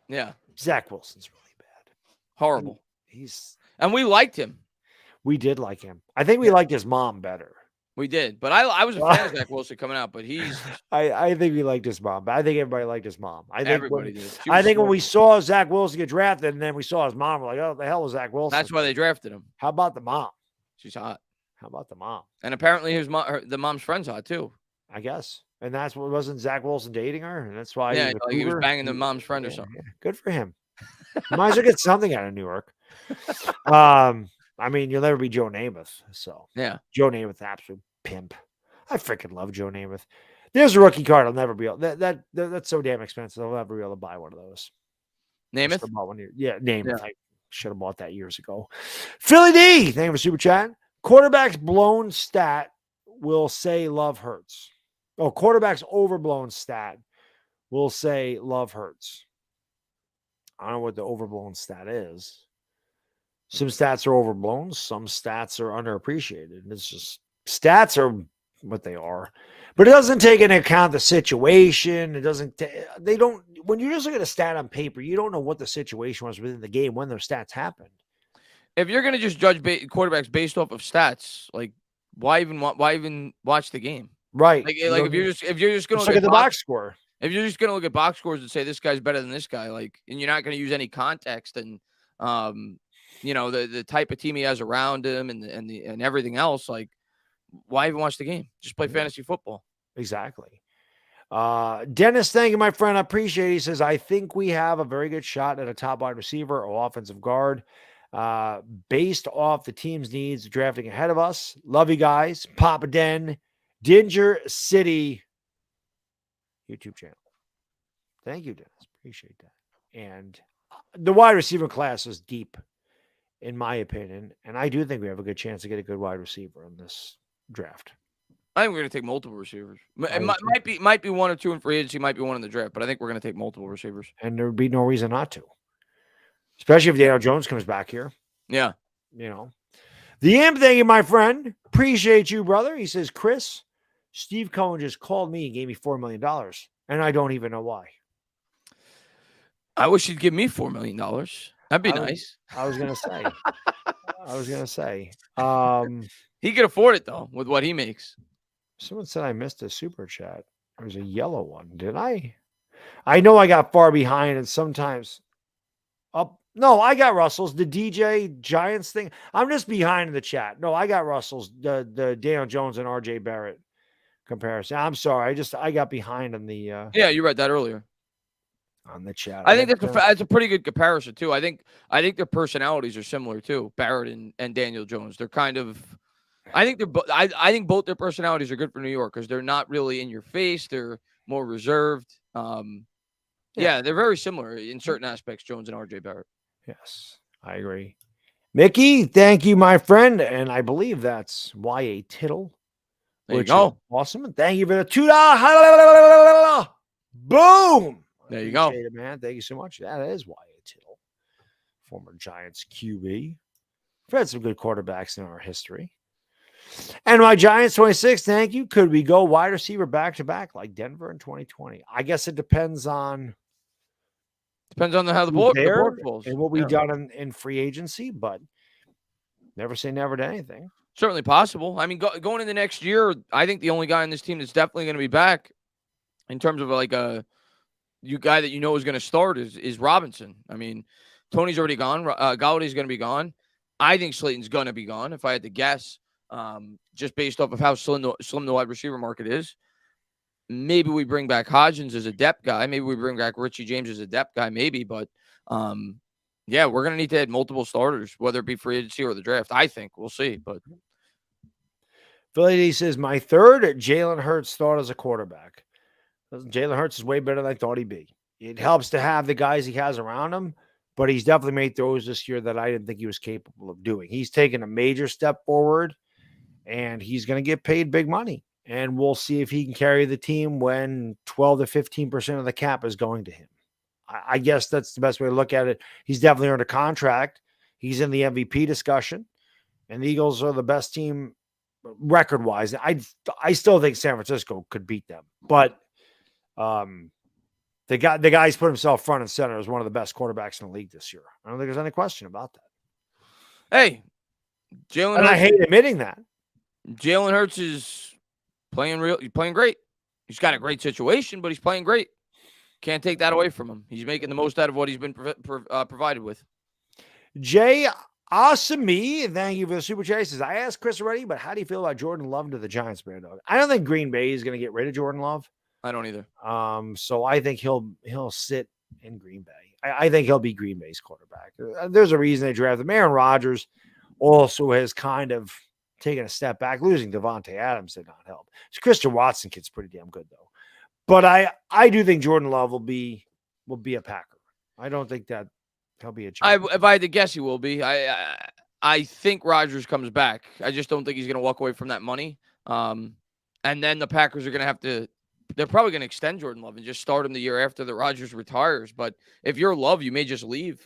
S1: Yeah.
S2: Zach Wilson's really bad.
S1: Horrible.
S2: And
S1: we liked him.
S2: We did like him. I think we liked his mom better.
S1: We did, but I was a fan of Zach Wilson coming out, but
S2: I think we liked his mom, but I think everybody liked his mom.
S1: Everybody did.
S2: I think when we saw Zach Wilson get drafted and then we saw his mom, we're like, oh, the hell is Zach Wilson?
S1: That's why they drafted him.
S2: How about the mom?
S1: She's hot.
S2: How about the mom?
S1: And apparently the mom's friend's hot too.
S2: I guess. And that's what wasn't Zach Wilson dating her? And that's why
S1: he was banging the mom's friend or something.
S2: Yeah. Good for him. Might as well get something out of New York. I mean, you'll never be Joe Namath. So
S1: yeah.
S2: Joe Namath, absolute pimp. I freaking love Joe Namath. There's a rookie card. I'll never be able that's so damn expensive. I'll never be able to buy one of those.
S1: Namath?
S2: Namath. Yeah. I should have bought that years ago. Philly D, thank you for super chat. Quarterback's blown stat will say love hurts. Oh, quarterback's overblown stat will say love hurts. I don't know what the overblown stat is. Some stats are overblown. Some stats are underappreciated. It's just stats are what they are, but it doesn't take into account the situation. It doesn't, they don't, when you just look at a stat on paper, you don't know what the situation was within the game when those stats happened.
S1: If you're going to just judge quarterbacks based off of stats, like why even watch the game?
S2: Right.
S1: Like if you're just going to
S2: look at the box score,
S1: if you're just going to look at box scores and say this guy's better than this guy, like, and you're not going to use any context and, the type of team he has around him and everything else, like, why even watch the game? Just play fantasy football.
S2: Exactly. Dennis, thank you, my friend. I appreciate it. He says, I think we have a very good shot at a top wide receiver or offensive guard based off the team's needs drafting ahead of us. Love you guys. Papa Den, Dinger City YouTube channel. Thank you, Dennis. Appreciate that. And the wide receiver class is deep, in my opinion. And I do think we have a good chance to get a good wide receiver in this draft.
S1: I think we're going to take multiple receivers. It might be one or two in free agency, might be one in the draft, but I think we're going to take multiple receivers.
S2: And there would be no reason not to, especially if Daniel Jones comes back here.
S1: Yeah.
S2: You know, the Amp, thank you, my friend. Appreciate you, brother. He says, Chris, Steve Cohen just called me and gave me $4 million, and I don't even know why.
S1: I wish he'd give me $4 million. That'd be nice.
S2: I was going to say.
S1: He could afford it, though, with what he makes.
S2: Someone said I missed a super chat. It was a yellow one. Did I? I know I got far behind, and sometimes up. No, I got Russell's. The DJ Giants thing. I'm just behind in the chat. No, I got Russell's. The Daniel Jones and RJ Barrett comparison. I'm sorry. I got behind on the.
S1: Yeah, you read that earlier.
S2: On the chat.
S1: I think that's a pretty good comparison too. I think their personalities are similar too. Barrett and Daniel Jones. They're kind of. I think I think both their personalities are good for New York because they're not really in your face. They're more reserved. Yeah, they're very similar in certain aspects. Jones and RJ Barrett.
S2: Yes, I agree. Mickey, thank you, my friend, and I believe that's YA Tittle.
S1: There you go.
S2: Awesome, and thank you for the $2. Boom.
S1: There you go,
S2: it, man. Thank you so much. That is YA Tittle, former Giants QB. We've had some good quarterbacks in our history. And my Giants 26, thank you. Could we go wide receiver back to back like Denver in 2020? I guess it depends on
S1: how the board falls
S2: and what we've done in free agency, but never say never to anything.
S1: Certainly possible. I mean, going into next year, I think the only guy on this team that's definitely going to be back in terms of like a guy that is going to start is Robinson. I mean, Tony's already gone. Galladay's going to be gone. I think Slayton's going to be gone if I had to guess. Just based off of how slim the wide receiver market is. Maybe we bring back Hodgins as a depth guy. Maybe we bring back Richie James as a depth guy, maybe. But, yeah, we're going to need to add multiple starters, whether it be free agency or the draft. I think. We'll see. But
S2: Philly says, my third Jalen Hurts thought as a quarterback. Jalen Hurts is way better than I thought he'd be. It helps to have the guys he has around him, but he's definitely made throws this year that I didn't think he was capable of doing. He's taken a major step forward. And he's going to get paid big money. And we'll see if he can carry the team when 12 to 15% of the cap is going to him. I guess that's the best way to look at it. He's definitely earned a contract. He's in the MVP discussion. And the Eagles are the best team record-wise. I still think San Francisco could beat them. But the guy's put himself front and center as one of the best quarterbacks in the league this year. I don't think there's any question about that.
S1: Hey, Jalen.
S2: And I hate admitting that.
S1: Jalen Hurts is playing great. He's got a great situation, but he's playing great. Can't take that away from him. He's making the most out of what he's been provided with.
S2: Jay Asami, thank you for the super chat. He says, I asked Chris already, but how do you feel about Jordan Love to the Giants, Baddog? I don't think Green Bay is going to get rid of Jordan Love.
S1: I don't either.
S2: So I think he'll sit in Green Bay. I think he'll be Green Bay's quarterback. There's a reason they drafted him. Aaron Rodgers also has kind of taking a step back. Losing Devontae Adams did not help. This Christian Watson kid's pretty damn good, though. But I do think Jordan Love will be a Packer. I don't think that he'll be a Giant.
S1: If I had to guess, he will be. I think Rodgers comes back. I just don't think he's going to walk away from that money. And then the Packers are going to have to – they're probably going to extend Jordan Love and just start him the year after the Rodgers retires. But if you're Love, you may just leave.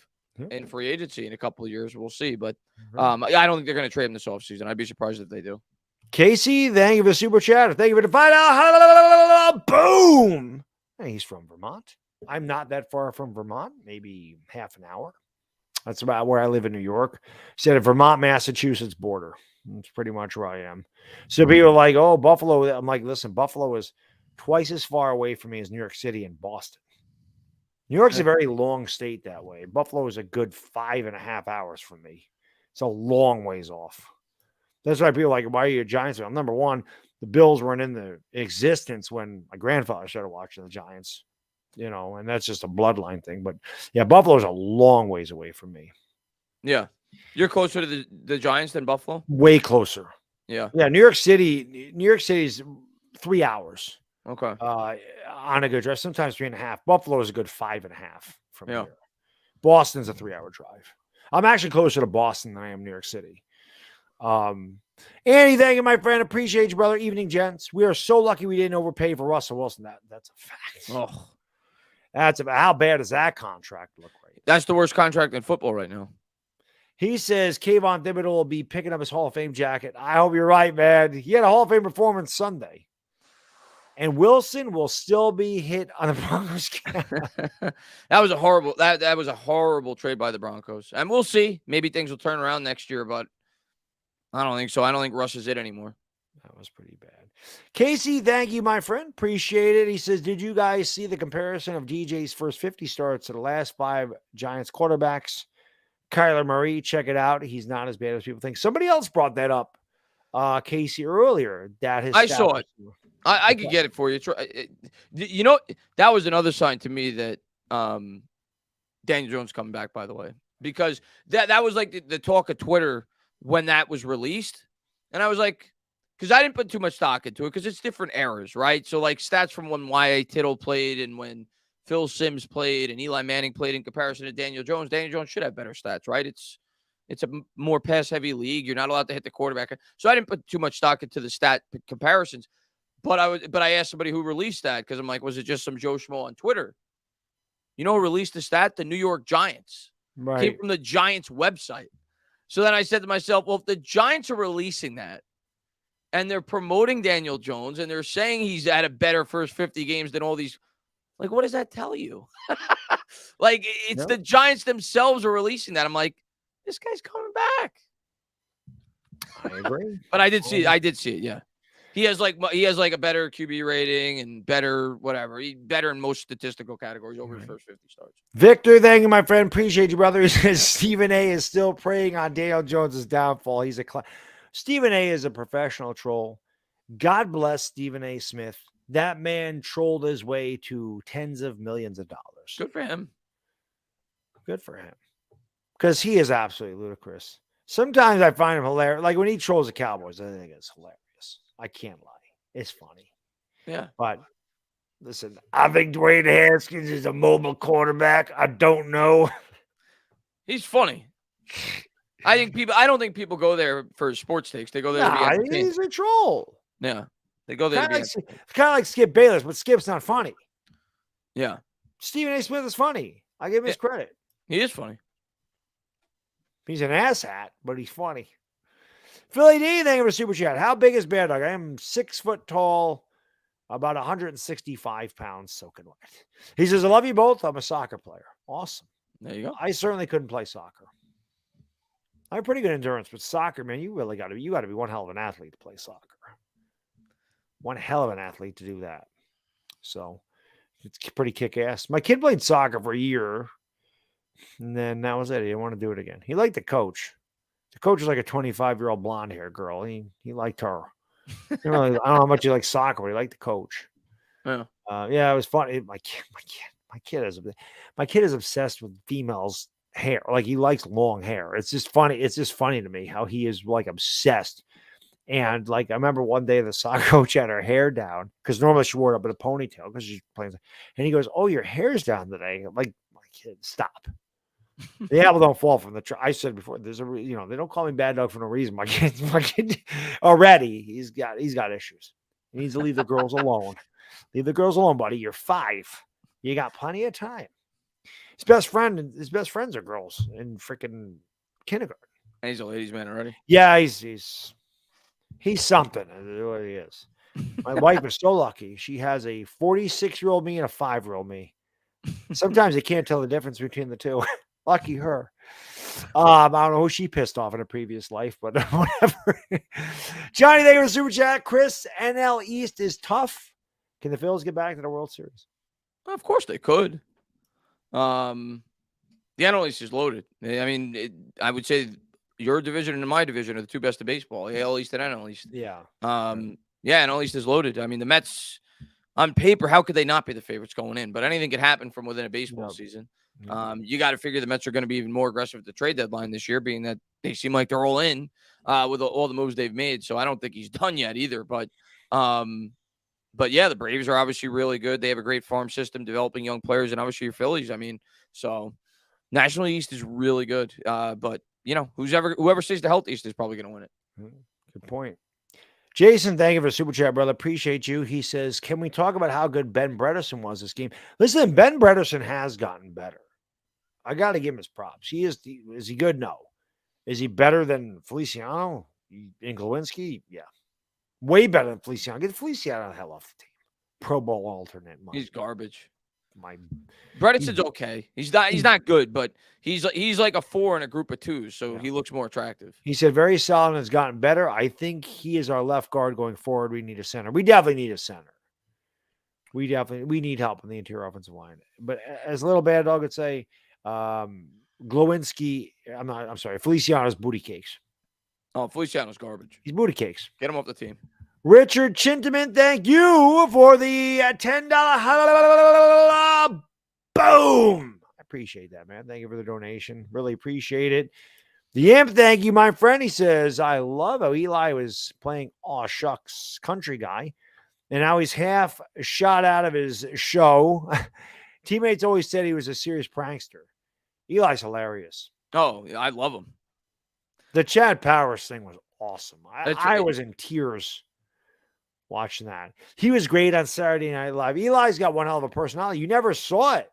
S1: In free agency in a couple of years. We'll see. But I don't think they're going to trade him this offseason. I'd be surprised if they do.
S2: Casey, thank you for the super chat. Thank you for the $5. Boom. Hey, he's from Vermont. I'm not that far from Vermont, maybe half an hour. That's about where I live in New York. Said at Vermont, Massachusetts border. That's pretty much where I am. So people are like, oh, Buffalo. I'm like, listen, Buffalo is twice as far away from me as New York City and Boston. New York's a very long state that way. Buffalo is a good 5.5 hours from me. It's a long ways off. That's why people are like, why are you a Giants fan? Number one, the Bills weren't in the existence when my grandfather started watching the Giants, and that's just a bloodline thing. But yeah, Buffalo's a long ways away from me.
S1: Yeah. You're closer to the Giants than Buffalo?
S2: Way closer.
S1: Yeah.
S2: Yeah, New York City's 3 hours.
S1: Okay.
S2: On a good drive, sometimes 3.5. Buffalo is a good 5.5 from
S1: Yeah.
S2: here. Boston's a 3-hour drive. I'm actually closer to Boston than I am New York City. Andy, thank you, my friend. Appreciate you, brother. Evening, gents. We are so lucky we didn't overpay for Russell Wilson. That's a fact.
S1: Oh,
S2: How bad does that contract look right now?
S1: that's the worst contract in football right now.
S2: He says Kayvon Thibodeau will be picking up his Hall of Fame jacket. I hope you're right, man. He had a Hall of Fame performance Sunday. And Wilson will still be hit on the Broncos.
S1: That was a horrible trade by the Broncos. And we'll see. Maybe things will turn around next year, but I don't think so. I don't think Russ is it anymore.
S2: That was pretty bad. Casey, thank you, my friend. Appreciate it. He says, did you guys see the comparison of DJ's first 50 starts to the last 5 Giants quarterbacks? Kyler Murray, check it out. He's not as bad as people think. Somebody else brought that up, Casey, earlier.
S1: I saw it. I could get it for you. That was another sign to me that Daniel Jones coming back, by the way, because that was like the talk of Twitter when that was released. And I was like, because I didn't put too much stock into it because it's different eras, right? So like stats from when Y.A. Tittle played and when Phil Simms played and Eli Manning played in comparison to Daniel Jones. Daniel Jones should have better stats, right? It's a more pass-heavy league. You're not allowed to hit the quarterback. So I didn't put too much stock into the stat comparisons. But I asked somebody who released that because I'm like, was it just some Joe Schmo on Twitter? You know who released the stat? The New York Giants.
S2: Right.
S1: Came from the Giants website. So then I said to myself, well, if the Giants are releasing that and they're promoting Daniel Jones and they're saying he's had a better first 50 games than all these, like, what does that tell you? Like, it's the Giants themselves are releasing that. I'm like, this guy's coming back.
S2: I agree.
S1: But I did see it. Yeah. He has like a better QB rating and better whatever. He's better in most statistical categories over his first 50 starts.
S2: Victor, thank you, my friend. Appreciate you, brother. He says Stephen A. is still preying on Daniel Jones' downfall. He's Stephen A. is a professional troll. God bless Stephen A. Smith. That man trolled his way to tens of millions of dollars.
S1: Good for him.
S2: Good for him. Because he is absolutely ludicrous. Sometimes I find him hilarious. Like when he trolls the Cowboys, I think it's hilarious. I can't lie. It's funny.
S1: Yeah.
S2: But listen, I think Dwayne Haskins is a mobile quarterback. I don't know.
S1: He's funny. I don't think people go there for sports takes. They go there to be entertained.
S2: He's a troll.
S1: Yeah. They go there
S2: It's kind of like Skip Bayless, but Skip's not funny.
S1: Yeah.
S2: Stephen A. Smith is funny. I give him his credit.
S1: He is funny.
S2: He's an asshat, but he's funny. Philly D, thank you for super chat. How big is Baddog? I am 6 foot tall, about 165 pounds, soaking wet. He says, I love you both. I'm a soccer player. Awesome.
S1: There you go.
S2: I certainly couldn't play soccer. I have pretty good endurance, but soccer, man, you got to be one hell of an athlete to play soccer. One hell of an athlete to do that. So it's pretty kick-ass. My kid played soccer for a year, and then that was it. He didn't want to do it again. He liked the coach. The coach was like a 25-year-old blonde-haired girl. He liked her. I don't know how much he liked soccer, but he liked the coach.
S1: Yeah.
S2: It was fun. My kid is obsessed with females' hair. Like he likes long hair. It's just funny. It's just funny to me how he is like obsessed. And like I remember one day the soccer coach had her hair down because normally she wore it up in a ponytail because she's playing. And he goes, "Oh, your hair's down today." I'm like, my kid, stop. The apple don't fall from the tree. I said before, they don't call me bad dog for no reason. My kid already, he's got issues. He needs to leave the girls alone. Leave the girls alone, buddy. You're 5. You got plenty of time. His best friends are girls in freaking kindergarten.
S1: And he's a ladies' man already.
S2: Yeah, he's something. That's what he is. My wife is so lucky. She has a 46-year-old me and a 5-year-old me. Sometimes they can't tell the difference between the two. Lucky her. I don't know who she pissed off in a previous life, but whatever. Johnny, thank you for the super chat. Chris, NL East is tough. Can the Phils get back to the World Series?
S1: Of course they could. The NL East is loaded. I mean, I would say your division and my division are the two best of baseball, AL East and NL East.
S2: Yeah.
S1: Yeah, NL East is loaded. I mean, the Mets on paper, how could they not be the favorites going in? But anything could happen from within a baseball season. You got to figure the Mets are going to be even more aggressive at the trade deadline this year, being that they seem like they're all in with all the moves they've made. So I don't think he's done yet either. But yeah, the Braves are obviously really good. They have a great farm system, developing young players, and obviously your Phillies. I mean, so National East is really good. But whoever stays the healthiest is probably going to win it.
S2: Good point. Jason, thank you for the super chat, brother. Appreciate you. He says, can we talk about how good Ben Bredesen was this game? Listen, Ben Bredesen has gotten better. I got to give him his props. Is he good? No. Is he better than Feliciano and Glowinski? Yeah. Way better than Feliciano. Get Feliciano the hell off the team. Pro Bowl alternate.
S1: He's garbage. Bredesen's okay. He's not good, but he's like a 4 in a group of 2, so he looks more attractive.
S2: He said very solid and has gotten better. I think he is our left guard going forward. We need a center. We definitely need a center. We need help in the interior offensive line. But as little bad dog would say, Glowinski, Feliciano's booty cakes.
S1: Oh, Feliciano's garbage.
S2: He's booty cakes.
S1: Get him off the team.
S2: Richard Chintaman, thank you for the $10. Boom. I appreciate that, man. Thank you for the donation. Really appreciate it. The Amp, thank you, my friend. He says, I love how Eli was playing aw shucks country guy, and now he's half shot out of his show. Teammates always said he was a serious prankster. Eli's hilarious.
S1: Oh, I love him.
S2: The Chad Powers thing was awesome. I was in tears watching that. He was great on Saturday Night Live. Eli's got one hell of a personality. You never saw it.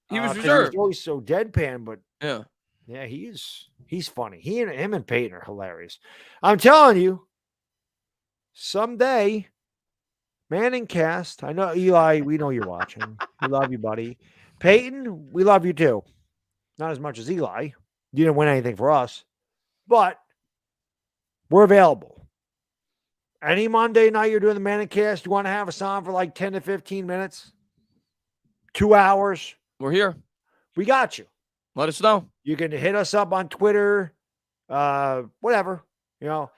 S1: He was reserved.
S2: He was always so deadpan, but
S1: yeah,
S2: he's funny. Him and Peyton are hilarious. I'm telling you, someday, Manning cast. I know Eli. We know you're watching. We love you, buddy. Peyton, we love you too. Not as much as Eli. You didn't win anything for us, but we're available. Any Monday night you're doing the Manning cast, you want to have us on for like 10 to 15 minutes? 2 hours?
S1: We're here.
S2: We got you.
S1: Let us know.
S2: You can hit us up on Twitter, whatever, at Up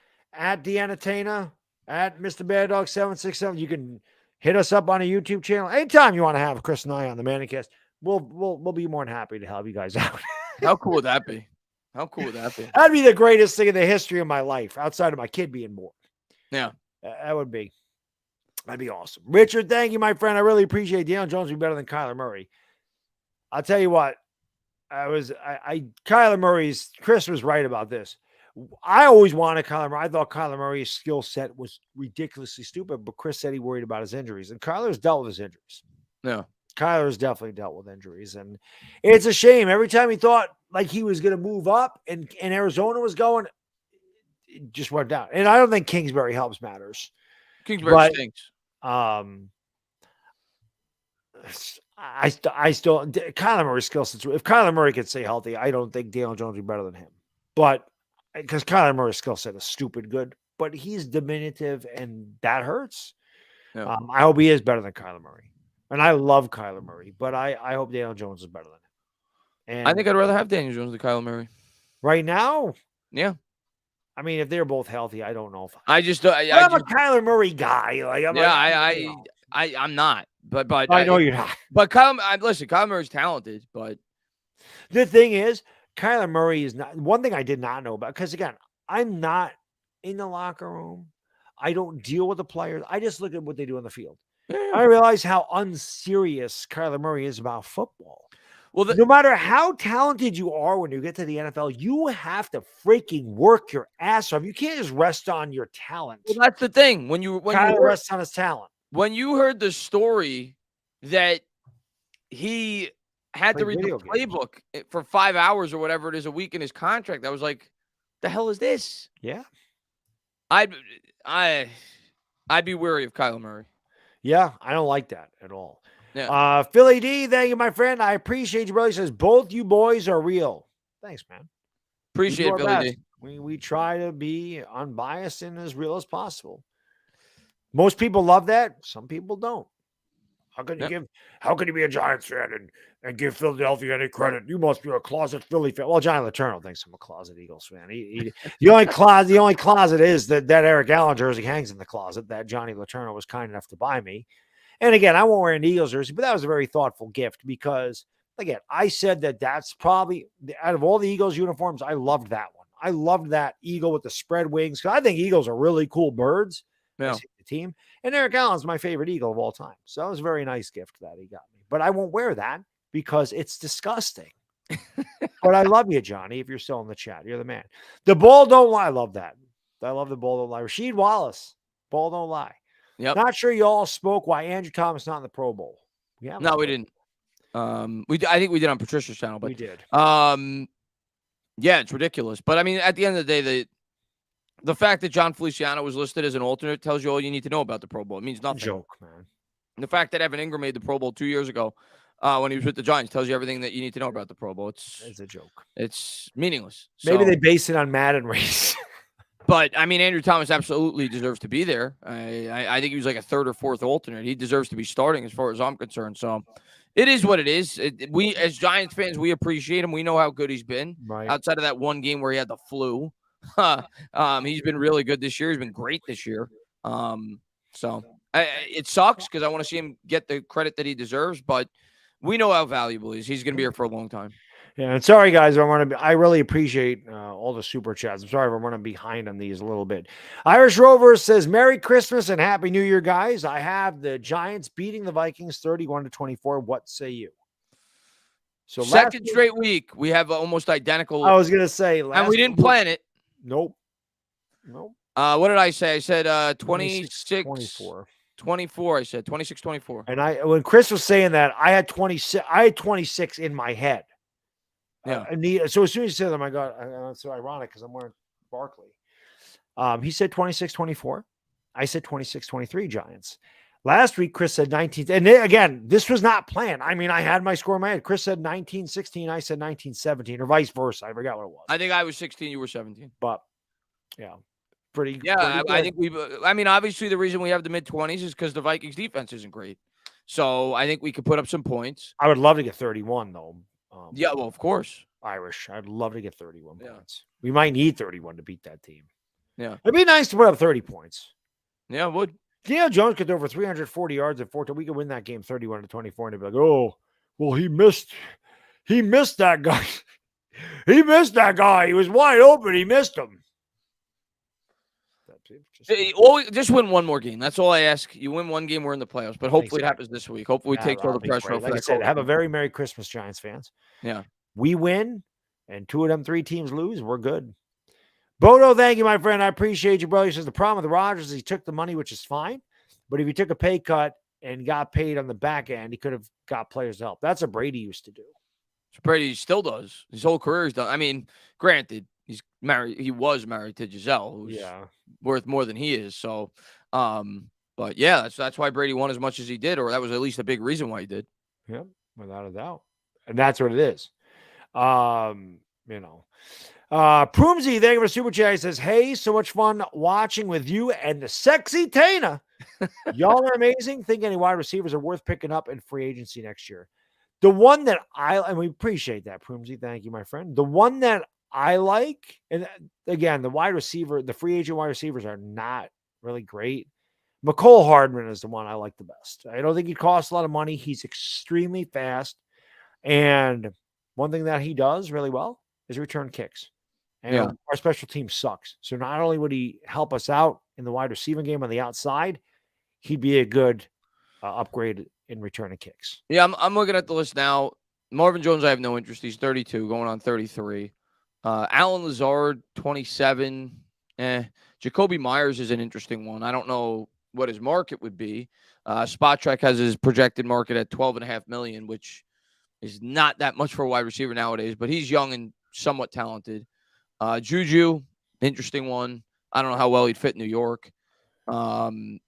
S2: Tainah, at Mr. Baddog 767. You can hit us up on a YouTube channel. Anytime you want to have Chris and I on the Manning cast, we'll be more than happy to help you guys out.
S1: How cool would that be? How cool would that be?
S2: That'd be the greatest thing in the history of my life, outside of my kid being born.
S1: Yeah.
S2: That would be. That'd be awesome. Richard, thank you, my friend. I really appreciate Daniel Jones be better than Kyler Murray. I'll tell you what. Kyler Murray's, Chris was right about this. I always wanted Kyler Murray. I thought Kyler Murray's skill set was ridiculously stupid, but Chris said he worried about his injuries, and Kyler's dealt with his injuries.
S1: Yeah.
S2: Kyler's definitely dealt with injuries, and it's a shame. Every time he thought like he was going to move up and Arizona was going, it just went down. And I don't think Kingsbury helps matters.
S1: Kingsbury stinks.
S2: I still Kyler Murray's skill sets. If Kyler Murray could stay healthy, I don't think Daniel Jones would be better than him. But because Kyler Murray's skill set is stupid good, but he's diminutive and that hurts. Yeah. I hope he is better than Kyler Murray. And I love Kyler Murray, but I hope Daniel Jones is better than him. And
S1: I think I'd rather have Daniel Jones than Kyler Murray.
S2: Right now?
S1: Yeah.
S2: I mean, if they're both healthy, I don't know if
S1: I'm
S2: a Kyler Murray guy.
S1: I'm not. But
S2: I know you're not.
S1: But Kyler Murray's talented, but
S2: the thing is, Kyler Murray is not one thing I did not know about, because again, I'm not in the locker room. I don't deal with the players. I just look at what they do on the field. Yeah. I realize how unserious Kyler Murray is about football. Well, no matter how talented you are when you get to the NFL, you have to freaking work your ass off. You can't just rest on your talent.
S1: Well, that's the thing. When
S2: Kyler rests on his talent.
S1: When you heard the story that he had to read the playbook for 5 hours or whatever it is a week in his contract, I was like, "The hell is this?"
S2: Yeah,
S1: I'd be wary of Kyler Murray.
S2: Yeah, I don't like that at all.
S1: Yeah.
S2: Philly D, thank you, my friend. I appreciate you, brother. He says both you boys are real. Thanks, man.
S1: Appreciate it, Philly
S2: D. We try to be unbiased and as real as possible. Most people love that. Some people don't. How can you
S1: Yep.
S2: give? How can you be a Giants fan and give Philadelphia any credit? You must be a closet Philly fan. Well, Johnny Letourneau thinks I'm a closet Eagles fan. The only closet is that Eric Allen jersey hangs in the closet that Johnny Letourneau was kind enough to buy me. And again, I won't wear an Eagles jersey, but that was a very thoughtful gift because, again, I said that's probably out of all the Eagles uniforms, I loved that one. I loved that eagle with the spread wings because I think eagles are really cool birds.
S1: Yeah.
S2: The team. And Eric Allen's my favorite Eagle of all time. So that was a very nice gift that he got me. But I won't wear that because it's disgusting. But I love you, Johnny, if you're still in the chat. You're the man. The ball don't lie. I love that. I love the ball don't lie. Rasheed Wallace, ball don't lie.
S1: Yep.
S2: Not sure you all spoke why Andrew Thomas not in the Pro Bowl.
S1: No, we didn't. I think we did on Patricia's channel, but
S2: we did.
S1: Yeah, it's ridiculous. But I mean, at the end of the day, the fact that John Feliciano was listed as an alternate tells you all you need to know about the Pro Bowl. It means nothing.
S2: Joke, man.
S1: And the fact that Evan Ingram made the Pro Bowl 2 years ago when he was with the Giants tells you everything that you need to know about the Pro Bowl.
S2: It's a joke.
S1: It's meaningless.
S2: Maybe they base it on Madden race.
S1: But, I mean, Andrew Thomas absolutely deserves to be there. I think he was like a third or fourth alternate. He deserves to be starting as far as I'm concerned. So it is what it is. We, as Giants fans, we appreciate him. We know how good he's been.
S2: Right.
S1: Outside of that one game where he had the flu. He's been really good this year. He's been great this year. So it sucks because I want to see him get the credit that he deserves, but we know how valuable he is. He's going to be here for a long time.
S2: Yeah, and sorry guys, I really appreciate all the super chats. I'm sorry if I'm running behind on these a little bit. Irish Rover says, Merry Christmas and Happy New Year, guys. I have the Giants beating the Vikings 31-24. What say you?
S1: So second straight week, we have almost identical.
S2: I was going to say.
S1: And we didn't plan it.
S2: Nope.
S1: What did I say? I said 26,
S2: 24.
S1: 24. I said 26, 24.
S2: And when Chris was saying that, I had 26. I had 26 in my head.
S1: Yeah.
S2: So as soon as he said that, my God, it's so ironic because I'm wearing Barkley. He said 26-24. I said 26-23 Giants. Last week, Chris said 19. And again, this was not planned. I mean, I had my score in my head. Chris said 19-16. I said 19-17 or vice versa. I forgot what it was.
S1: I think I was 16. You were 17.
S2: But yeah, pretty.
S1: Yeah, I think obviously the reason we have the mid-20s is because the Vikings defense isn't great. So I think we could put up some points.
S2: I would love to get 31 though.
S1: Yeah, well, of course.
S2: Irish. I'd love to get 31
S1: Yeah.
S2: points. We might need 31 to beat that team.
S1: Yeah.
S2: It'd be nice to put up 30 points.
S1: Yeah, it would.
S2: Daniel Jones could throw over 340 yards at 14. We could win that game 31-24 and they'd be like, oh, well, he missed that guy. He missed that guy. He was wide open. He missed him.
S1: Just win one more game. That's all I ask. You win one game, we're in the playoffs. But hopefully it happens this week. Hopefully we take all the pressure off.
S2: Like I said, have a very Merry Christmas, Giants fans.
S1: Yeah.
S2: We win, and 2 of them 3 teams lose. We're good. Bodo, thank you, my friend. I appreciate you, brother. He says the problem with Rodgers is he took the money, which is fine. But if he took a pay cut and got paid on the back end, he could have got players' help. That's what Brady used to do.
S1: Brady still does. His whole career is done. I mean, granted, he's married. He was married to Giselle, who's worth more than he is. So, but yeah, that's why Brady won as much as he did, or that was at least a big reason why he did.
S2: Yeah, without a doubt. And that's what it is. Proomsy, thank you for super chat. He says, hey, so much fun watching with you and the sexy Tainah. Y'all are amazing. Think any wide receivers are worth picking up in free agency next year. The one that and we appreciate that, Proomsy. Thank you, my friend. The one that I like, and again, the free agent wide receivers are not really great. McCole Hardman is the one I like the best. I don't think he costs a lot of money. He's extremely fast. And one thing that he does really well is return kicks. And our special team sucks. So not only would he help us out in the wide receiving game on the outside, he'd be a good upgrade in returning kicks.
S1: Yeah, I'm looking at the list now. Marvin Jones, I have no interest. He's 32, going on 33. Alan Lazard, 27. Jacoby Myers is an interesting one. I don't know what his market would be. Spot Track has his projected market at $12.5 million, which is not that much for a wide receiver nowadays, but he's young and somewhat talented. Juju, interesting one. I don't know how well he'd fit in New York. McCole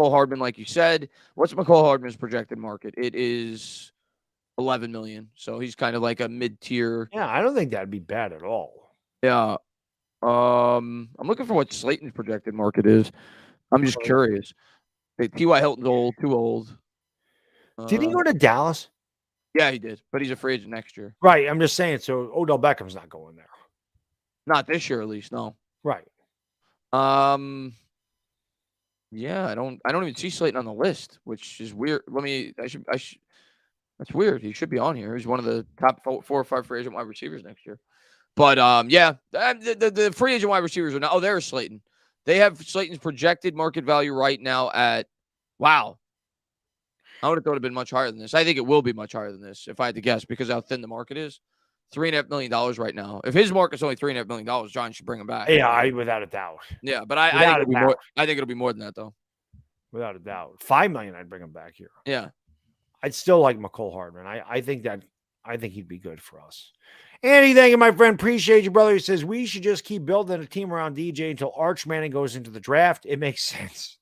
S1: Hardman, like you said. What's McCole Hardman's projected market? It is $11 million. So he's kind of like a mid-tier.
S2: Yeah, I don't think that'd be bad at all.
S1: Yeah. I'm looking for what Slayton's projected market is. I'm just curious. T.Y. Hilton's old, too old.
S2: Did he go to Dallas?
S1: Yeah, he did, but he's a free agent next year.
S2: Right. I'm just saying. So Odell Beckham's not going there.
S1: Not this year, at least. No.
S2: Right.
S1: Yeah, I don't even see Slayton on the list, which is weird. That's weird. He should be on here. He's one of the top 4 or 5 free agent wide receivers next year. But yeah, the free agent wide receivers are now. Oh, there's Slayton. They have Slayton's projected market value right now at, wow. I would have thought it'd been much higher than this. I think it will be much higher than this if I had to guess, because how thin the market is. $3.5 million right now. If his market's only $3.5 million, John should bring him back.
S2: Yeah, without a doubt.
S1: Yeah, but I think it'll be more. I think it'll be more than that, though.
S2: Without a doubt, $5 million, I'd bring him back here.
S1: Yeah,
S2: I'd still like McCole Hardman. I think he'd be good for us. Andy, thank you, my friend. Appreciate you, brother. He says we should just keep building a team around DJ until Arch Manning goes into the draft. It makes sense.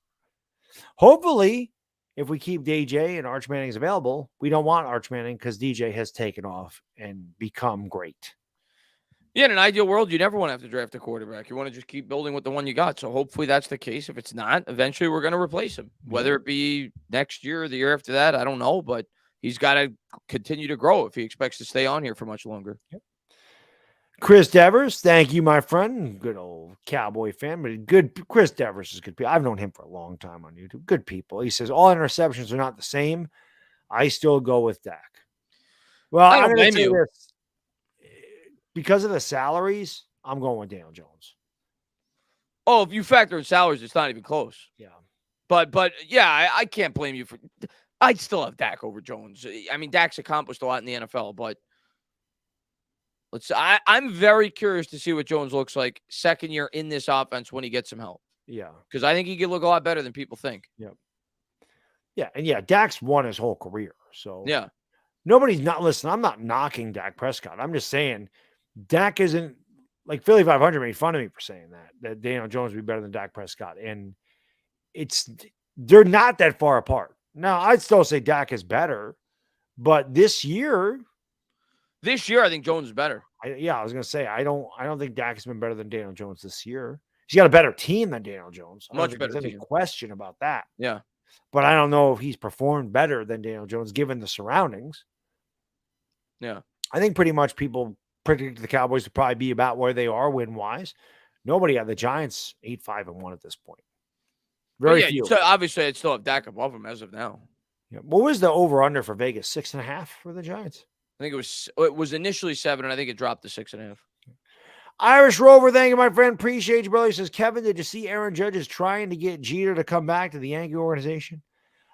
S2: Hopefully, if we keep DJ and Arch Manning is available, we don't want Arch Manning because DJ has taken off and become great.
S1: Yeah, in an ideal world, you never want to have to draft a quarterback. You want to just keep building with the one you got. So hopefully that's the case. If it's not, eventually we're going to replace him. Whether it be next year or the year after that, I don't know. But he's got to continue to grow if he expects to stay on here for much longer.
S2: Yep. Chris Devers, thank you, my friend. Good old Cowboy fan, but good. Chris Devers is good people. I've known him for a long time on YouTube. Good people. He says all interceptions are not the same. I still go with Dak. Well,
S1: I don't blame you.
S2: This. Because of the salaries, I'm going with Daniel Jones.
S1: Oh, if you factor in salaries, it's not even close.
S2: Yeah.
S1: But yeah, I can't blame you for. I'd still have Dak over Jones. I mean, Dak's accomplished a lot in the NFL, but I'm very curious to see what Jones looks like second year in this offense when he gets some help.
S2: Yeah.
S1: Because I think he could look a lot better than people think.
S2: Yep. Yeah. And yeah, Dak's won his whole career. So
S1: yeah.
S2: Nobody's not listening. I'm not knocking Dak Prescott. I'm just saying Dak isn't like Philly 500 made fun of me for saying that Daniel Jones would be better than Dak Prescott. And they're not that far apart. Now, I'd still say Dak is better, but this year,
S1: I think Jones is better.
S2: I was going to say, I don't think Dak has been better than Daniel Jones this year. He's got a better team than Daniel Jones.
S1: Much better
S2: team. There's any question about that.
S1: Yeah.
S2: But I don't know if he's performed better than Daniel Jones given the surroundings.
S1: Yeah.
S2: I think pretty much people predicted the Cowboys to probably be about where they are win-wise. Nobody had the Giants 8-5-1 at this point. Very few.
S1: So obviously, I'd still have Dak above him as of now.
S2: Yeah. What was the over-under for Vegas? 6.5 for the Giants?
S1: I think it was initially 7, and I think it dropped to 6.5.
S2: Irish Rover, thank you, my friend. Appreciate you, brother. He says, Kevin, did you see Aaron Judge is trying to get Jeter to come back to the Yankee organization?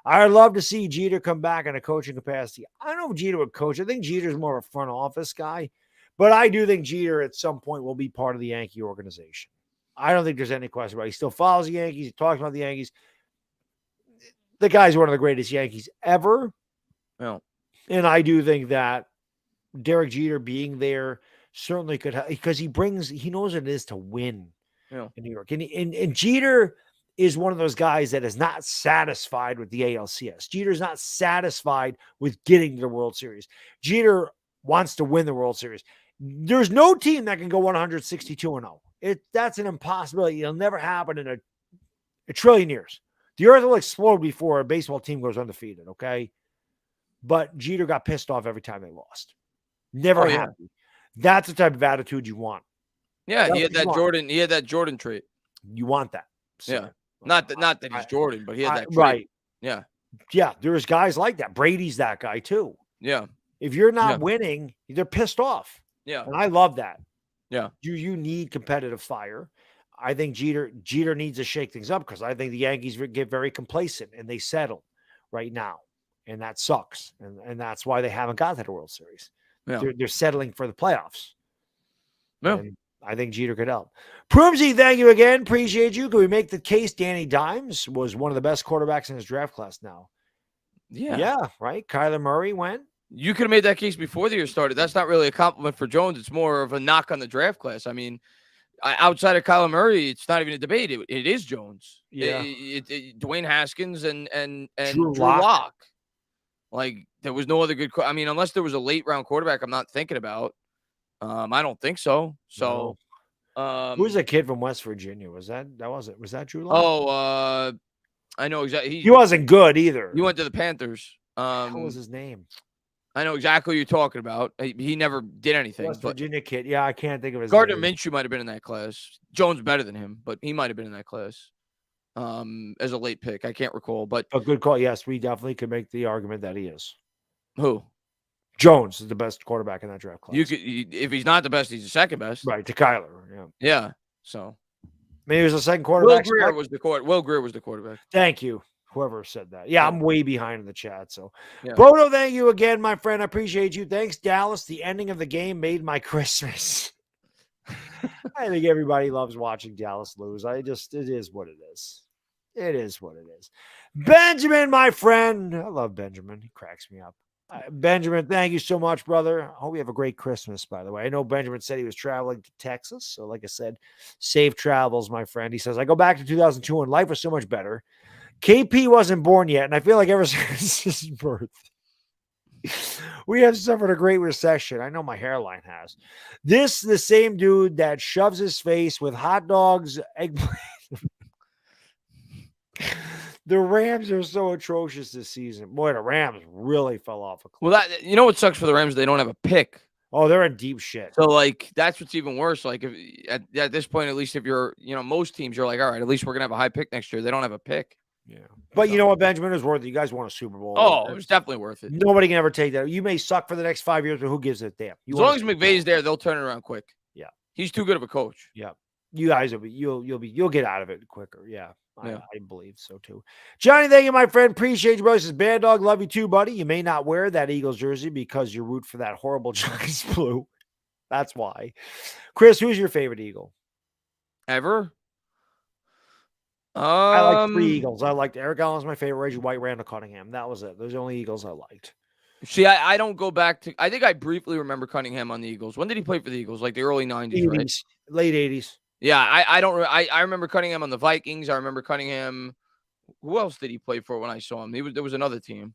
S2: I'd love to see Jeter come back in a coaching capacity. I don't know if Jeter would coach. I think Jeter's more of a front office guy, but I do think Jeter at some point will be part of the Yankee organization. I don't think there's any question about it. He still follows the Yankees. He talks about the Yankees. The guy's one of the greatest Yankees ever.
S1: Well,
S2: and I do think that Derek Jeter being there certainly could help because he knows what it is to win in New York. And Jeter is one of those guys that is not satisfied with the ALCS. Jeter's not satisfied with getting to the World Series. Jeter wants to win the World Series. There's no team that can go 162-0. That's an impossibility. It'll never happen in a trillion years. The earth will explode before a baseball team goes undefeated, okay? But Jeter got pissed off every time they lost. Never happy. Yeah. That's the type of attitude you want.
S1: Yeah, he had that Jordan trait.
S2: You want that.
S1: So, yeah. Not that he's Jordan, but he had that trait.
S2: Right.
S1: Yeah.
S2: Yeah, there's guys like that. Brady's that guy too.
S1: Yeah.
S2: If you're not winning, they're pissed off.
S1: Yeah.
S2: And I love that.
S1: Yeah.
S2: You need competitive fire. I think Jeter needs to shake things up because I think the Yankees get very complacent and they settle right now. And that sucks. And that's why they haven't got to the World Series. Yeah. They're settling for the playoffs.
S1: Yeah.
S2: And I think Jeter could help. Proomsy, thank you again. Appreciate you. Can we make the case Danny Dimes was one of the best quarterbacks in his draft class now?
S1: Yeah.
S2: Yeah, right? Kyler Murray went.
S1: You could have made that case before the year started. That's not really a compliment for Jones. It's more of a knock on the draft class. I mean, outside of Kyler Murray, it's not even a debate. It is Jones.
S2: Yeah.
S1: Dwayne Haskins and Drew Lock. Like, there was no other good. I mean, unless there was a late round quarterback I'm not thinking about. I don't think so. So,
S2: who was a kid from West Virginia? Was that Drew Lock?
S1: Oh, I know exactly.
S2: He wasn't good either.
S1: He went to the Panthers.
S2: What was his name?
S1: I know exactly what you're talking about. He never did anything.
S2: West
S1: but
S2: Virginia kid. Yeah, I can't think of his
S1: Gardner
S2: name.
S1: Minshew might have been in that class. Jones better than him, but he might have been in that class as a late pick. I can't recall, but
S2: a good call. Yes, we definitely could make the argument that he is.
S1: Who?
S2: Jones is the best quarterback in that draft class.
S1: If he's not the best, he's the second best.
S2: Right, to Kyler. Yeah.
S1: Yeah. So
S2: maybe he was the second quarterback.
S1: Will Greer was the quarterback.
S2: Thank you. Whoever said that. Yeah, I'm way behind in the chat. So,
S1: yeah.
S2: Bodo, thank you again, my friend. I appreciate you. Thanks, Dallas. The ending of the game made my Christmas. I think everybody loves watching Dallas lose. It is what it is. It is what it is. Benjamin, my friend. I love Benjamin. He cracks me up. Benjamin, thank you so much, brother. I hope you have a great Christmas, by the way. I know Benjamin said he was traveling to Texas. So, like I said, safe travels, my friend. He says, I go back to 2002 and life was so much better. KP wasn't born yet, and I feel like ever since his birth, we have suffered a great recession. I know my hairline has. The same dude that shoves his face with hot dogs, eggplant. The Rams are so atrocious this season. Boy, the Rams really fell off a cliff.
S1: Well, you know what sucks for the Rams? They don't have a pick.
S2: Oh, they're in deep shit.
S1: So, like, that's what's even worse. Like, if at this point, at least if you're, most teams, you're like, all right, at least we're going to have a high pick next year. They don't have a pick.
S2: Yeah. But you know what, Benjamin, is worth it. You guys won a Super Bowl.
S1: Oh, it was definitely worth it.
S2: Nobody can ever take that. You may suck for the next 5 years, but who gives a damn?
S1: As long as McVay's there, they'll turn it around quick.
S2: Yeah.
S1: He's too good of a coach.
S2: Yeah. You guys you'll get out of it quicker. Yeah.
S1: Yeah.
S2: I believe so too. Johnny, thank you, my friend. Appreciate you, bro. This is Baddog. Love you too, buddy. You may not wear that Eagles jersey because you root for that horrible Giants blue. That's why. Chris, who's your favorite Eagle?
S1: Ever?
S2: I like 3 Eagles. I liked Eric Allen's my favorite. Reggie White, Randall Cunningham. That was it. Those are the only Eagles I liked.
S1: See, I don't go back to. I think I briefly remember Cunningham on the Eagles. When did he play for the Eagles? Like the early 90s,
S2: 80s,
S1: right?
S2: Late 80s.
S1: Yeah, I don't. I remember Cunningham on the Vikings. I remember Cunningham. Who else did he play for when I saw him? There was another team.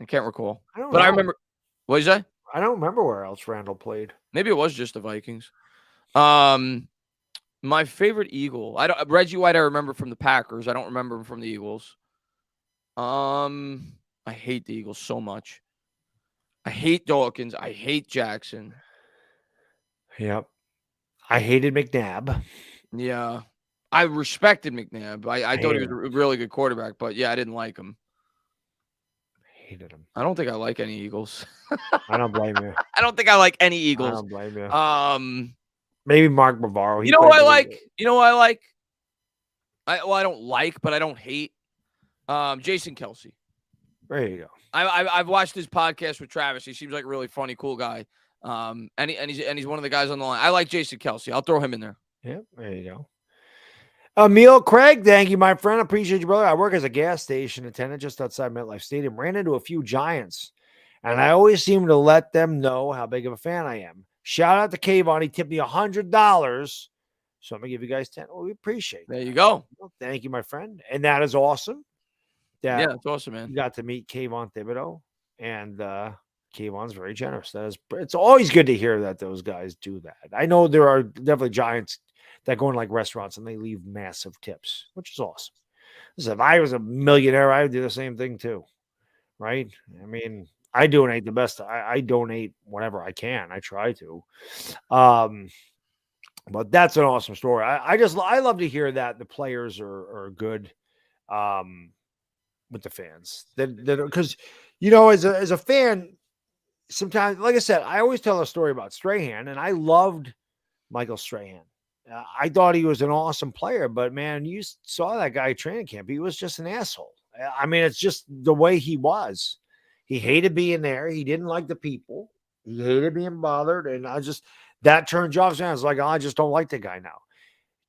S1: I can't recall. I remember. What is that?
S2: I don't remember where else Randall played.
S1: Maybe it was just the Vikings. My favorite Eagle. Reggie White. I remember from the Packers. I don't remember him from the Eagles. I hate the Eagles so much. I hate Dawkins. I hate Jackson.
S2: Yep. I hated McNabb.
S1: Yeah. I respected McNabb. I thought he was a really good quarterback, but yeah, I didn't like him.
S2: Hated him.
S1: I don't think I like any Eagles.
S2: I don't blame you.
S1: I don't think I like any Eagles.
S2: I don't blame you. Maybe Mark Bavaro.
S1: You know what I like? You know what I like? I don't like, but I don't hate. Jason Kelce.
S2: There you go.
S1: I've watched his podcast with Travis. He seems like a really funny, cool guy. And he's one of the guys on the line. I like Jason Kelce. I'll throw him in there.
S2: Yeah, there you go. Emil Craig, thank you, my friend. Appreciate you, brother. I work as a gas station attendant just outside MetLife Stadium. Ran into a few Giants, and I always seem to let them know how big of a fan I am. Shout out to Kayvon. He tipped me $100. So I'm going to give you guys 10. Well, we appreciate
S1: that. There you go.
S2: Well, thank you, my friend. And that is awesome.
S1: Yeah, it's awesome, man.
S2: You got to meet Kayvon Thibodeau, and Kayvon's very generous. It's always good to hear that those guys do that. I know there are definitely Giants that go in like restaurants and they leave massive tips, which is awesome. Listen, if I was a millionaire, I would do the same thing too, right? I mean, I donate the best. I donate whatever I can. I try to. But that's an awesome story. I love to hear that the players are good with the fans. Because as a fan, sometimes, like I said, I always tell a story about Strahan, and I loved Michael Strahan. I thought he was an awesome player, but man, you saw that guy at training camp. He was just an asshole. I mean, it's just the way he was. He hated being there. He didn't like the people. He hated being bothered. And that turned you off. I was like, I just don't like the guy now.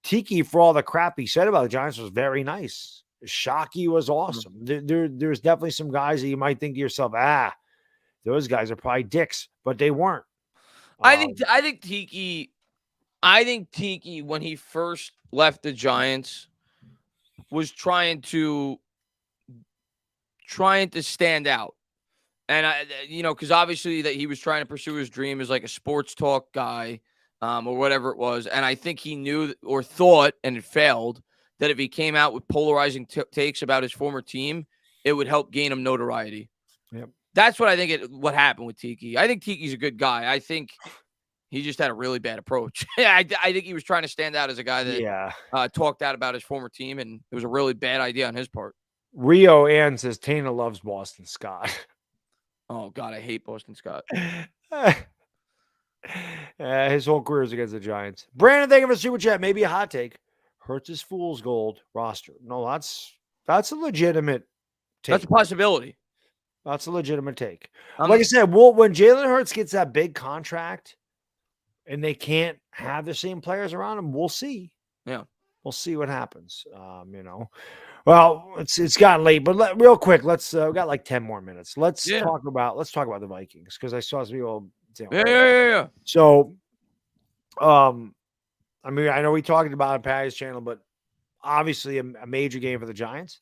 S2: Tiki, for all the crap he said about the Giants, was very nice. Shockey was awesome. There's definitely some guys that you might think to yourself, those guys are probably dicks, but they weren't.
S1: I think Tiki, when he first left the Giants, was trying to stand out. And because obviously that he was trying to pursue his dream as like a sports talk guy, or whatever it was. And I think he knew or thought, and it failed, that if he came out with polarizing takes about his former team, it would help gain him notoriety.
S2: Yep.
S1: That's what I think what happened with Tiki. I think Tiki's a good guy. I think he just had a really bad approach. I think he was trying to stand out as a guy that talked out about his former team, and it was a really bad idea on his part.
S2: Rio Ann says Tainah loves Boston Scott.
S1: Oh, God, I hate Boston Scott.
S2: His whole career is against the Giants. Brandon, thank you for the super chat. Maybe a hot take. Hurts his fool's gold roster. No, that's a legitimate take.
S1: That's a possibility.
S2: That's a legitimate take. Like I said, when Jalen Hurts gets that big contract and they can't have the same players around him, we'll see.
S1: Yeah.
S2: We'll see what happens. Well, it's gotten late, but real quick, let's we got like 10 more minutes. Let's talk about the Vikings, because I saw some people.
S1: Yeah.
S2: So, I mean, I know we talked about it on Patty's channel, but obviously a major game for the Giants.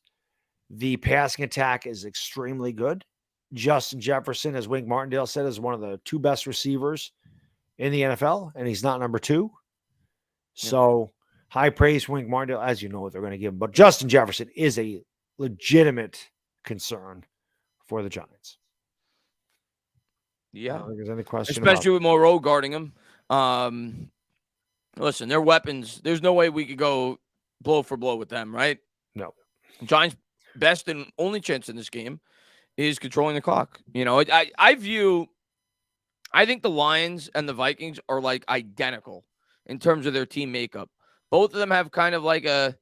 S2: The passing attack is extremely good. Justin Jefferson, as Wink Martindale said, is one of the 2 best receivers in the NFL, and he's not number 2. So high praise, Wink Martindale, as you know what they're going to give him. But Justin Jefferson is a legitimate concern for the Giants.
S1: Yeah.
S2: I don't think there's any question.
S1: Especially with Moreau guarding him. Listen, their weapons, there's no way we could go blow for blow with them, right?
S2: No.
S1: Giants' best and only chance in this game is controlling the clock. I think the Lions and the Vikings are like identical in terms of their team makeup. Both of them have kind of like a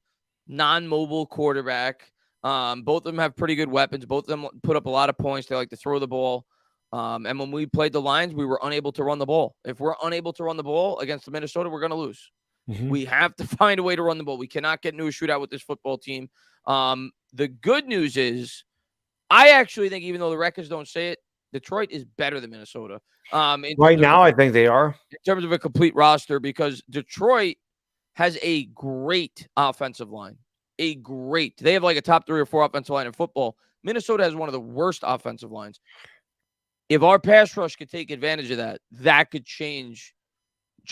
S1: non-mobile quarterback. Both of them have pretty good weapons. Both of them put up a lot of points. They like to throw the ball. And when we played the Lions, we were unable to run the ball. If we're unable to run the ball against the Minnesota, we're going to lose. Mm-hmm. We have to find a way to run the ball. We cannot get into a shootout with this football team. The good news is, I actually think, even though the records don't say it, Detroit is better than Minnesota.
S2: Right now, I think they are.
S1: In terms of a complete roster, because Detroit has a great offensive line. They have like a top 3 or 4 offensive line in football. Minnesota has one of the worst offensive lines. If our pass rush could take advantage of that, that could change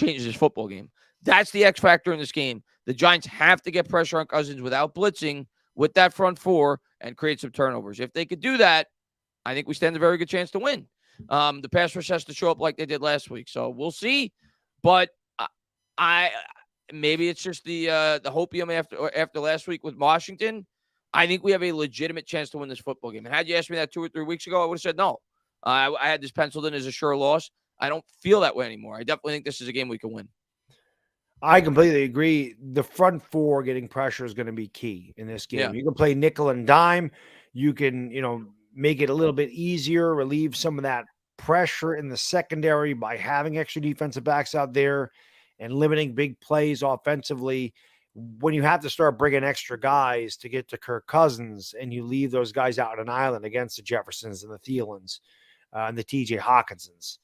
S1: this football game. That's the X factor in this game. The Giants have to get pressure on Cousins without blitzing with that front 4 and create some turnovers. If they could do that, I think we stand a very good chance to win. The pass rush has to show up like they did last week. So we'll see. But maybe it's just the hopium after last week with Washington. I think we have a legitimate chance to win this football game. And had you asked me that 2 or 3 weeks ago, I would have said no. I had this penciled in as a sure loss. I don't feel that way anymore. I definitely think this is a game we can win.
S2: I completely agree. The front 4 getting pressure is going to be key in this game. Yeah. You can play nickel and dime. You can, make it a little bit easier, relieve some of that pressure in the secondary by having extra defensive backs out there and limiting big plays offensively. When you have to start bringing extra guys to get to Kirk Cousins and you leave those guys out on an island against the Jeffersons and the Thielens and the TJ Hawkinsons,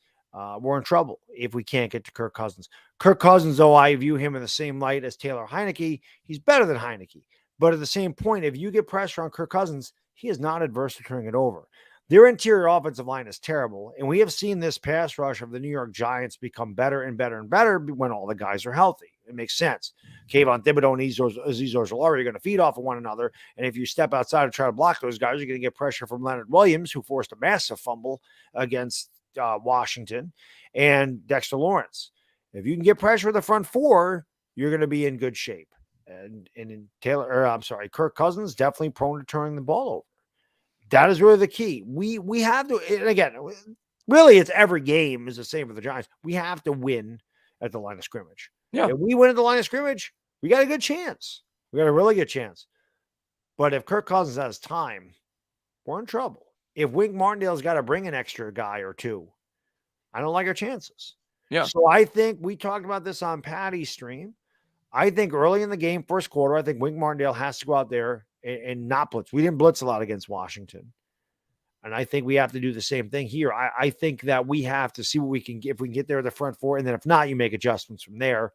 S2: we're in trouble if we can't get to Kirk Cousins. Kirk Cousins, though, I view him in the same light as Taylor Heineke. He's better than Heineke. But at the same point, if you get pressure on Kirk Cousins, he is not adverse to turning it over. Their interior offensive line is terrible, and we have seen this pass rush of the New York Giants become better and better and better when all the guys are healthy. It makes sense. Kayvon Thibodeau and Azeez Ojulari are going to feed off of one another, and if you step outside and try to block those guys, you're going to get pressure from Leonard Williams, who forced a massive fumble against Washington, and Dexter Lawrence. If you can get pressure at the front 4, you're going to be in good shape. And Kirk Cousins definitely prone to turning the ball over. That is really the key. We have to, and again, really it's every game is the same for the Giants. We have to win at the line of scrimmage. Yeah. If we win at the line of scrimmage, we got a good chance. We got a really good chance. But if Kirk Cousins has time, we're in trouble. If Wink Martindale's got to bring an extra guy or 2, I don't like our chances. Yeah. So I think we talked about this on Patty's stream. I think early in the game, first quarter, I think Wink Martindale has to go out there and not blitz. We didn't blitz a lot against Washington. And I think we have to do the same thing here. I think that we have to see what we can get, if we can get there at the front 4. And then if not, you make adjustments from there.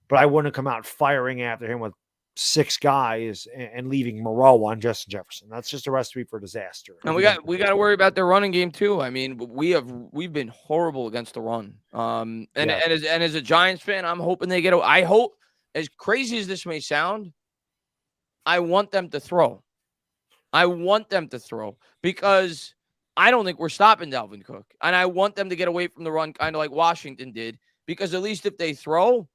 S2: But I wouldn't come out firing after him with 6 guys and leaving Moreau on Justin Jefferson. That's just a recipe for disaster.
S1: And we got to worry about their running game too. I mean, we've been horrible against the run. As a Giants fan, I'm hoping they get. I hope, as crazy as this may sound, I want them to throw. I want them to throw because I don't think we're stopping Dalvin Cook. And I want them to get away from the run, kind of like Washington did, because at least if they throw,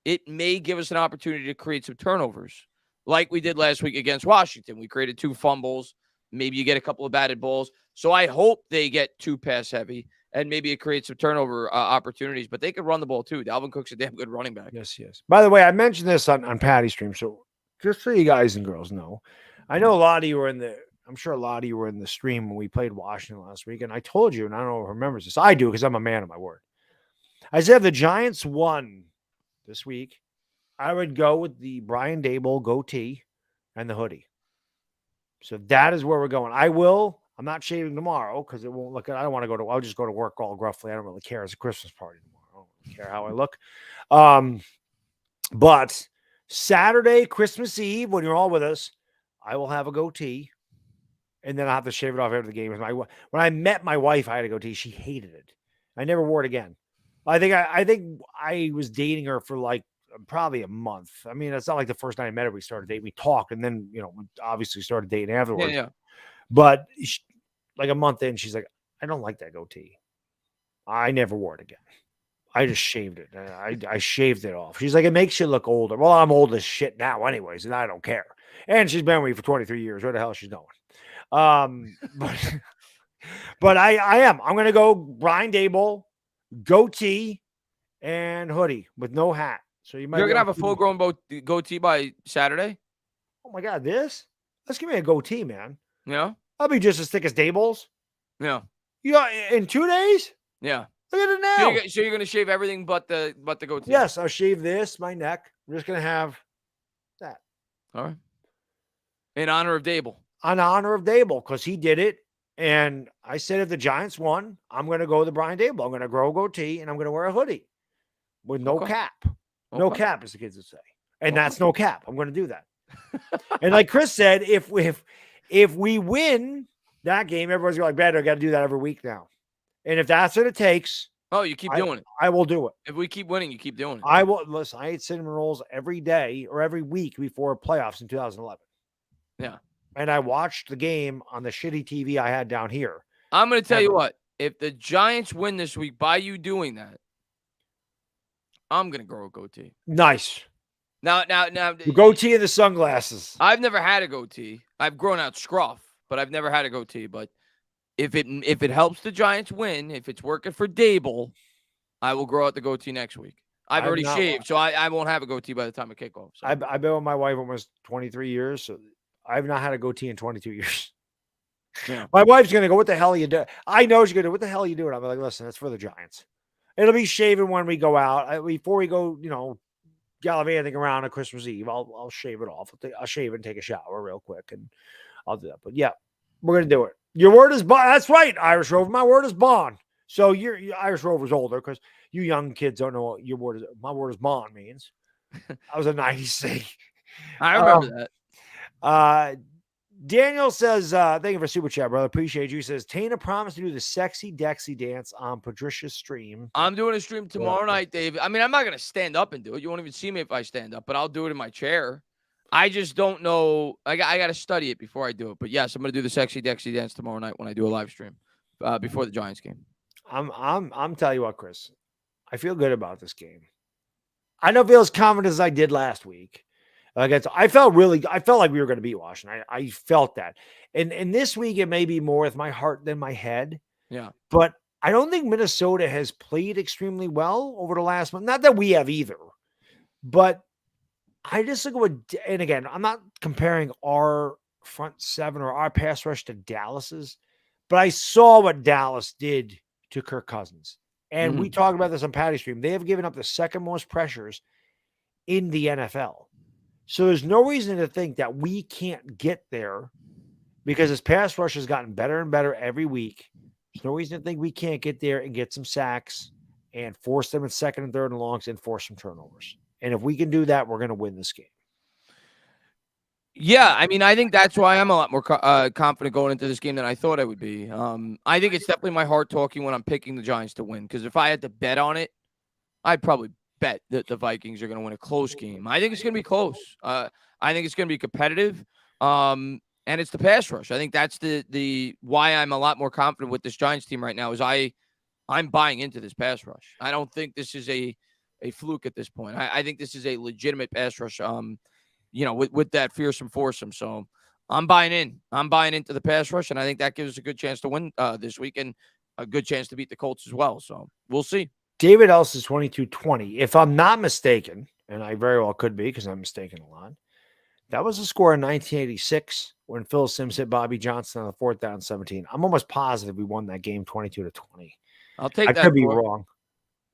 S1: it may give us an opportunity to create some turnovers like we did last week against Washington. We created 2 fumbles. Maybe you get a couple of batted balls. So I hope they get too pass heavy and maybe it creates some turnover opportunities, but they could run the ball too. Dalvin Cook's a damn good running back.
S2: Yes. By the way, I mentioned this on Patty's stream. So just so you guys and girls know, I know a lot of you were I'm sure a lot of you were in the stream when we played Washington last week. And I told you, and I don't know who remembers this. I do because I'm a man of my word. I said if the Giants won this week, I would go with the Brian Dable goatee and the hoodie. So that is where we're going. I'm not shaving tomorrow because it won't look good. I don't want to I'll just go to work all gruffly. I don't really care. It's a Christmas party tomorrow. I don't really care how I look. But Saturday, Christmas Eve, when you're all with us, I will have a goatee. And then I'll have to shave it off after the game. When I met my wife, I had a goatee. She hated it. I never wore it again. I think I was dating her for like probably a month. I mean, it's not like the first night I met her, we started dating. We talked, and then we obviously started dating afterwards.
S1: Yeah.
S2: But like a month in, she's like, I don't like that goatee. I never wore it again. I just shaved it. I shaved it off. She's like, it makes you look older. Well, I'm old as shit now, anyways, and I don't care. And she's been with me for 23 years. Where the hell she's going? But I am. I'm gonna go Brian Dable, goatee, and hoodie with no hat. So you're
S1: gonna have a full-grown goatee by Saturday.
S2: Oh my God, let's give me a goatee, man.
S1: Yeah,
S2: I'll be just as thick as Dable's.
S1: Yeah.
S2: In 2 days.
S1: Yeah.
S2: Look at it now.
S1: So you're gonna shave everything but the goatee.
S2: Yes, I'll shave this, my neck. I'm just gonna have that.
S1: All right. In honor of Dable.
S2: In honor of Dable, because he did it. And I said if the Giants won, I'm going to go with Brian Dable. I'm going to grow a goatee and I'm going to wear a hoodie with no cap. No cap, as the kids would say. And that's no cap. I'm going to do that. And like Chris said, if we win that game, everyone's going to be like, I got to do that every week now. And if that's what it takes.
S1: Oh, you keep doing it.
S2: I will do it.
S1: If we keep winning, you keep doing it.
S2: I will. Listen, I ate cinnamon rolls every day or every week before playoffs in 2011.
S1: Yeah.
S2: And I watched the game on the shitty TV I had down here.
S1: I'm going to tell you what. If the Giants win this week by you doing that, I'm going to grow a goatee.
S2: Nice.
S1: Now,
S2: the goatee and the sunglasses.
S1: I've never had a goatee. I've grown out scruff, but I've never had a goatee. But if it helps the Giants win, if it's working for Dable, I will grow out the goatee next week. I've already shaved, so I won't have a goatee by the time of kickoff. So.
S2: I've been with my wife almost 23 years, so I've not had a goatee in 22 years.
S1: Yeah.
S2: My wife's going to go, what the hell are you doing? I know she's going to go, what the hell are you doing? I'm like, listen, that's for the Giants. It'll be shaven when we go out. Before we go, gallivanting around on Christmas Eve, I'll shave it off. I'll shave and take a shower real quick, and I'll do that. But yeah, we're going to do it. Your word is bond. That's right, Irish Rover. My word is bond. So your Irish Rover's older because you young kids don't know what your word is. My word is bond means. I was a 90s thing.
S1: I remember
S2: that. Daniel says, thank you for super chat, brother. Appreciate you. He says, Tainah promised to do the sexy Dexy dance on Patricia's stream.
S1: I'm doing a stream tomorrow night, Dave. I mean, I'm not going to stand up and do it. You won't even see me if I stand up, but I'll do it in my chair. I just don't know. I got to study it before I do it. But yes, I'm going to do the sexy Dexy dance tomorrow night when I do a live stream before the Giants game.
S2: I'm telling you what, Chris, I feel good about this game. I don't feel as confident as I did last week. I felt like we were going to beat Washington. I felt that. And this week, it may be more with my heart than my head.
S1: Yeah.
S2: But I don't think Minnesota has played extremely well over the last month. Not that we have either. But I just look at and again, I'm not comparing our front seven or our pass rush to Dallas's, but I saw what Dallas did to Kirk Cousins. And we talked about this on Patty's stream. They have given up the second most pressures in the NFL. So there's no reason to think that we can't get there because his pass rush has gotten better and better every week. There's no reason to think we can't get there and get some sacks and force them in second and third and longs and force some turnovers. And if we can do that, we're going to win this game.
S1: Yeah, I mean, I think that's why I'm a lot more confident going into this game than I thought I would be. I think it's definitely my heart talking when I'm picking the Giants to win because if I had to bet on it, I'd probably bet that the Vikings are going to win a close game. I think it's going to be close. I think it's going to be competitive. And it's the pass rush. I think that's the why I'm a lot more confident with this Giants team right now is I'm buying into this pass rush. I don't think this is a fluke at this point. I think this is a legitimate pass rush. With that fearsome foursome. So I'm buying in. I'm buying into the pass rush, and I think that gives us a good chance to win this week and a good chance to beat the Colts as well. So we'll see.
S2: David Else is 22-20. If I'm not mistaken, and I very well could be because I'm mistaken a lot, that was the score in 1986 when Phil Simms hit Bobby Johnson on the 4th down 17. I'm almost positive we won that game 22-20.
S1: I'll take that.
S2: I could be wrong,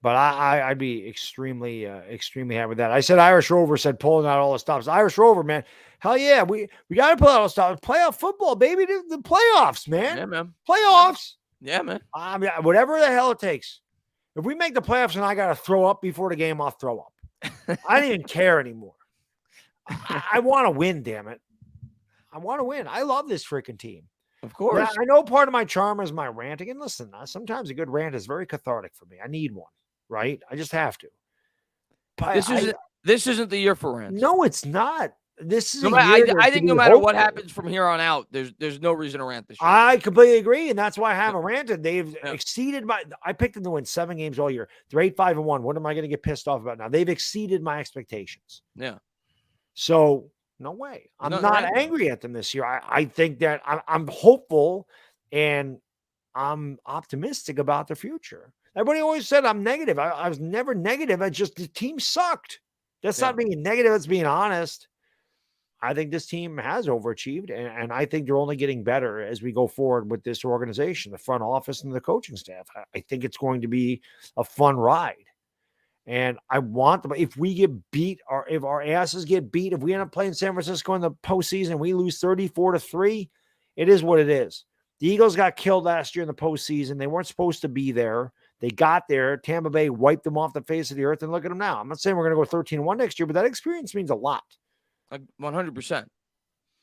S2: but I'd be extremely happy with that. I said Irish Rover said pulling out all the stops. Irish Rover, man. Hell yeah, we got to pull out all the stops. Playoff football, baby. The playoffs, man.
S1: Yeah, man.
S2: Playoffs.
S1: Yeah, man.
S2: I mean, whatever the hell it takes. If we make the playoffs and I got to throw up before the game, I'll throw up. I don't even care anymore. I want to win, damn it. I want to win. I love this freaking team.
S1: Of course.
S2: Yeah, I know part of my charm is my ranting. And listen, sometimes a good rant is very cathartic for me. I need one, right? I just have to. But
S1: this isn't the year for rants.
S2: No, it's not. This is
S1: I think no matter what happens from here on out, there's no reason to rant this year.
S2: I completely agree, and that's why I haven't ranted. They've exceeded I picked them to win 7 games all year. They're 8-5-1. What am I going to get pissed off about now? They've exceeded my expectations.
S1: Yeah.
S2: So no way. I'm not angry at them this year. I think that I'm hopeful and I'm optimistic about the future. Everybody always said I'm negative. I was never negative. I just the team sucked. That's not being negative. That's being honest. I think this team has overachieved, and I think they're only getting better as we go forward with this organization, the front office and the coaching staff. I think it's going to be a fun ride. And I want them, if we get beat or if our asses get beat, if we end up playing San Francisco in the postseason, we lose 34-3, it is what it is. The Eagles got killed last year in the postseason. They weren't supposed to be there. They got there. Tampa Bay wiped them off the face of the earth, and look at them now. I'm not saying we're going to go 13-1 next year, but that experience means a lot.
S1: 100%.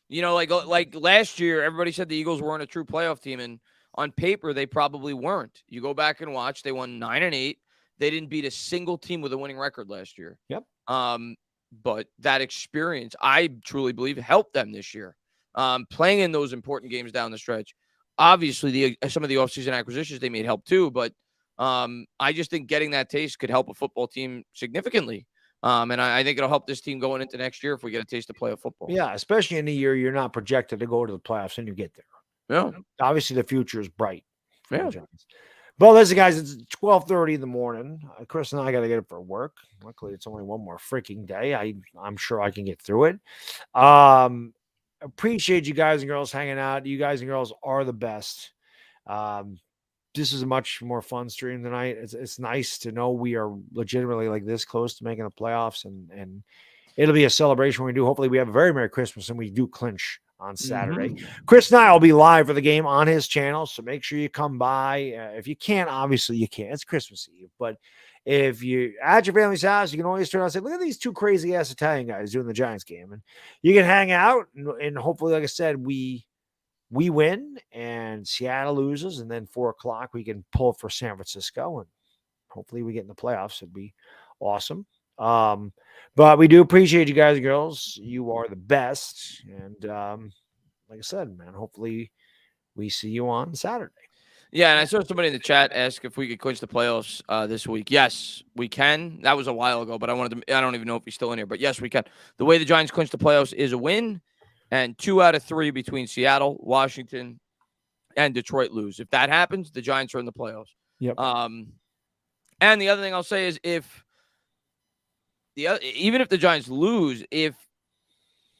S1: Like last year, everybody said the Eagles weren't a true playoff team, and on paper, they probably weren't. You go back and watch, they won 9-8. They didn't beat a single team with a winning record last year.
S2: Yep.
S1: But that experience, I truly believe, helped them this year. Playing in those important games down the stretch. Obviously, some of the offseason acquisitions they made help too, but I just think getting that taste could help a football team significantly. And I think it'll help this team going into next year if we get a taste of playoff football.
S2: Yeah, especially in a year you're not projected to go to the playoffs and you get there.
S1: Yeah.
S2: Obviously, the future is bright.
S1: Yeah.
S2: But listen, guys, it's 12:30 in the morning. Chris and I got to get up for work. Luckily, it's only one more freaking day. I'm sure I can get through it. Appreciate you guys and girls hanging out. You guys and girls are the best. This is a much more fun stream tonight. It's nice to know we are legitimately like this close to making the playoffs, and it'll be a celebration when we do. Hopefully, we have a very Merry Christmas and we do clinch on Saturday. Mm-hmm. Chris and I will be live for the game on his channel, so make sure you come by. If you can't, obviously you can't. It's Christmas Eve, but if you're at your family's house, you can always turn on and say, look at these 2 crazy-ass Italian guys doing the Giants game. And you can hang out, and hopefully, like I said, we win and Seattle loses, and then 4 o'clock we can pull for San Francisco, and hopefully we get in the playoffs. It'd be awesome. But we do appreciate you guys and girls. You are the best. And like I said, man, hopefully we see you on Saturday.
S1: Yeah, and I saw somebody in the chat ask if we could clinch the playoffs this week. Yes, we can. That was a while ago, but I don't even know if he's still in here. But yes, we can. The way the Giants clinch the playoffs is a win, and 2 out of 3 between Seattle, Washington, and Detroit lose. If that happens, the Giants are in the playoffs.
S2: Yep.
S1: And the other thing I'll say is even if the Giants lose, if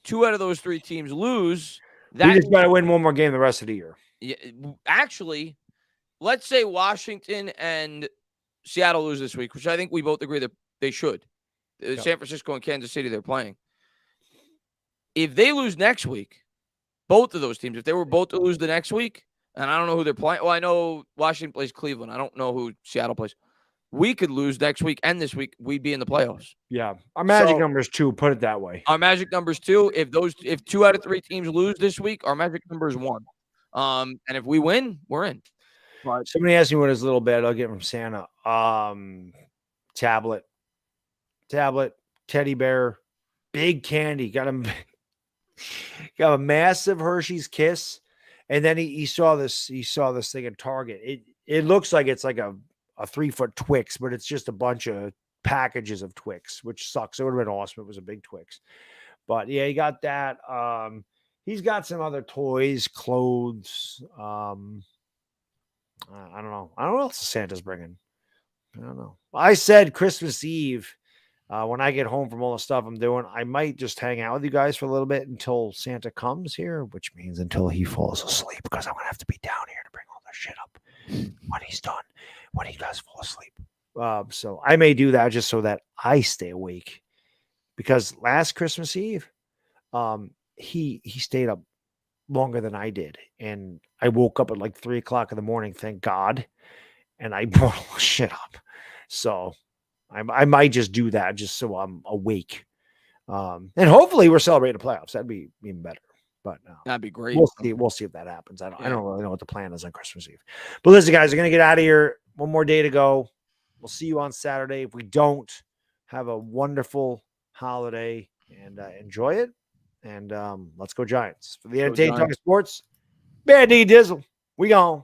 S1: 2 out of those 3 teams lose,
S2: we just got to win one more game the rest of the year.
S1: Yeah, actually, let's say Washington and Seattle lose this week, which I think we both agree that they should. Yep. San Francisco and Kansas City, they're playing. If they lose next week, both of those teams, if they were both to lose the next week, and I don't know who they're playing. Well, I know Washington plays Cleveland. I don't know who Seattle plays. We could lose next week and this week. We'd be in the playoffs.
S2: Yeah. Our magic number is 2, put it that way.
S1: Our magic number is 2. If 2 out of 3 teams lose this week, our magic number is 1. And if we win, we're in.
S2: Somebody asked me what his little bed I'll get from Santa. Tablet. tablet, teddy bear, big candy. Got him got a massive Hershey's Kiss, and then he saw this thing at Target. It looks like it's like a 3-foot Twix, but it's just a bunch of packages of Twix, which sucks. It would have been awesome. It was a big Twix, but yeah, he got that. He's got some other toys, clothes. I don't know. I don't know what else Santa's bringing. I don't know. I said Christmas Eve. When I get home from all the stuff I'm doing, I might just hang out with you guys for a little bit until Santa comes here, which means until he falls asleep, because I'm going to have to be down here to bring all this shit up when he's done, when he does fall asleep. So I may do that just so that I stay awake, because last Christmas Eve, he stayed up longer than I did. And I woke up at like 3:00 in the morning, thank God. And I brought all the shit up. So I might just do that just so I'm awake. And hopefully we're celebrating the playoffs. That'd be even better. But
S1: that'd be great.
S2: We'll see if that happens. I don't really know what the plan is on Christmas Eve. But listen, guys, we're gonna get out of here. One more day to go. We'll see you on Saturday. If we don't, have a wonderful holiday and enjoy it. And let's go Giants. For the Entertainment Talking Sports, Bad D Dizzle. We gone.